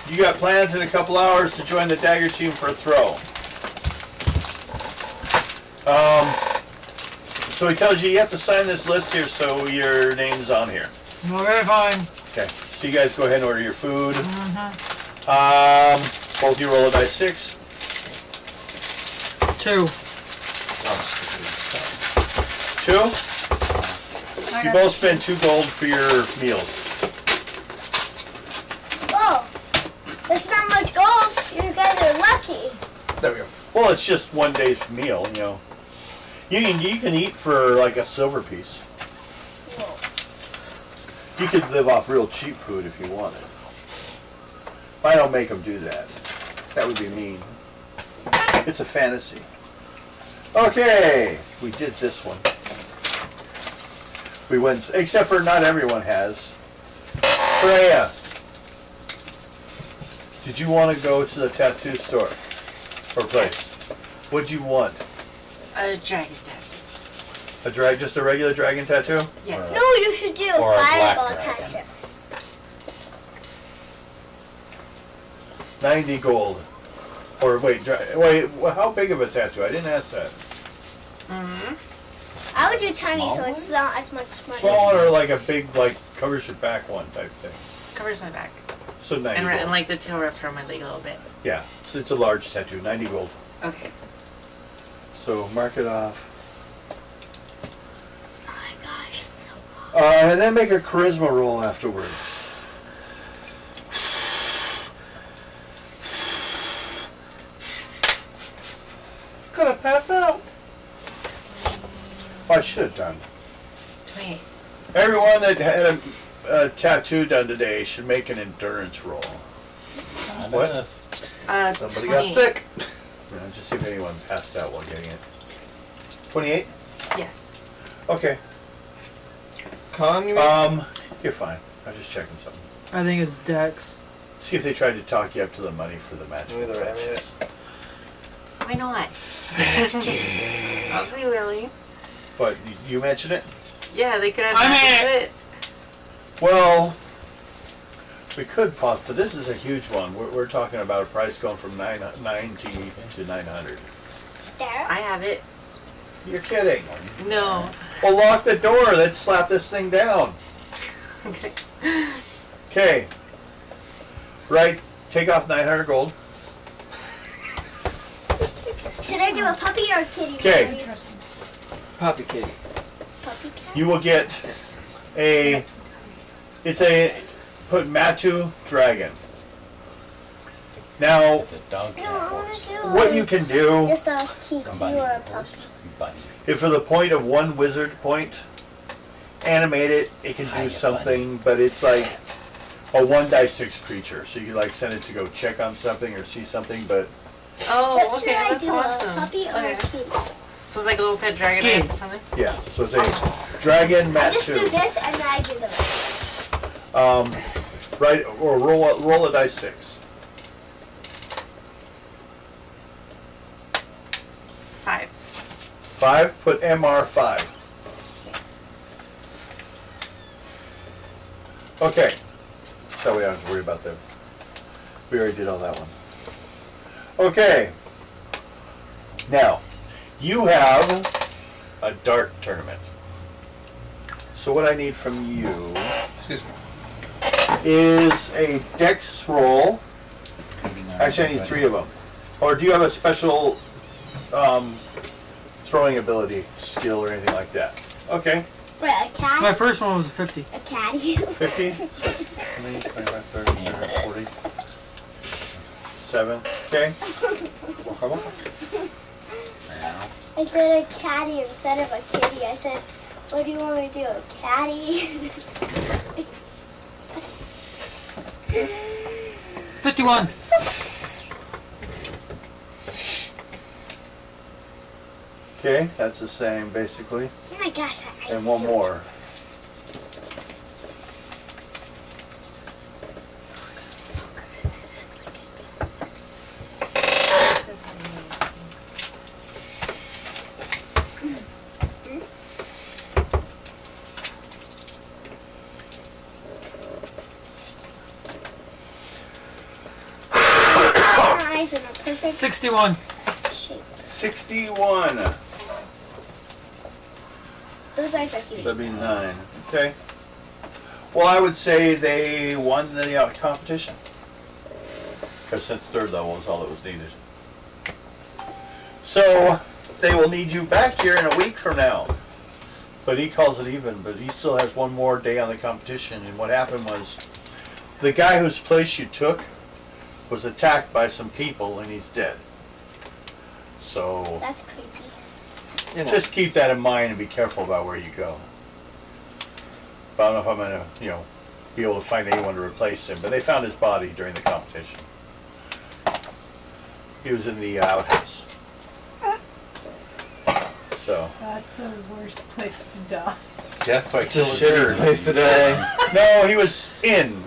you got plans in a couple hours to join the Dagger team for a throw. So he tells you have to sign this list here so your name's on here. Okay, fine. Okay, so you guys go ahead and order your food. Mm-hmm. Both you roll a dice 6. 2. 2? You both spend 2 gold for your meals. Whoa. That's not much gold. You guys are lucky. There we go. Well, it's just one day's meal, you know. You can eat for like a silver piece. Whoa. You could live off real cheap food if you wanted. I don't make them do that. That would be mean. It's a fantasy. Okay, we did this one. We went, except for not everyone has. Freya, did you want to go to the tattoo store or place? What'd you want? A dragon tattoo. Just a regular dragon tattoo? Yes. No, you should do a Or a black fireball dragon. tattoo. 90 gold. Or wait, how big of a tattoo? I didn't ask that. Mm-hmm. I would do tiny Small so it's not as much money. Smaller or like a big, like, covers your back one type thing. Covers my back. So 90 gold. And like the tail wraps around my leg a little bit. Yeah, it's a large tattoo, 90 gold. Okay. So mark it off. Oh my gosh, it's so cool. And then make a charisma roll afterwards. Gonna pass out. I should have done. 28. Everyone that had a tattoo done today should make an endurance roll. What? Somebody 20. got sick. Just see if anyone passed out while getting it. 28? Yes. Okay. Con, you mean? You're fine. I was just checking something. I think it's Dex. See if they tried to talk you up to the money for the magic. Neither, I mean, Why not? Not really. But you mentioned it? Yeah, they could have I nothing mean- to it. Well, we could pause, but this is a huge one. We're talking about a price going from 990 to 900. There. I have it. You're kidding. No. Well, lock the door. Let's slap this thing down. Okay. Okay. Right. Take off 900 gold. Should I do a puppy or a kitty? Okay. Puppy kitty. Puppy cat? You will get put Matu Dragon. Now, It's a donkey. No, I want to do what you can do, just a kiki Bunny, or a horse, puppy. bunny. if for the point of one wizard point, animate it, it can do Hiya, something, but it's like a 1/6 creature. So you like send it to go check on something or see something, but Oh, What okay, should I that's do? awesome. A puppy or Okay. a kitty? So it's like a little pet dragon Kid. or something? yeah. So it's a Dragon I just do Matu. this and then I do the rest. Right, or roll a dice 6. 5. 5, put MR 5. Okay. So we don't have to worry about that. We already did all that one. Okay. Now, you have a dart tournament. So what I need from you Excuse me. is a dex roll. Actually, I need 3 of them. Or do you have a special throwing ability, skill, or anything like that? Okay. Wait, a cat? My first one was a 50. A caddy? 50, 20, 25, 30, 40, 7. Okay. I said a caddy instead of a kitty. I said, what do you want me to do? A caddy? 51. Okay, that's the same basically. Oh my gosh. And one more. Perfect 61. shape. 61. Those eyes are cute. That'd be 9. Okay. Well, I would say they won the competition. Because since 3rd level is all that was needed. So, they will need you back here in a week from now. But he calls it even, but he still has one more day on the competition. And what happened was, the guy whose place you took was attacked by some people and he's dead. So, That's creepy. just keep that in mind and be careful about where you go. But I don't know if I'm going to, be able to find anyone to replace him. But they found his body during the competition. He was in the outhouse. So. That's the worst place to die. Death by Just killing shitty bird. place today. No, he was in.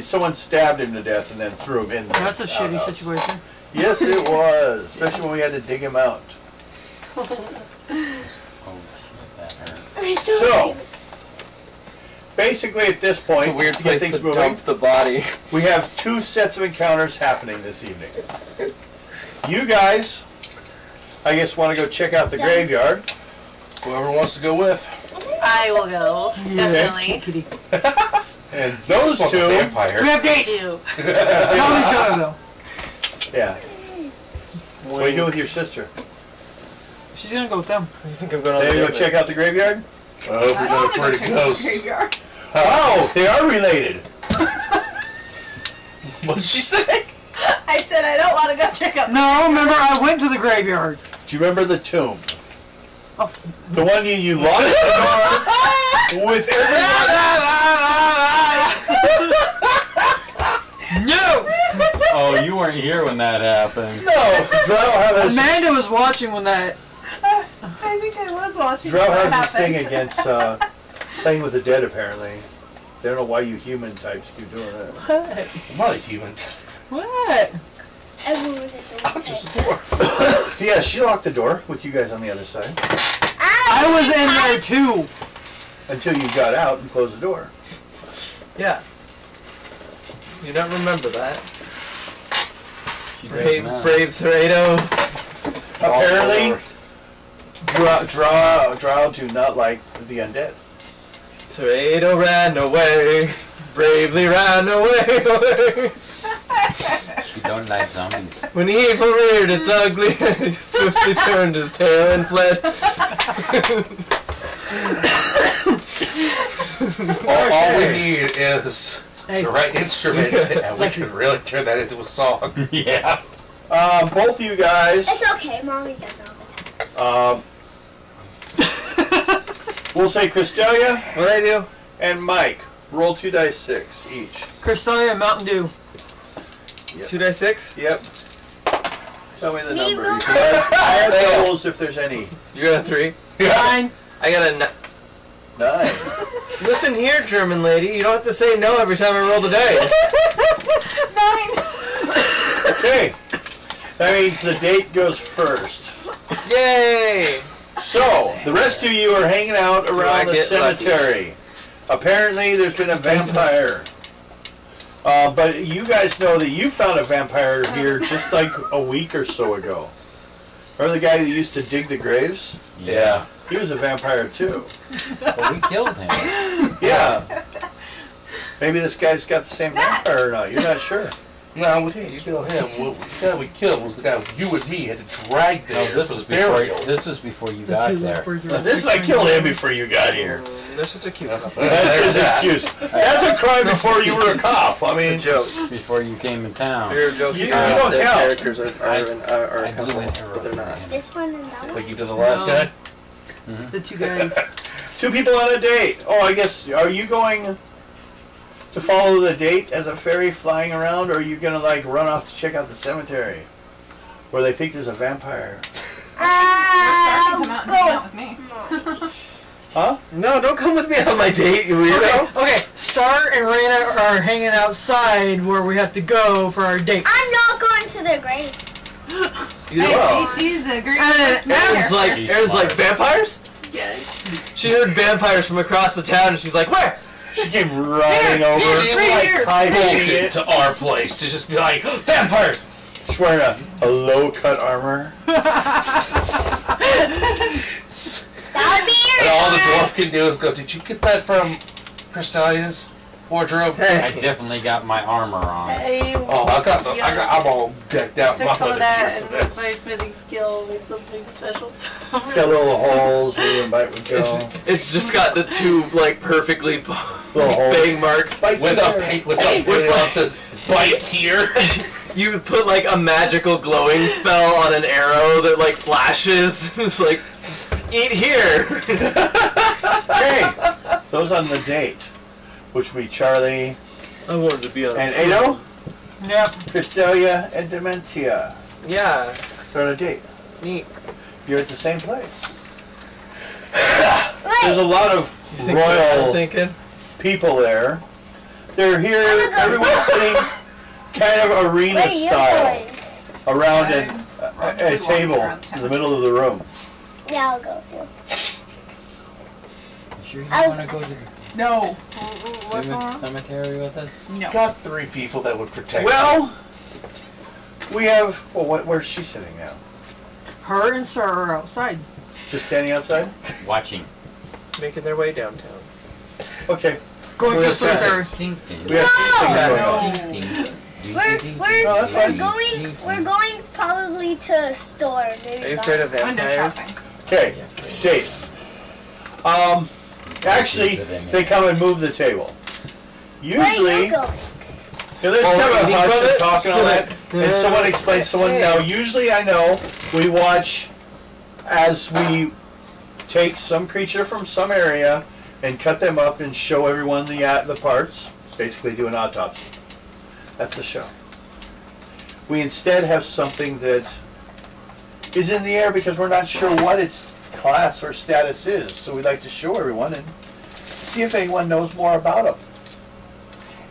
Someone stabbed him to death and then threw him in there. That's a shitty situation. Yes, it was. Especially when we had to dig him out. Oh, that hurt. So, basically at this point, It's a weird to get place things to moving, dump the body. we have 2 sets of encounters happening this evening. You guys, I guess, want to go check out the graveyard. Whoever wants to go with. I will go. Definitely. Kitty. And those Fuck a 2, vampire. We have dates! Do. Tell each other though. yeah. What are you doing with your sister? She's gonna go with them. You think I'm going on They the go date check out the graveyard? I hope you're not afraid of ghosts. Graveyard. Oh, they are related. What did she say? I said I don't want to go check out. No, remember I went to the graveyard. Do you remember the tomb? Oh. The one you locked the door with everyone? No! Oh, you weren't here when that happened. No, Drow had his, Amanda was watching when that. I think I was watching. Drow what has this thing happened. against playing with the dead, apparently. They don't know why you human types keep doing that. I'm not a human. What? Everyone was at the I'm just a dwarf. Yeah, she locked the door with you guys on the other side I was in there too. until you got out and closed the door. Yeah. You don't remember that. She does Brave, now. brave Serrato. Apparently, Drow do not like the undead. Serrato ran away. Bravely ran away. She don't like zombies. When evil reared its ugly head, he swiftly turned his tail and fled. All we need is Hey, the right instrument, and we can really turn that into a song. Yeah. Both of you guys, It's okay, Mommy does all the time. we'll say Cristelia What'd I do? and Mike. Roll 2 dice 6 each. Cristelia Mountain Dew. Yep. 2d6? Yep. Tell me the Me number. roll You can add doubles if there's any. You got a 3? 9. I got a 9. Listen here, German lady. You don't have to say no every time I roll the dice. 9. Okay. That means the date goes first. Yay! So, the rest of you are hanging out I around the get cemetery. Apparently, there's been a vampire. But you guys know that you found a vampire here just like a week or so ago. Remember the guy that used to dig the graves? Yeah. He was a vampire too. But we killed him. Yeah. Maybe this guy's got the same vampire or not. You're not sure. No, we didn't kill him. The guy we killed was the guy you and me had to drag there No, for this the is before. burial. This is before you The got two there. lepers are- This I killed him before you got here. They're such a cute couple. That's his excuse. That's a crime before you were a cop. I It's a mean, joke. Before you came in town. You're joking. You don't Their count. characters are a I couple, blew it but they're not. This one and that one. Like you did the last No. guy? The two guys. 2 people on a date. Oh, I guess, are you going to follow the date as a fairy flying around, or are you going to, like, run off to check out the cemetery where they think there's a vampire? Come out and hang out with me. Huh? No, don't come with me on my date, you weirdo. Okay, Star and Raina are hanging outside where we have to go for our date. I'm not going to the grave. You Hey, know. see, she's the great Aaron's like, She's Aaron's like, smart. vampires? Yes. She heard vampires from across the town, and she's like, where? She came running over, She like, like hiding bolted it. to our place to just be like, vampires! She's wearing a low-cut armor. That would be And your all the armor. dwarf can do is go, did you get that from Crystalia's wardrobe? I definitely got my armor on. Hey, Oh, I'm all decked out. took some of that for and with this. my smithing skill made something special. It's got little holes where the bite would go. It's just got the two like perfectly Little holes. bang marks. Bite With there. a paint, with something painted on that says, bite here. You put like a magical glowing spell on an arrow that like flashes. It's like, eat here. Okay, those on the date, which would be Charlie I wanted to be on. and Ado, Yep. Cristelia and Dementia. Yeah, They're on a date. neat. You're at the same place. There's a lot of You think what I'm royal thinking? people there. They're here, everyone's sitting kind of arena Where are you style going? around I'm a probably table walking around in the middle of the room. Yeah, I'll go too. You sure you I was- want to go to No. What's going on? the cemetery with us? No. Got 3 people that would protect Well, we have, well, where's she sitting now? Her and Sir are outside. Just standing outside? Watching. Making their way downtown. Okay. Going So to the it's cemetery. We have 3 things going on. No, that's fine. We're going probably to a store. Maybe Are you buy- afraid of Window vampires? shopping. Okay, date. Actually, they come and move the table. Where are Usually, you going? there's Oh, kind of a eating hush from and it? talk and all that, and someone explains someone. Now, usually I know we watch as we take some creature from some area and cut them up and show everyone the parts, basically do an autopsy. That's the show. We instead have something that is in the air because we're not sure what its class or status is, so we'd like to show everyone and see if anyone knows more about them.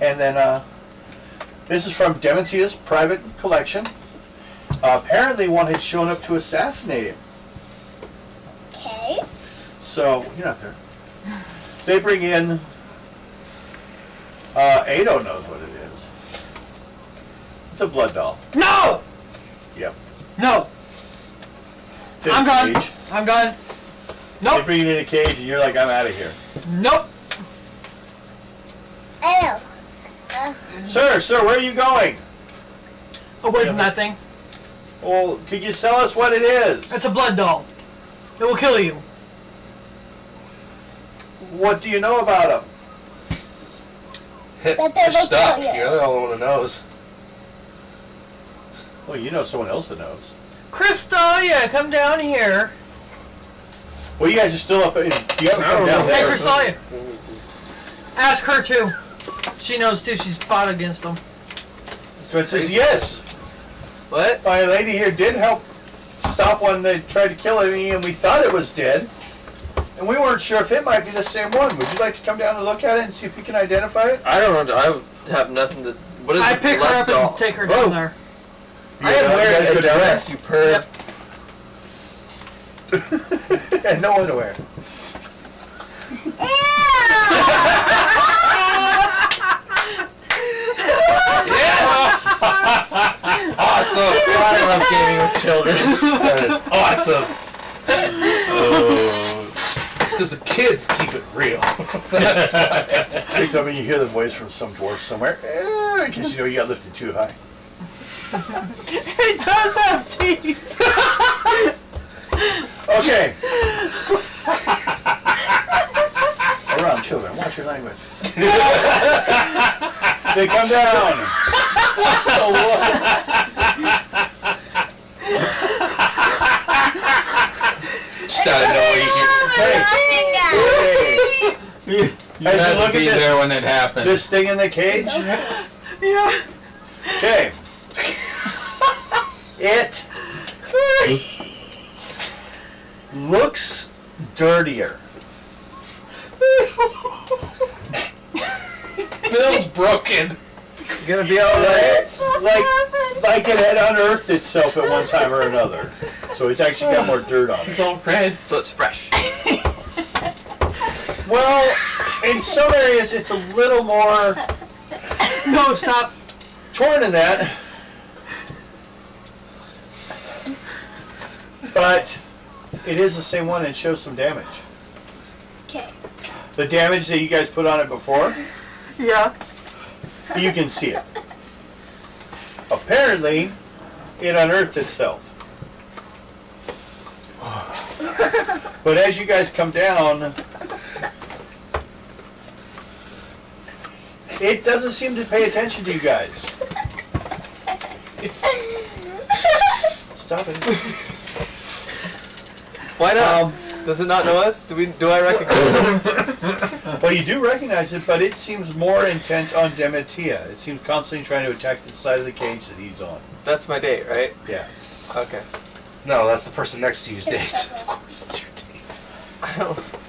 And then this is from Dementia's private collection. Apparently one had shown up to assassinate him. Okay. So, you're not there. They bring in, Ado knows what it is. It's a blood doll. No! Yep. No! It's in I'm a gone. cage. I'm gone. They Nope. bring it in a cage and you're like, I'm out of here. Nope. I know. Sir, where are you going? Away from that thing. Well, could you tell us what it is? It's a blood doll. It will kill you. What do you know about them? Hit That they your look stuff. familiar. You're the only one who knows. Well, you know someone else that knows. Crystalia, come down here. Well, you guys are still up in, you haven't come down Hey, there. Crystalia. Ask her too. She knows too. She's fought against them. So it says, yes, What? my lady here did help stop one that tried to kill me, and we thought it was dead. And we weren't sure if it might be the same one. Would you like to come down and look at it and see if we can identify it? I don't know. I have nothing to. What is I a pick her blood up doll? and take her down Oh, there. I am You guys wearing go a down dress, you perv. Yep. And no underwear. Yes! Awesome! God, I love gaming with children. That is awesome! Oh. It's because the kids keep it real. That's why. Every time you hear the voice from some dwarf somewhere, because you know you got lifted too high. It does have teeth. Okay. Around children, watch your language. They come down. Just out of nowhere you hear. Hey. As you look be at there when it happens. this thing in the cage. Yeah. Okay. It looks dirtier. Bill's broken. Gonna be alright. Like it had unearthed itself at one time or another. So it's actually got more dirt on it. It's all red. So it's fresh. Well, in some areas it's a little more No, stop. torn than that. But it is the same one and shows some damage. Okay. The damage that you guys put on it before, Yeah. you can see it. Apparently, it unearthed itself. But as you guys come down, it doesn't seem to pay attention to you guys. Stop it. Why not? Does it not know us? Do I recognize it? Well, you do recognize it, but it seems more intent on Demetia. It seems constantly trying to attack the side of the cage that he's on. That's my date, right? Yeah. Okay. No, that's the person next to you's date. Of course, it's your date.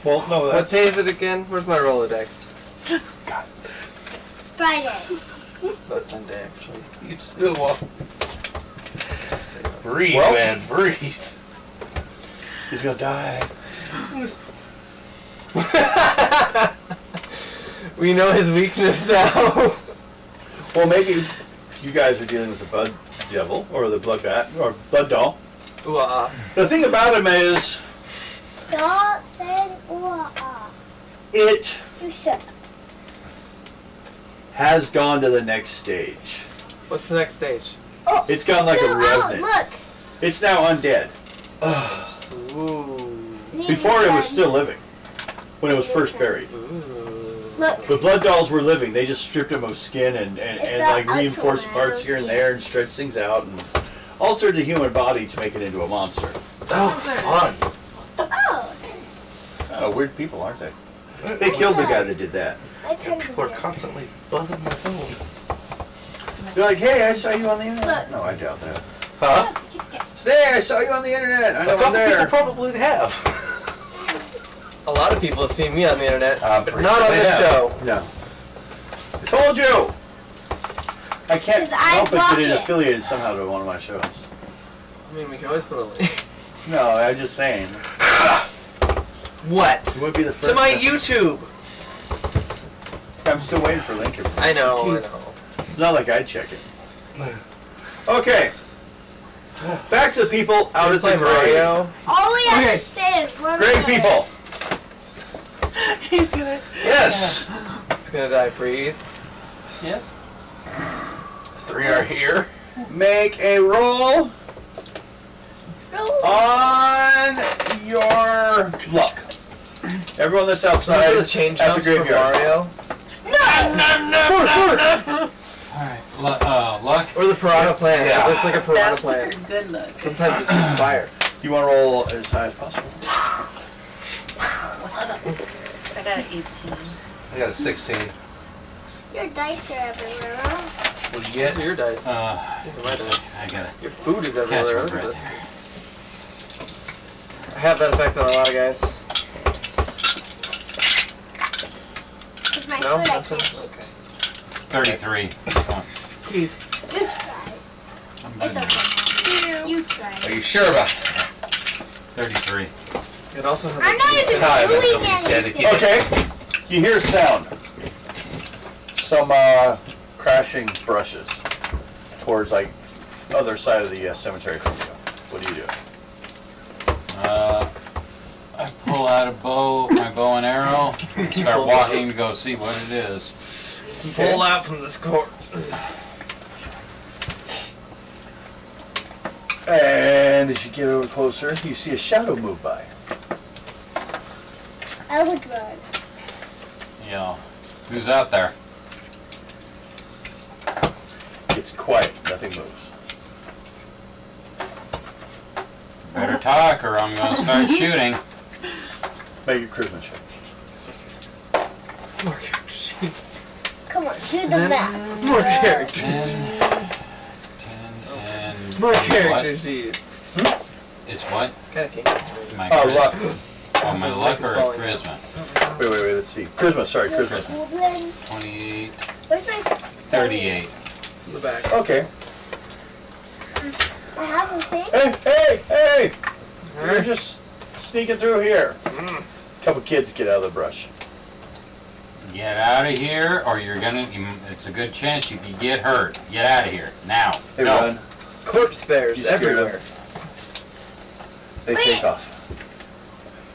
Well, no, What that's... day is it again? Where's my Rolodex? God, Friday. No, it's Sunday, actually. you still want. Breathe, Well- man, breathe. He's gonna die. We know his weakness now. Well, maybe you guys are dealing with the blood devil, or the blood bat, or blood doll. Ooh, The thing about him is, Stop saying ooh-ah. it You should. has gone to the next stage. What's the next stage? It's gone like a Zoom out, revenant. look. It's now undead. Ooh. Before it was still living, when it was first buried. Ooh. Look. The blood dolls were living. They just stripped them of skin and like got reinforced outside parts here and there and stretched things out and altered the human body to make it into a monster. Oh, fun. Oh. Oh, weird people, aren't they? They killed the guy that did that. My pen's People are in here. constantly buzzing my phone. They're like, hey, I saw you on the internet. Look. No, I doubt that. Huh? Hey, I saw you on the internet. I A know I'm couple people there. probably have. A lot of people have seen me on the internet, I'm but pretty not sure on they this have. show. No. I told you! I can't 'Cause I help it block that it it. affiliated somehow to one of my shows. I mean, we can always put a link. No, I'm just saying. What? It would be the first. To my YouTube. I'm still waiting for link information. I know. It's not like I'd check it. Okay. Back to the people out at the Play grave. Mario. All we have Okay. to say is one Grave word. people. He's gonna. Yes. It's gonna die. Breathe. Yes. 3 are here. Make a roll Roll. on your luck. Everyone that's outside Remember the chain at the jumps from graveyard. Mario? Alright, luck. Or the piranha plant. Yeah. It looks like a piranha That's plant. good luck. Sometimes it shoots fire. You want to roll as high as possible? I got an 18. I got a 16. Your dice are everywhere. Huh? What'd you These get? are your dice. These are my dice. I gotta Your food is catch everywhere. my Look at breath this. I have that effect on a lot of guys. With my No? food, I Nothing? can't eat. Okay. 33. Come on. Please. You try. I'm It's good. okay. You try. Are you sure about that? 33. It also has I'm not even Time doing until he's anything. dedicated. Okay. You hear a sound. Some crashing brushes towards like other side of the cemetery from you. What do you do? I pull out my bow and arrow, start walking to go see what it is. Pull out from this court. And as you get a little closer, you see a shadow move by. I would run. You know, who's out there? It's quiet. Nothing moves. Better talk or I'm gonna start shooting. Make your charisma check. More character sheets. Come on, do the math. More character 10, sheets. 10 and... More what? character sheets. Is what? Kind of kinky. My Oh, charisma? luck. Oh, my luck or charisma? Wait, let's see. Charisma, sorry, charisma. Goblins. 28, Where's my 38. It's in the back. Okay. I have a thing. Hey! You're just sneaking through here. Couple kids get out of the brush. Get out of here or you're gonna, it's a good chance you could get hurt. Get out of here, now. Hey, No. run. Corpse bears You scared everywhere. they Wait. take off.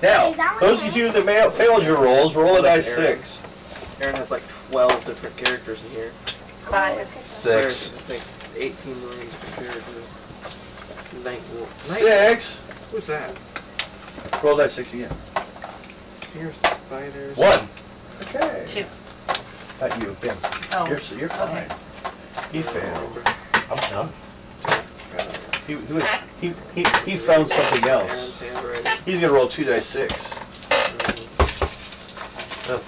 Now, Is that what those you of you that may have failed your rolls, roll a dice 6. Aaron has like 12 different characters in here. 5. 6. This makes 18 million different characters. Night Wolf. 6. Who's that? Roll dice 6 again. Here's spiders. 1. Okay. 2. Not you, him. Oh. You're fine. He failed. I'm done. He found something else. Aaron's handwriting. He's gonna roll 2 dice 6. Oh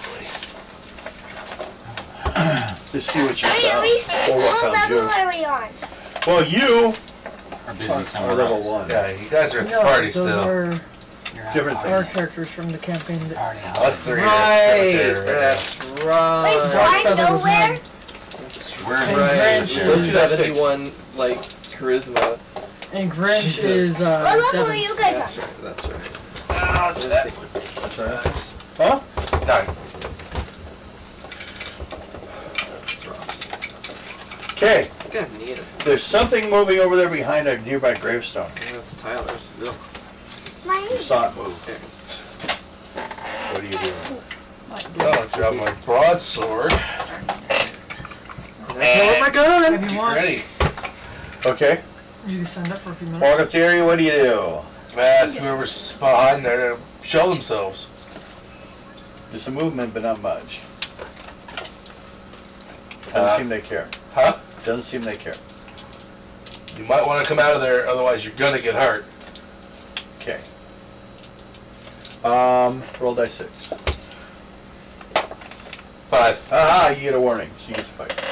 To see what you Wait, are found. we, Or what what found level you. are we on? Well, you Are busy are somewhere level else. 1. boy. Yeah, you guys are at the No, party those still. are Different our thing. characters from the campaign. That, Oh, that's 3. Right. There. That's right. Wait, so Dark I'm Feather was nowhere? none. That's We're in right. Grant With is- 71 like charisma. And Grant Jesus. is What level are Devin's. you guys That's on? right. That's right. Oh, that. That's right. Huh? 9. That's Rob's. Okay. I think I have Nia's. There's something moving over there behind a nearby gravestone. That's Tyler's. Ugh. You Mine? saw it move. What are you doing? Oh, I dropped my broadsword. Oh my god! If you want, Ready. Okay. you can stand up for a few minutes. Walk up to the area, what do you do? Ask whoever's behind there to show themselves. There's some movement, but not much. Doesn't seem they care. Huh? Doesn't seem they care. You might want to come out of there, otherwise you're gonna get hurt. Okay. Roll dice 6. 5. Aha, you get a warning, so you get to fight.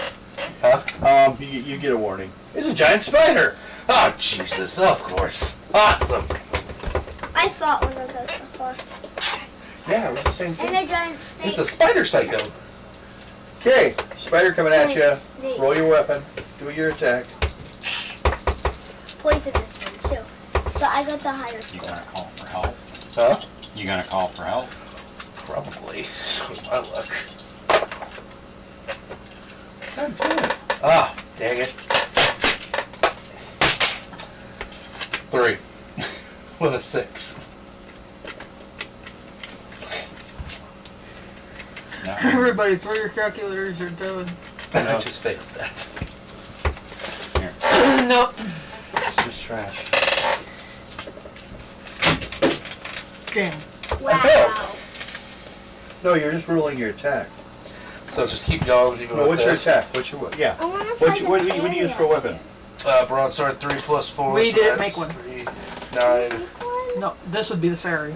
Huh? You get a warning. It's a giant spider! Oh, Jesus, of course. Awesome. I fought one of those before. Yeah, it was the same thing. And a giant snake. It's a spider psycho. Okay, spider coming at you. Snake. Roll your weapon. Do your attack. Poisonous one too. But I got the higher You score. gonna call for help? Huh? You gonna call for help? Probably. With my luck. God damn it. Ah, dang it. 3. With a 6. No. Everybody, throw your calculators or doing. I just failed that. Here. No. It's just trash. Damn. Wow. No, you're just rolling your attack. So just keep going even No, with what's your this. attack? What's your yeah? I wanna What find what an do you use area. for a weapon? Broadsword 3 plus 4. We so didn't that's make one. 3, 9, No, this would be the fairy.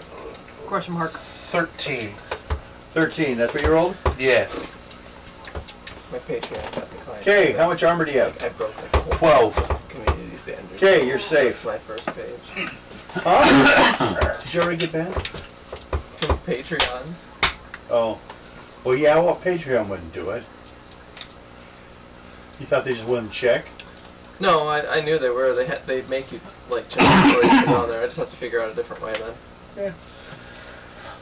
Question mark. 13. 13. That's what you rolled. Yeah. My Patreon got declined. Okay, how much armor do you have? I broke like the whole 12. community standard. Okay, you're That's safe. my first page. Huh? Did you already get banned? From Patreon. Oh. Well, yeah, well, Patreon wouldn't do it. You thought they just wouldn't check? No, I knew they were. They make you like check before you put it on there. I just have to figure out a different way then.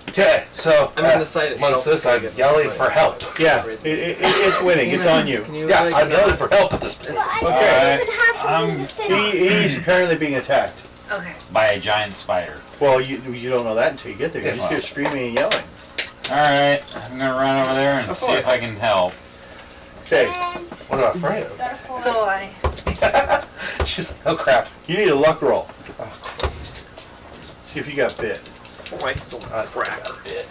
Okay, so I mean, the site itself amongst this, is I'm pretty good, yelling but- for help. Yeah, it's winning. It's on you. Can you Yeah, like, I'm yelling for help at this point. But I Okay. don't even have something to sit on. He's apparently being attacked. Okay. By a giant spider. Well, you don't know that until you get there. You just hear screaming and yelling. Alright, I'm gonna run over there and see if I can help. Okay, And What am I afraid of? got a 4. So I. She's like, oh crap. you need a luck roll. Oh, Christ. See if you got bit. Oh, I stole I crap. got bit.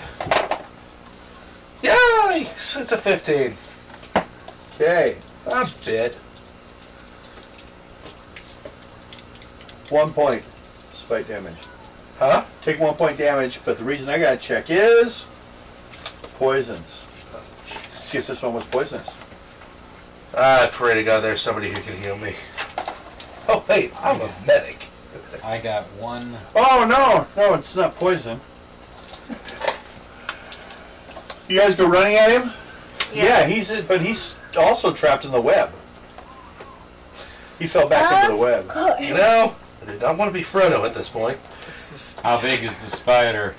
Yikes! It's a 15. Okay, A bit. 1 point spike damage. Huh? Take 1 point damage, but the reason I gotta check is poisons. See if this one was poisonous. I pray to God there's somebody who can heal me. Oh, hey, I'm a medic. I got one. Oh no, it's not poison. You guys go running at him? Yeah, but he's also trapped in the web. He fell back into the web. You know, I did not want to be Frodo at this point. It's this How big is the spider?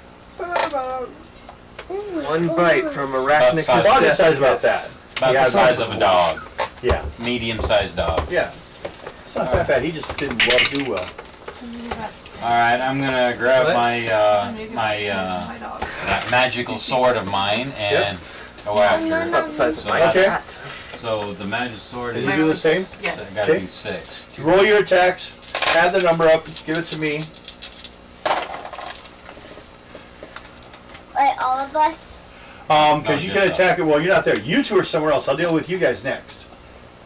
one bite from Arachnicus. About About the size about that. About Yeah, the size about of a dog. Yeah, Medium-sized dog. yeah. It's not that bad. He just didn't do well. Alright, I'm gonna grab What? that magical sword of mine and go after No, it. no, About the size of So my Okay. hat. So the magic sword Can is. you do the same? Yes. I gotta Okay. do 6. Roll your attacks. Add the number up. Give it to me. Wait, all of us? Because you No, can just attack it. Well, you're not there. You two are somewhere else. I'll deal with you guys next.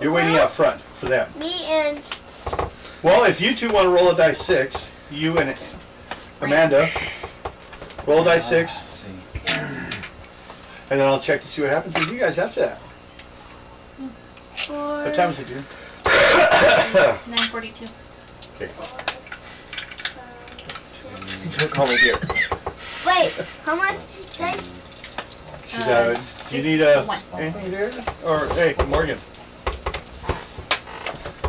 You're waiting out front for them. Me and Well, if you two want to roll a dice 6, you and Amanda, roll a dice 6, and then I'll check to see what happens with you guys after that. four. What time is it, dude? 9:42. Okay. Don't call me dear. Wait, how much dice? She's out of it. Do you need a one. anything there? Or hey, Morgan.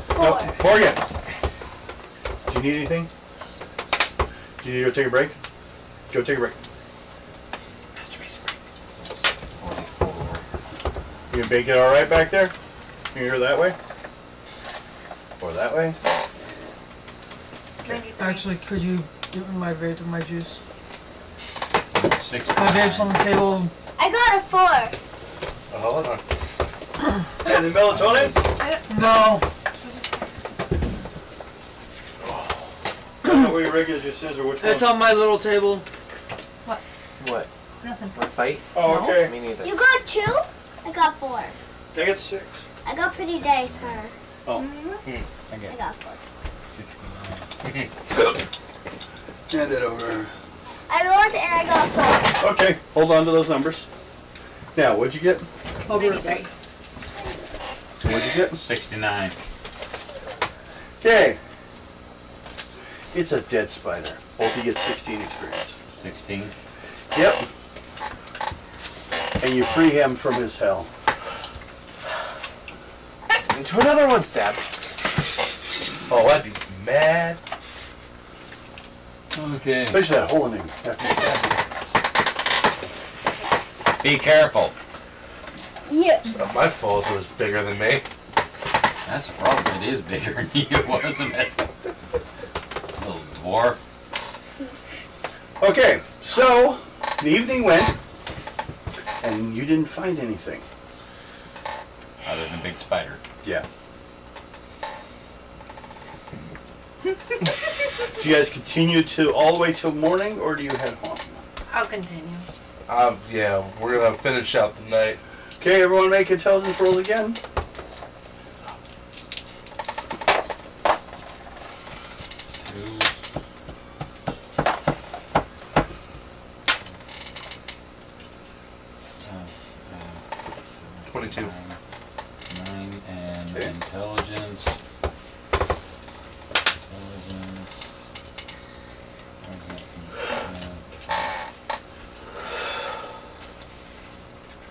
Four. No, Morgan. Do you need anything? Do you need to go take a break? Go take a break. You can bake it all right back there? You can go that way? Or that way? 93. Actually, could you give me my vape and my juice? 6. My vape's on the table. I got a 4. Oh, hold on. And the melatonin? No. I don't know where your regular juice is or which It's one. on my little table. What? Nothing. Want to fight? Oh, okay. Me neither. You got 2? I got 4. I get 6. I got pretty dice, huh? Oh. I got 4. 69. Hand it over. I rolled and I got 4. Okay, hold on to those numbers. Now, what'd you get? I'll be right back. What'd you get? 69. Okay. It's a dead spider. Both you get 16 experience. 16. Yep. And you free him from his hell. Into another one, stab. Oh, I'd be mad. Okay. Especially that hole in him. After you stab him. Be careful. Yeah. It's not my fault it was bigger than me. That's the problem. It is bigger than you, wasn't it? Little dwarf. Okay, so the evening went, and you didn't find anything. Other than big spider. Yeah. Do you guys continue to all the way till morning, or do you head home? I'll continue. Yeah, we're gonna finish out the night. Okay, everyone make intelligence rolls again. Uh, 22. 9 and Okay. intelligence.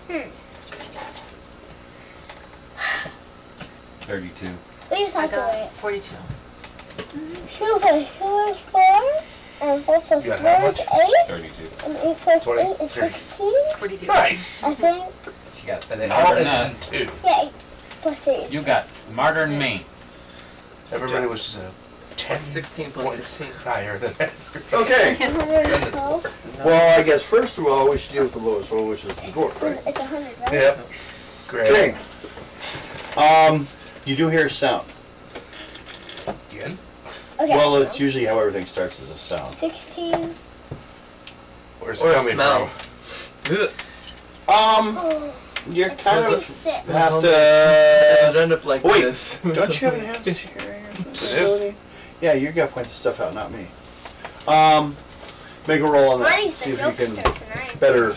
Hmm. 32. Please I have to got wait. 42. 2 plus 2 is 4, and 4 plus You got 4 how is much? 8, 32. and 8 plus 20, 8 is 30. 16. 42. Nice! I think, She got And then smarter all than in us. 2. yeah, 8 plus 8 is You got smarter than me. Everybody was just a 10 16 plus points 16. higher than that. Okay. 112. Well, I guess first of all we should deal with the lowest roll, which is the dwarf, right? It's 100, right? Yep. Great. Okay. You do hear a sound. Again? Okay. Well, it's usually how everything starts as a sound. 16. Where's Or it a coming smell. from? Ugh. Oh, You're it's kind of 26. have It'd to. end up like Wait, this. Don't you have enhanced hearing or something? ability? Yeah, you got points of stuff out, not me. Make a roll on that. Money's See the if you jokester can tonight. better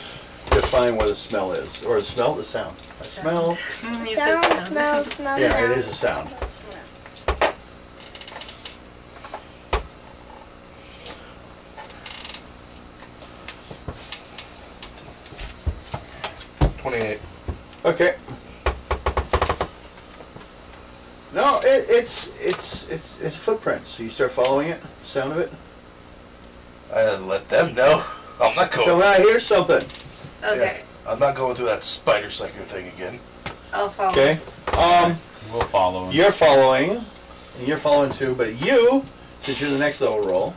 define what a smell is, or the smell, the sound. A smell. You said Sound, smell, smell, Yeah, sound. it is a sound. Okay. No, it's footprints. So you start following it, sound of it. I let them know. I'm not going. So when I hear something, Okay. I'm not going through that spider sucker thing again. I'll follow. okay. We'll follow him. You're following, and you're following too. But you, since you're the next level roll,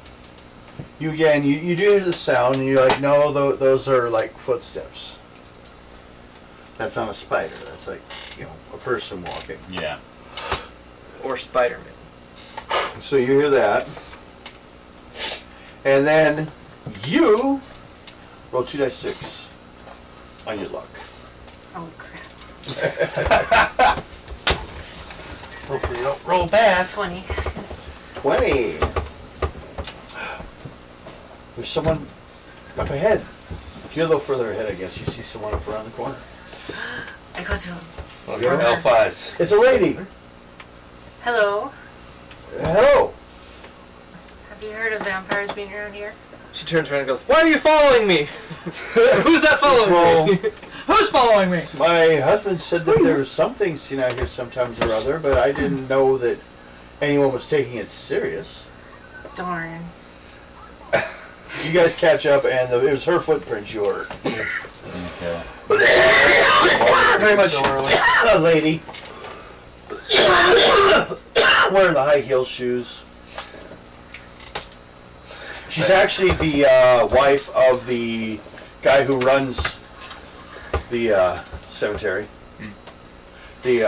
You do hear the sound, and you're like, no, those are like footsteps. That's not a spider. That's like, a person walking. Yeah. Or Spider-Man. So you hear that, and then you roll 2d6 on your luck. Oh crap. Hopefully you don't roll bad. 20. 20. There's someone up ahead. You're a little further ahead, I guess. You see someone up around the corner. I go to him. Well, you're elf eyes. It's a lady. Hello. Hello. Have you heard of vampires being around here? She turns around and goes, "Why are you following me? Who's that following me? Who's following me? My husband said that there was something seen out here sometimes or other, but I didn't know that anyone was taking it serious." Darn. You guys catch up, and it was her footprints you heard. Okay. Very much a lady. Wearing the high heel shoes. She's actually the wife of the guy who runs the cemetery. The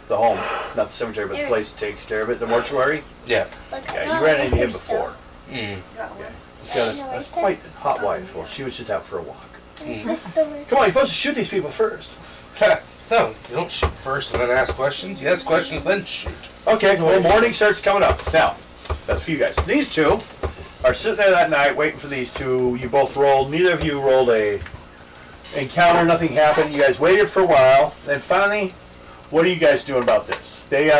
home, not the cemetery, but the place that takes care of it, the mortuary. Yeah. Yeah, you ran into him before. Got one. He's got a quite hot wife. Well, she was just out for a walk. This is the way. Come on, you're supposed to shoot these people first. No, you don't shoot first and then ask questions. You ask questions, then shoot. Okay, well, morning starts coming up. Now, that's for you guys. These two are sitting there that night waiting for these two. You both rolled. Neither of you rolled a encounter. Nothing happened. You guys waited for a while. Then finally, what are you guys doing about this? They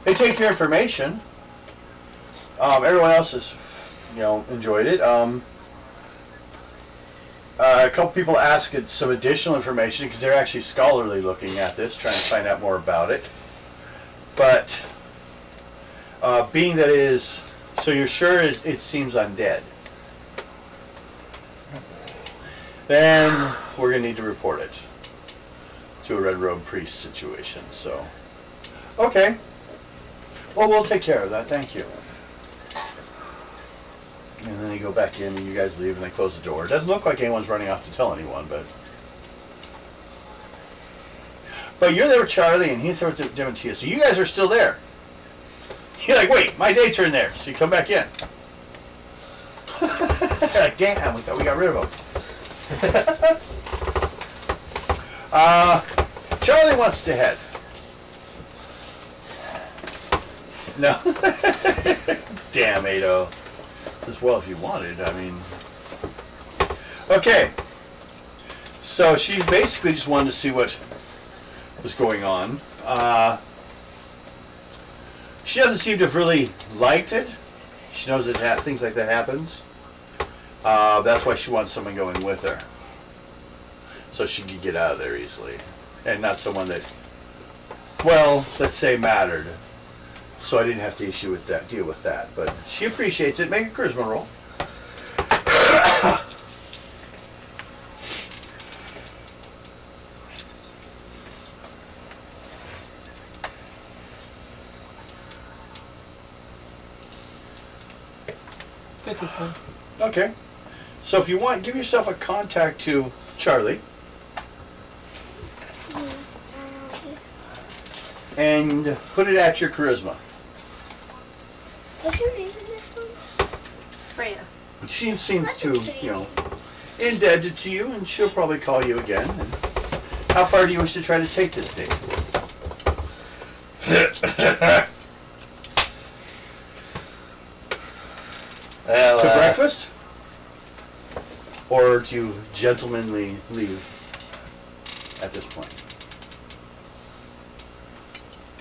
take your information. Everyone else has, enjoyed it. A couple people asked some additional information because they're actually scholarly looking at this, trying to find out more about it. But being that it is, so you're sure it seems undead, then we're going to need to report it to a Red Robe Priest situation. So, okay. Well, we'll take care of that. Thank you. And then they go back in, and you guys leave, and they close the door. It doesn't look like anyone's running off to tell anyone, but you're there with Charlie, and he's there with Dementia. So you guys are still there. You're like, wait, my dates are in there. So you come back in. Like, damn, we thought we got rid of them. Charlie wants to head. No. Damn, Ado. As well, if you wanted, I mean. Okay. So she basically just wanted to see what was going on. She doesn't seem to have really liked it. She knows that things like that happens. That's why she wants someone going with her, so she could get out of there easily, and not someone that, well, let's say mattered. So I didn't have to deal with that. But she appreciates it. Make a charisma roll. Okay. So if you want, give yourself a contact to Charlie. And put it at your charisma. What's your name in this one? Freya. She seems to, indebted to you, and she'll probably call you again. And how far do you wish to try to take this date? Well, To breakfast? Or to gentlemanly leave at this point?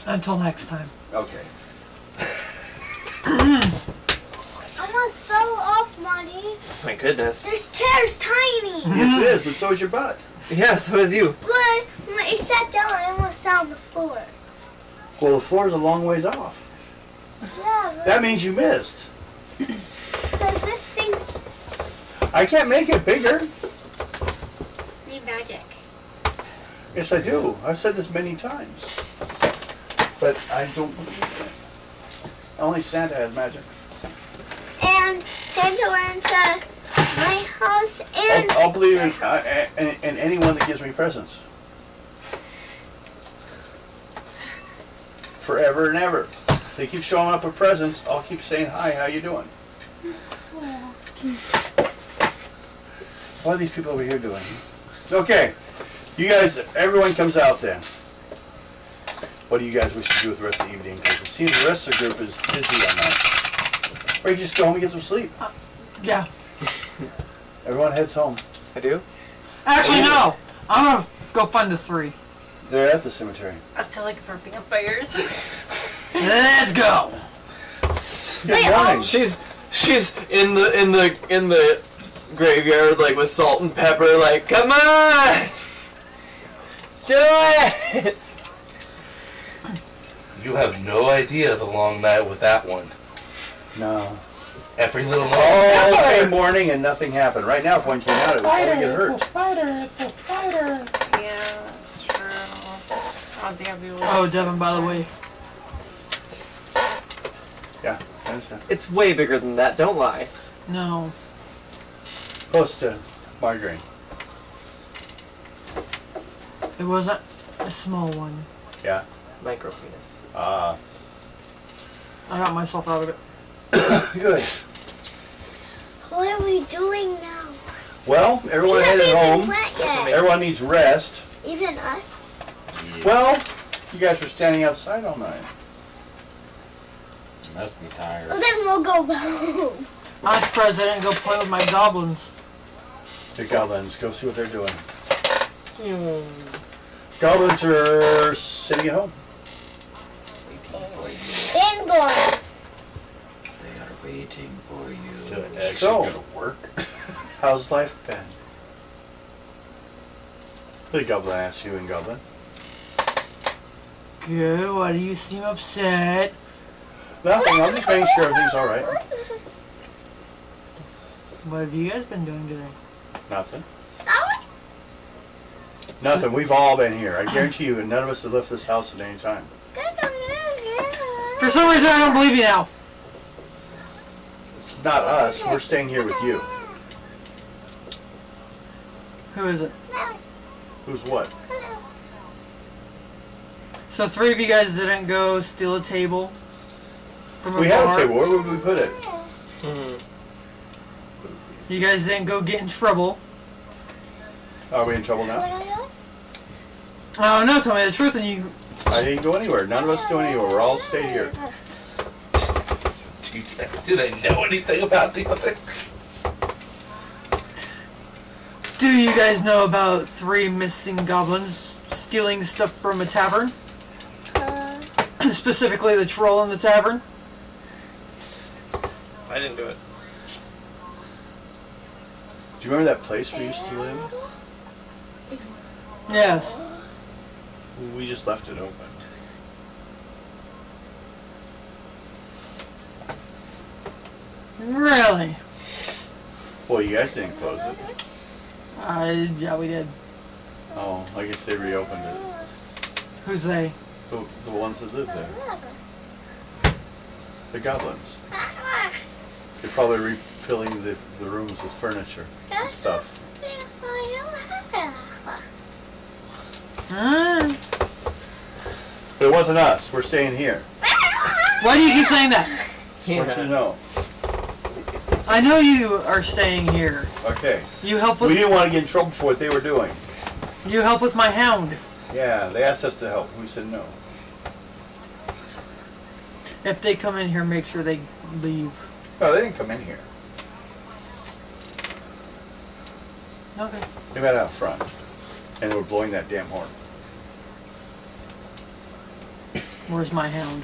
Until next time. Okay. Almost fell off, Monty. My goodness. This chair's tiny. Yes, it is, but so is your butt. Yeah, so is you. But when I sat down, I almost fell on the floor. Well, the floor's a long ways off. Yeah, but That means you missed. because this thing's I can't make it bigger. need magic. Yes, I do. I've said this many times. But I don't believe it. Only Santa has magic. And Santa went to my house and I'll believe in anyone that gives me presents. Forever and ever. They keep showing up with presents. I'll keep saying, hi, how you doing? What are these people over here doing? Okay. You guys, everyone comes out then. What do you guys wish to do with the rest of the evening? Because it seems the rest of the group is busy on that. Or you just go home and get some sleep. Yeah. Everyone heads home. I do? Actually, no. I'm gonna go find the 3. They're at the cemetery. I still like burping up fires. Let's go. Good morning. She's in the graveyard like with salt and pepper, like, come on, do it. You have no idea the long night with that one. No. Every little All night. day morning and nothing happened. Right now, if one came out, it would probably get hurt. Yeah, that's true. I don't think I'd be able to. Oh, Devin, by the way. Yeah, I understand. It's way bigger than that. Don't lie. No. Close to migraine. It wasn't a small one. Yeah. Micro penis. Ah. I got myself out of it. Good. what are we doing now? Well, everyone We haven't headed even home. went yet. Everyone needs rest. Even us. Well, you guys were standing outside all night. You must be tired. Well, then we'll go home. I was president and go play with my goblins. The goblins, go see what they're doing. Goblins are sitting at home. Been born. They are waiting for you. Did it actually So- go to work? How's life been? The goblin asks you in goblin. Good. Why do you seem upset? Nothing, I'm just making sure everything's alright. What have you guys been doing today? Nothing. Nothing, we've all been here. I guarantee you, none of us have left this house at any time. For some reason, I don't believe you now. It's not us, we're staying here with you. Who is it? Who's what? So 3 of you guys didn't go steal a table from a We bar. have a table, where would we put it? You guys didn't go get in trouble. Are we in trouble now? Oh no, tell me the truth and you... I didn't go anywhere, none of us go anywhere, we're all stayed here. Do they know anything about the other? Do you guys know about 3 missing goblins stealing stuff from a tavern? Specifically the troll in the tavern? I didn't do it. Do you remember that place we used to live? Yes. We just left it open. Really? Well, you guys didn't close it. Yeah, we did. Oh, I guess they reopened it. Who's they? The ones that live there. The goblins. They're probably refilling the rooms with furniture and stuff. Huh? But it wasn't us. We're staying here. Why do you keep saying that? Just want you to know. I know you are staying here. Okay. You help We with didn't want to get in trouble for what they were doing. you help with my hound. Yeah, they asked us to help. We said no. If they come in here, make sure they leave. No, they didn't come in here. Okay. They met out front. And they were blowing that damn horn. Where's my hound?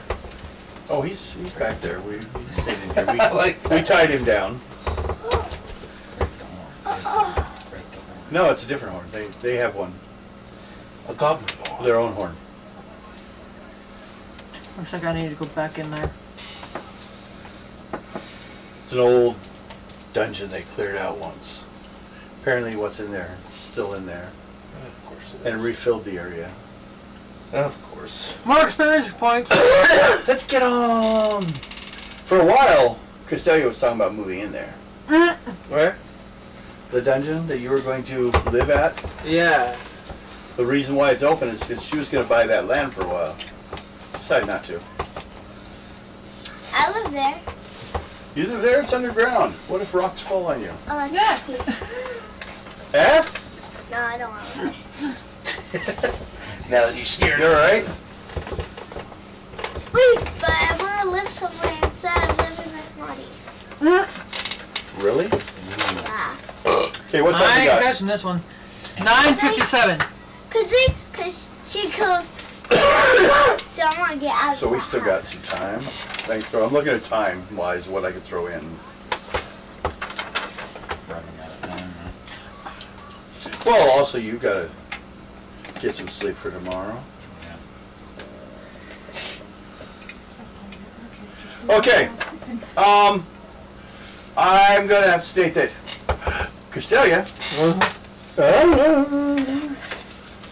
Oh, he's back there. We stayed in here. Like We tied him down. No, it's a different horn. They have one. a goblin. Their own horn. Looks like I need to go back in there. It's an old dungeon they cleared out once. Apparently what's in there is still in there. Of course it And is. refilled the area. Of course. More experience points. Let's get on! For a while, Costello was talking about moving in there. Where? The dungeon that you were going to live at? Yeah. The reason why it's open is because she was going to buy that land for a while. Decided not to. I live there. You live there? It's underground. What if rocks fall on you? Oh, that's cute. Eh? No, I don't want to live there. Now that you're scared. You alright? Wait, but I want to live somewhere instead of living with Marty. Really? Yeah. Okay, what I time you ain't got? catching this one. 9:57. Cause she goes, so I want to get out of So we the still house. got some time. Thanks, bro. I'm looking at time-wise what I could throw in. Running out of time. Well, also you gotta get some sleep for tomorrow. Okay. I'm gonna have to state that Castelia,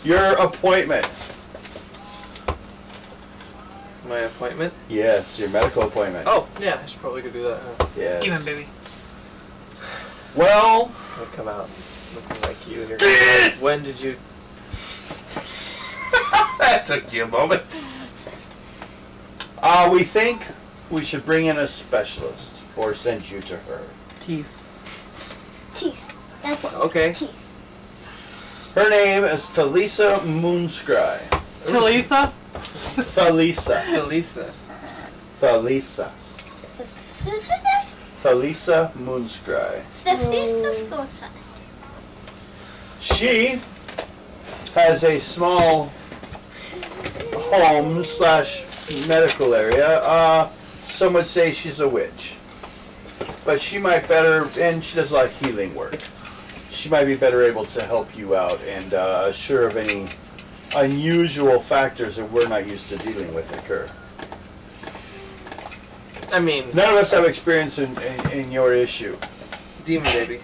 your appointment. My appointment? Yes, your medical appointment. Oh, yeah, I should probably go do that, huh? Yes. Give him, baby. Well, I'll come out looking like you and you're gonna be like, when did you... That took you a moment. we think we should bring in a specialist or send you to her. Teeth. Teeth. That's it. Okay. Teeth. Her name is Thalisa Moonscry. Talitha? Thalisa. Elisa. Thalisa. Thalisa Moonscry. She has a small home slash medical area. Some would say she's a witch. But she might better, and she does a lot of healing work. She might be better able to help you out and assure of any unusual factors that we're not used to dealing with occur. I mean, None of us have experience in your issue. demon baby.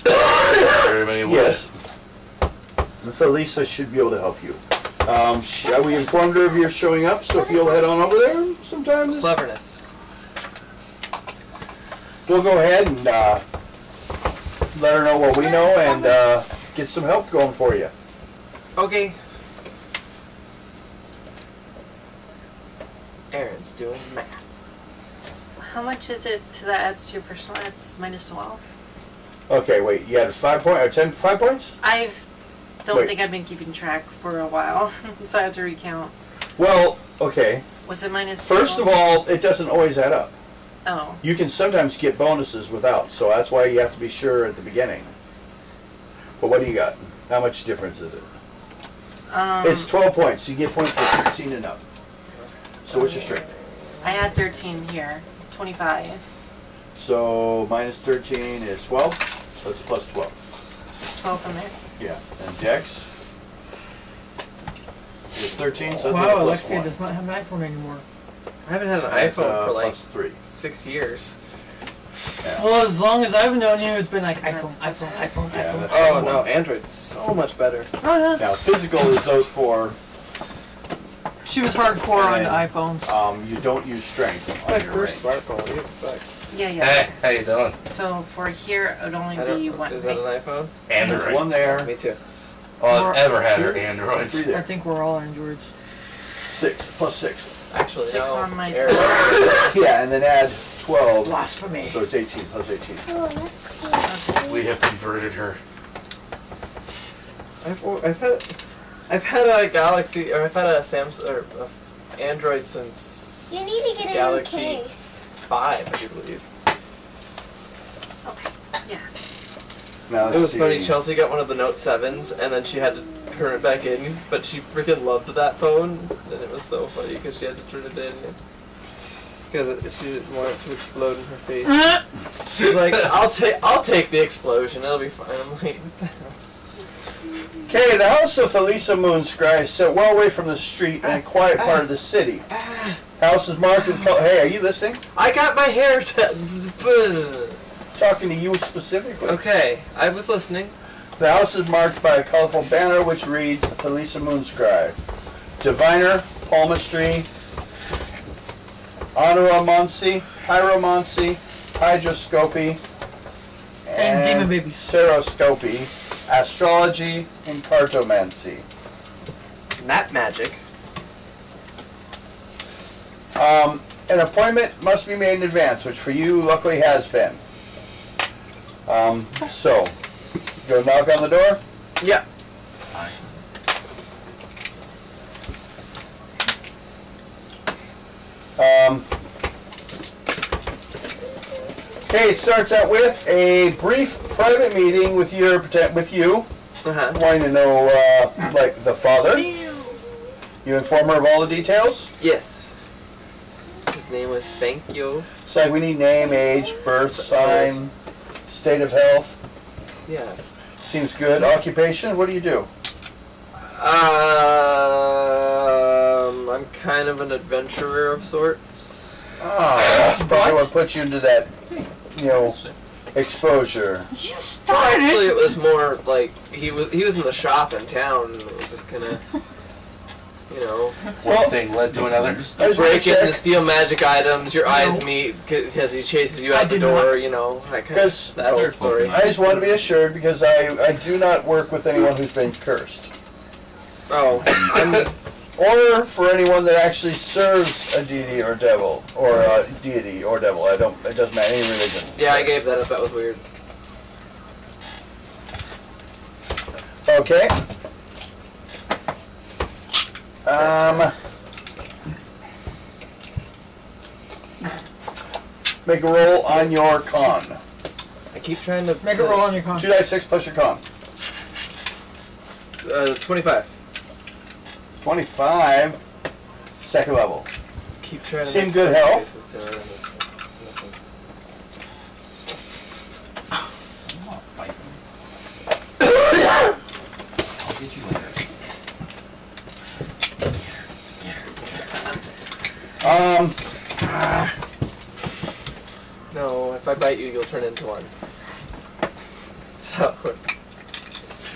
Very many Yes. So Lisa should be able to help you. We informed her of your showing up, so if you'll head on over there sometime this... Cleverness. We'll go ahead and let her know what we know and get some help going for you. Okay. Aaron's doing math. How much is it to that adds to your personal ads? Minus 12? Okay, wait, you had 5 points, or 5 points? I don't Wait. think I've been keeping track for a while, so I have to recount. Well, okay. Was it minus First of 12? all, it doesn't always add up. Oh. You can sometimes get bonuses without, so that's why you have to be sure at the beginning. But what do you got? How much difference is it? It's 12 points. You get points for 16 and up. So what's your strength? I had 13 here. 25. So minus 13 is 12, so it's plus 12. It's 12 from there. Yeah. And Dex is 13, so that's Wow, only plus Alexia 1. does not have an iPhone anymore. I haven't had an That's, iPhone for like plus 3. 6 years. Yeah. Well, as long as I've known you, it's been like iPhone, That's- iPhone, iPhone, Yeah, iPhone. that's- Oh no, Android's so much better. Oh, yeah. Now physical is those four. She was hardcore on And, the iPhones. You don't use strength. It's on my your first range. smartphone. What do you expect? Yeah, yeah. Hey, how you doing? So for here, it would only I be don't, one. is that an iPhone? And there's Android. one there. Me too. All I've ever had are Two, Androids. 3 I there. think we're all Androids. 6 plus 6. Actually, 6 no. on my- Aaron. Yeah, and then add 12. Blasphemy. So it's 18 plus 18. Oh, that's cool. We have converted her. I've had a Galaxy, or I've had a Samsung, or a Android since You need to get a Galaxy new case. 5, I do believe. Yeah. Now It let's was see. funny, Chelsea got one of the Note 7s, and then she had to turn it back in, but she freaking loved that phone, and it was so funny because she had to turn it in. Because she didn't want it to explode in her face. She's like, I'll take the explosion, it'll be fine. I'm like, what the hell? Okay, the house of Thalisa Moonscry is set well away from the street in a quiet part of the city. House is marked with color. Hey, are you listening? I got my hair Talking to you specifically. Okay, I was listening. The house is marked by a colorful banner which reads Thalisa Moonscry. Diviner, palmistry, honoromancy, pyromancy, hydroscopy, And demon babies. seroscopy, astrology, and cartomancy. Map magic. An appointment must be made in advance, which for you luckily has been. So, go knock on the door. Yeah. Okay, it starts out with a brief private meeting with you, Uh-huh. wanting to know, like, the father. You inform her of all the details. Yes. His name was Fankyo. It's like we need name, age, birth, sign, state of health. Yeah. Seems good. Occupation, what do you do? I'm kind of an adventurer of sorts. Oh, that's probably what put you into that, you know, exposure. You Well, started actually, it. it was more like he was in the shop in town, and it was just kind of, you know, One thing led to another. I just wanna break in check, to steal magic items. Your eyes meet because he chases you I out the did door. not. You know, that kind Because of that whole story. I just want to be assured because I do not work with anyone who's been cursed. Oh, I'm Or for anyone that actually serves a deity or devil, or a deity or devil. It doesn't matter, any religion. yeah. I gave that up. That was weird. Okay. Make a roll on your con. I keep trying to Make a roll on your con. 2d6 plus your con. 25. 25. Second level. Keep trying to Seem make good health? faces to her, and it's nothing. I'll get you later. No, if I bite you, you'll turn into one.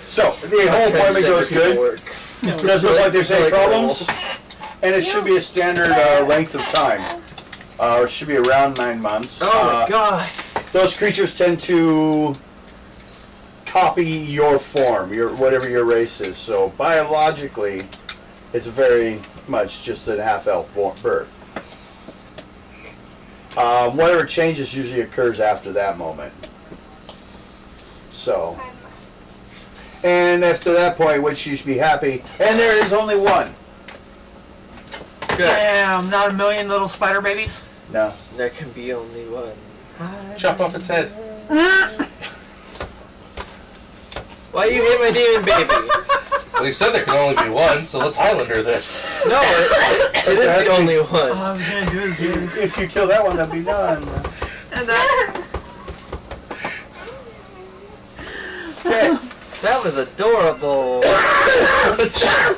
So, the whole appointment goes good. Work. It doesn't look like there's any Like problems. And it should be a standard length of time. It should be around 9 months. Oh my god. Those creatures tend to copy your form, whatever your race is. So biologically, it's very much just a half-elf birth. Whatever changes usually occurs after that moment. So, and after that point, which you should be happy, and there is only one. Good. Damn, not a million little spider babies. No. There can be only one. Chop off its head. Why you hate my demon baby? Well, he said there can only be one, so let's Highlander this. No, it is the only one. All I was gonna do is do it. If you kill that one, that'll be done. And that, Okay. That was adorable.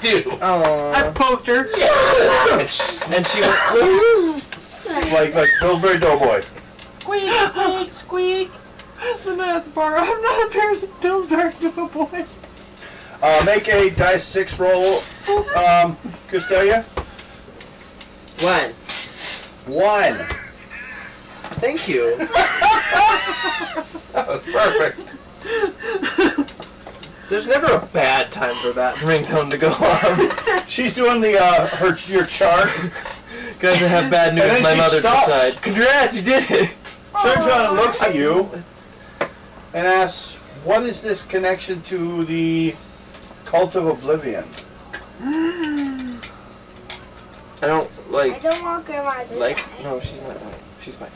Dude. I Oh. poked her. And she went. like Pillsbury Doughboy. Squeak, squeak, squeak. The night at the bar. I'm not a Pillsbury Doughboy. Make a dice 6 roll, Custelia. 1. 1. Thank you. That was perfect. There's never a bad time for that ringtone to go on. She's doing the your chart. Guys, I have bad news. And then My she mother stops. just died. Congrats, you did it. Turns around and looks at you and asks, "What is this connection to the cult of oblivion?" I don't I don't want Grandma to die. No, she's not dying. She's fine.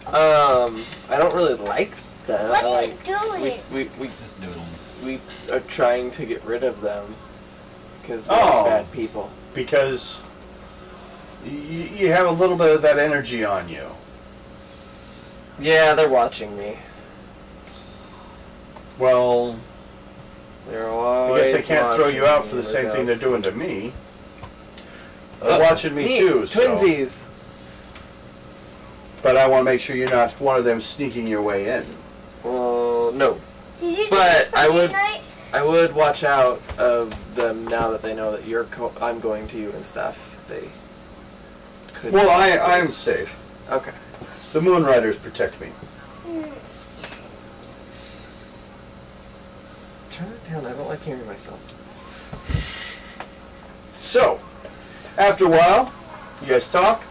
I don't really like that. What are you Like, doing? Just do it on. we are trying to get rid of them because they're Oh. bad people. Because you have a little bit of that energy on you. Yeah, they're watching me. Well, They're I always guess I can't throw you out watching for the me, same thing they're Wazowski. doing to me. They're watching me too, so. Twinsies. But I want to make sure you're not one of them sneaking your way in. Well, no. Did you do But this for I me would- tonight? I would watch out of them now that they know that I'm going to you and stuff. They could. Well, I'm safe. Okay. The Moon Riders protect me. Turn it down. I don't like hearing myself. So, after a while, you guys talk.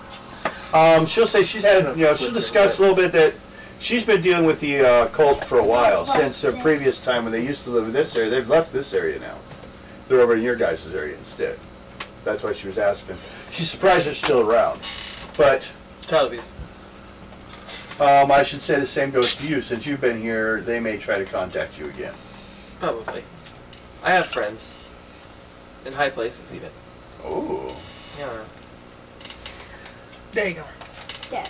She'll say she's had, she'll discuss a little bit that she's been dealing with the cult for a while, since the previous time when they used to live in this area. They've left this area now. They're over in your guys' area instead. That's why she was asking. She's surprised they're still around. But Child abuse. I should say the same goes to you. Since you've been here, they may try to contact you again. Probably. I have friends. In high places, even. Oh. Yeah. There you go. There.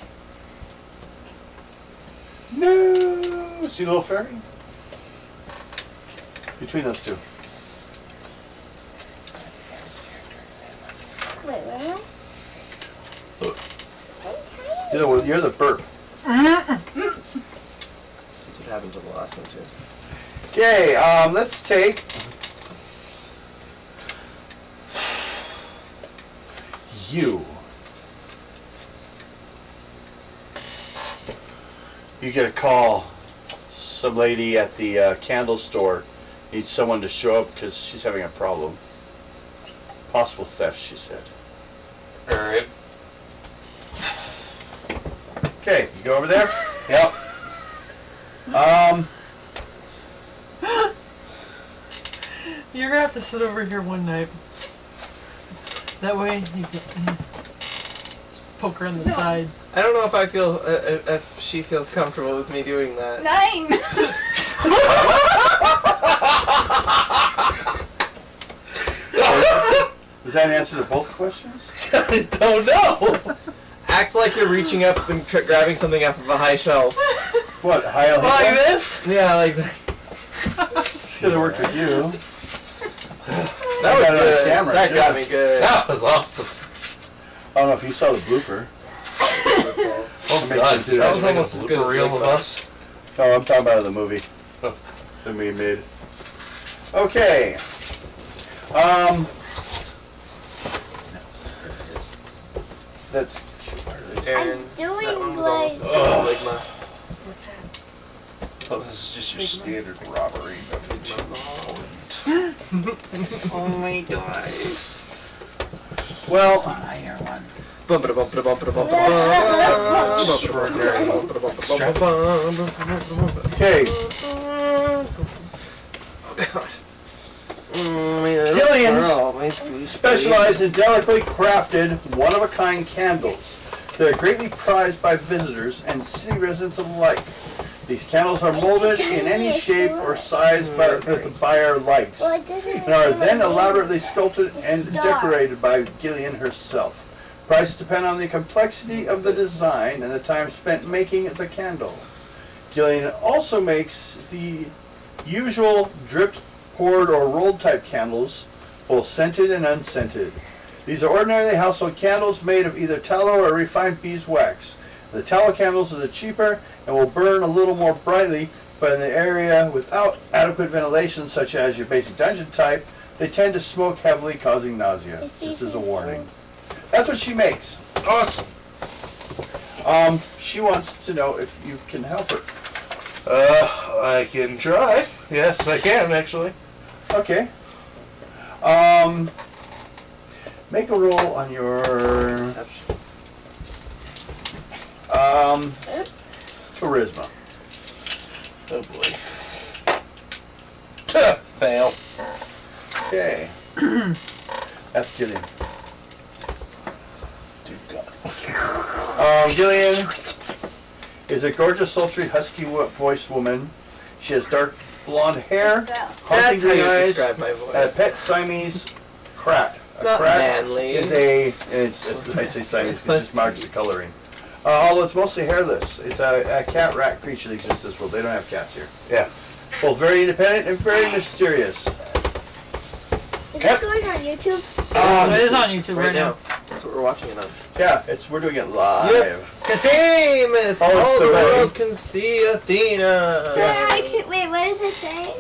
No. See the little fairy? Between those two. Wait, where am I? You're the burp. That's what happened to the last one, too. Okay, let's take you. You get a call. Some lady at the candle store needs someone to show up because she's having a problem. Possible theft, she said. Alright. Okay, you go over there? Yep. You're gonna have to sit over here one night. That way you can just poke her on the side. I don't know if I feel, if she feels comfortable with me doing that. 9! Was that an answer to both questions? I don't know. Act like you're reaching up and grabbing something off of a high shelf. What, high Like this? Yeah, like that. It's because it worked with you. That was got it on good. camera, That too. got me good. That was awesome. I don't know if you saw the blooper. Oh Makes god, sense. dude. That was Make a almost as good blooper as reel Big of Box. us. Oh, I'm talking about the movie Oh. that we made. Okay. That's Aaron, I'm doing that one was almost as like- good as Ligma. What's that? Oh, this is just your standard robbery. Oh my gosh. well. Okay. Gillian's specialize in delicately crafted, one-of-a-kind candles. They're greatly prized by visitors and city residents alike. These candles are molded in any shape or size that the buyer likes, Well, it doesn't and are have then a elaborately sculpted a and star. decorated by Gillian herself. Prices depend on the complexity of the design and the time spent making the candle. Gillian also makes the usual dripped, poured, or rolled type candles, both scented and unscented. These are ordinary household candles made of either tallow or refined beeswax. The tallow candles are the cheaper and will burn a little more brightly, but in an area without adequate ventilation, such as your basic dungeon type, they tend to smoke heavily, causing nausea, just as a warning. That's what she makes. Awesome. She wants to know if you can help her. I can try. Yes, I can actually. Okay. Make a roll on your charisma. Oh boy. Fail. Okay. That's Gillian. Dear God. Gillian is a gorgeous, sultry, husky-voiced woman. She has dark blonde hair, haunting That's how green you eyes, describe my and a voice. pet Siamese crat. A Not crat manly. is I say Siamese because it just marks the coloring. Although it's mostly hairless. It's a cat-rat creature that exists in this world. They don't have cats here. Yeah. Both very independent and very mysterious. Is it going on YouTube? It is on YouTube right now. That's what we're watching it on. Yeah, we're doing it live. Famous! Oh, it's All the the wedding. world can see Athena! So I can, wait, what does it say?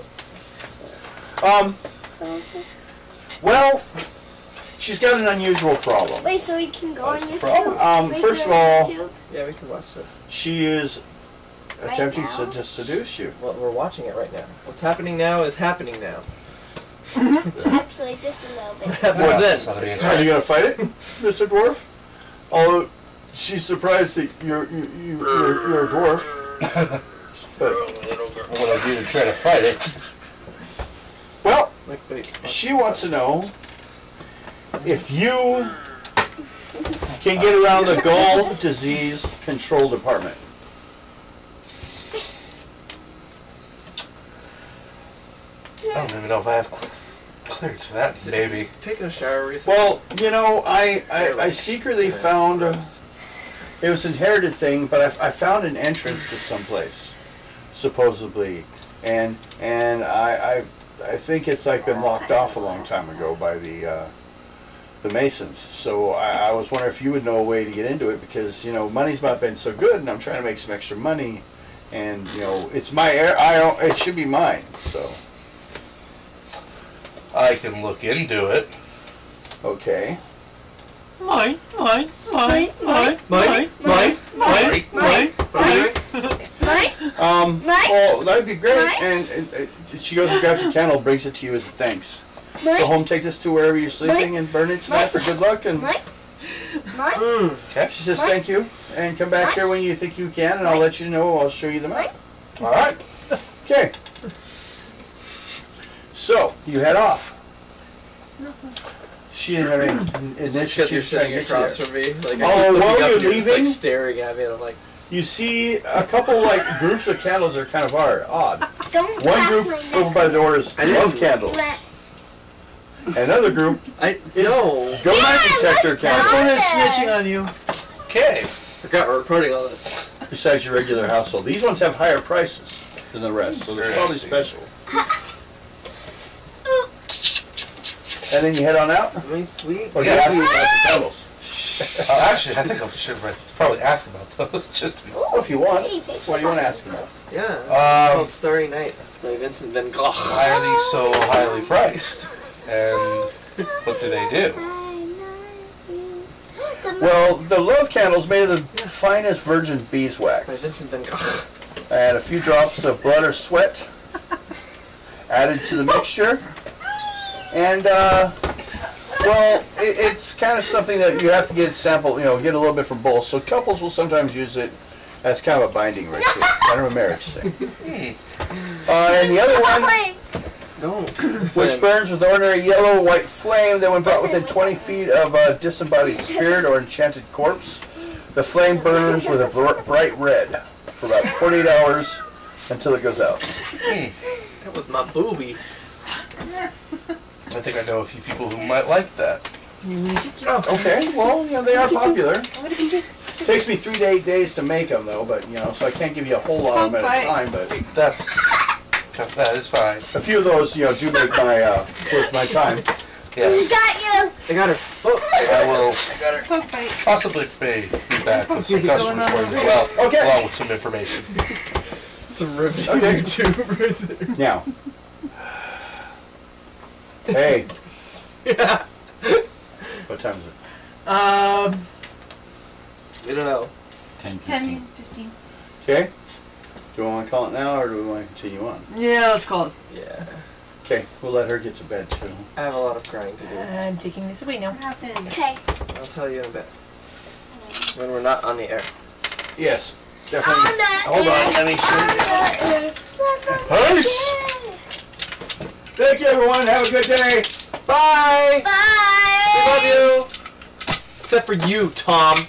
Well, she's got an unusual problem. Wait, so we can go on What's the YouTube? problem? We First can of go on all- YouTube? Yeah, we can watch this. She is Right attempting now? to seduce you. Well, we're watching it right now. What's happening now is happening now. Actually, just a little bit. What happened What? then? It's not a being Are you gonna fight it, Mr. Dwarf? Although she's surprised that you're a dwarf. But What would I do to try to fight it? well, Like, wait. she wants to know if you can get around the Gull Disease Control Department. I don't even know if I have clearance for that, maybe. Taking a shower recently. Well, you know, I secretly found it was an inherited thing, but I found an entrance to someplace, supposedly, and I think it's like been locked off a long time ago by the Masons. So I was wondering if you would know a way to get into it, because you know money's not been so good, and I'm trying to make some extra money, and you know it's my it should be mine. So I can look into it. okay. Mine. Mike? Mike? Mike? Well, that'd be great. Mike? And she goes and grabs a candle, brings it to you as a thanks. Go Mike? home, take this to wherever you're sleeping, and burn it tonight for good luck. And Mike? Mike? Okay. she says thank you, and come back here when you think you can, and I'll let you know. I'll show you the map. All right. Okay. So you head off. She didn't have any Is this initiative. because you're She's trying to sitting get you across there. from me? Like, Oh, I keep while looking up you're and you're just, leaving? like, staring at me, and I'm like, You see a couple like groups of candles that are kind of odd. Don't One tap group my neck. over by the door is I didn't- love candles. Another group no. go night detector I'm candles. gonna snitching on you. Okay. Forgot we're recording all this. Besides your regular household, these ones have higher prices than the rest, so they're probably special. And then you head on out. Am I sweet? Or do Yeah. you ask about the candles? Actually, I think I should probably ask about those just to be Well, if you want. What do you want to ask about? Yeah. Um, Called Starry Night. That's by Vincent Van Gogh. Why are these so highly priced? And what do they do? Well, the love candle's made of the finest virgin By beeswax. Vincent Van Gogh. And a few drops of blood or sweat added to the mixture. And, well, it's kind of something that you have to get a sample, you know, get a little bit from both. So couples will sometimes use it as kind of a binding ritual, kind of a marriage thing. And the other one, Don't. which burns with ordinary yellow or white flame, that when brought within 20 feet of a disembodied spirit or enchanted corpse, the flame burns with a bright red for about 48 hours until it goes out. That was my booby. I think I know a few people who might like that. Okay, well, you know, they are popular. Takes me 3 to 8 days to make them, though, but, you know, so I can't give you a whole lot of them at a time, but That is fine. a few of those, you know, do make my, worth my time. Yeah. Got you. I got her. Oh, I will Coke fight. possibly be back with some customers for you as well, Okay. along with some information. some review Okay. tube right there. Now. Hey, Yeah. what time is it? We don't know. 10, 10, 15. 15. Okay. Do we want to call it now, or do we want to continue on? Yeah, let's call it. Yeah. Okay, we'll let her get to bed, too. I have a lot of crying to do. I'm taking this away now. What happened? Okay. I'll tell you in a bit. When we're not on the air. Yes, definitely. Hold on, let me show you. Peace! Thank you, everyone. Have a good day. Bye! Bye. We love you! Except for you, Tom.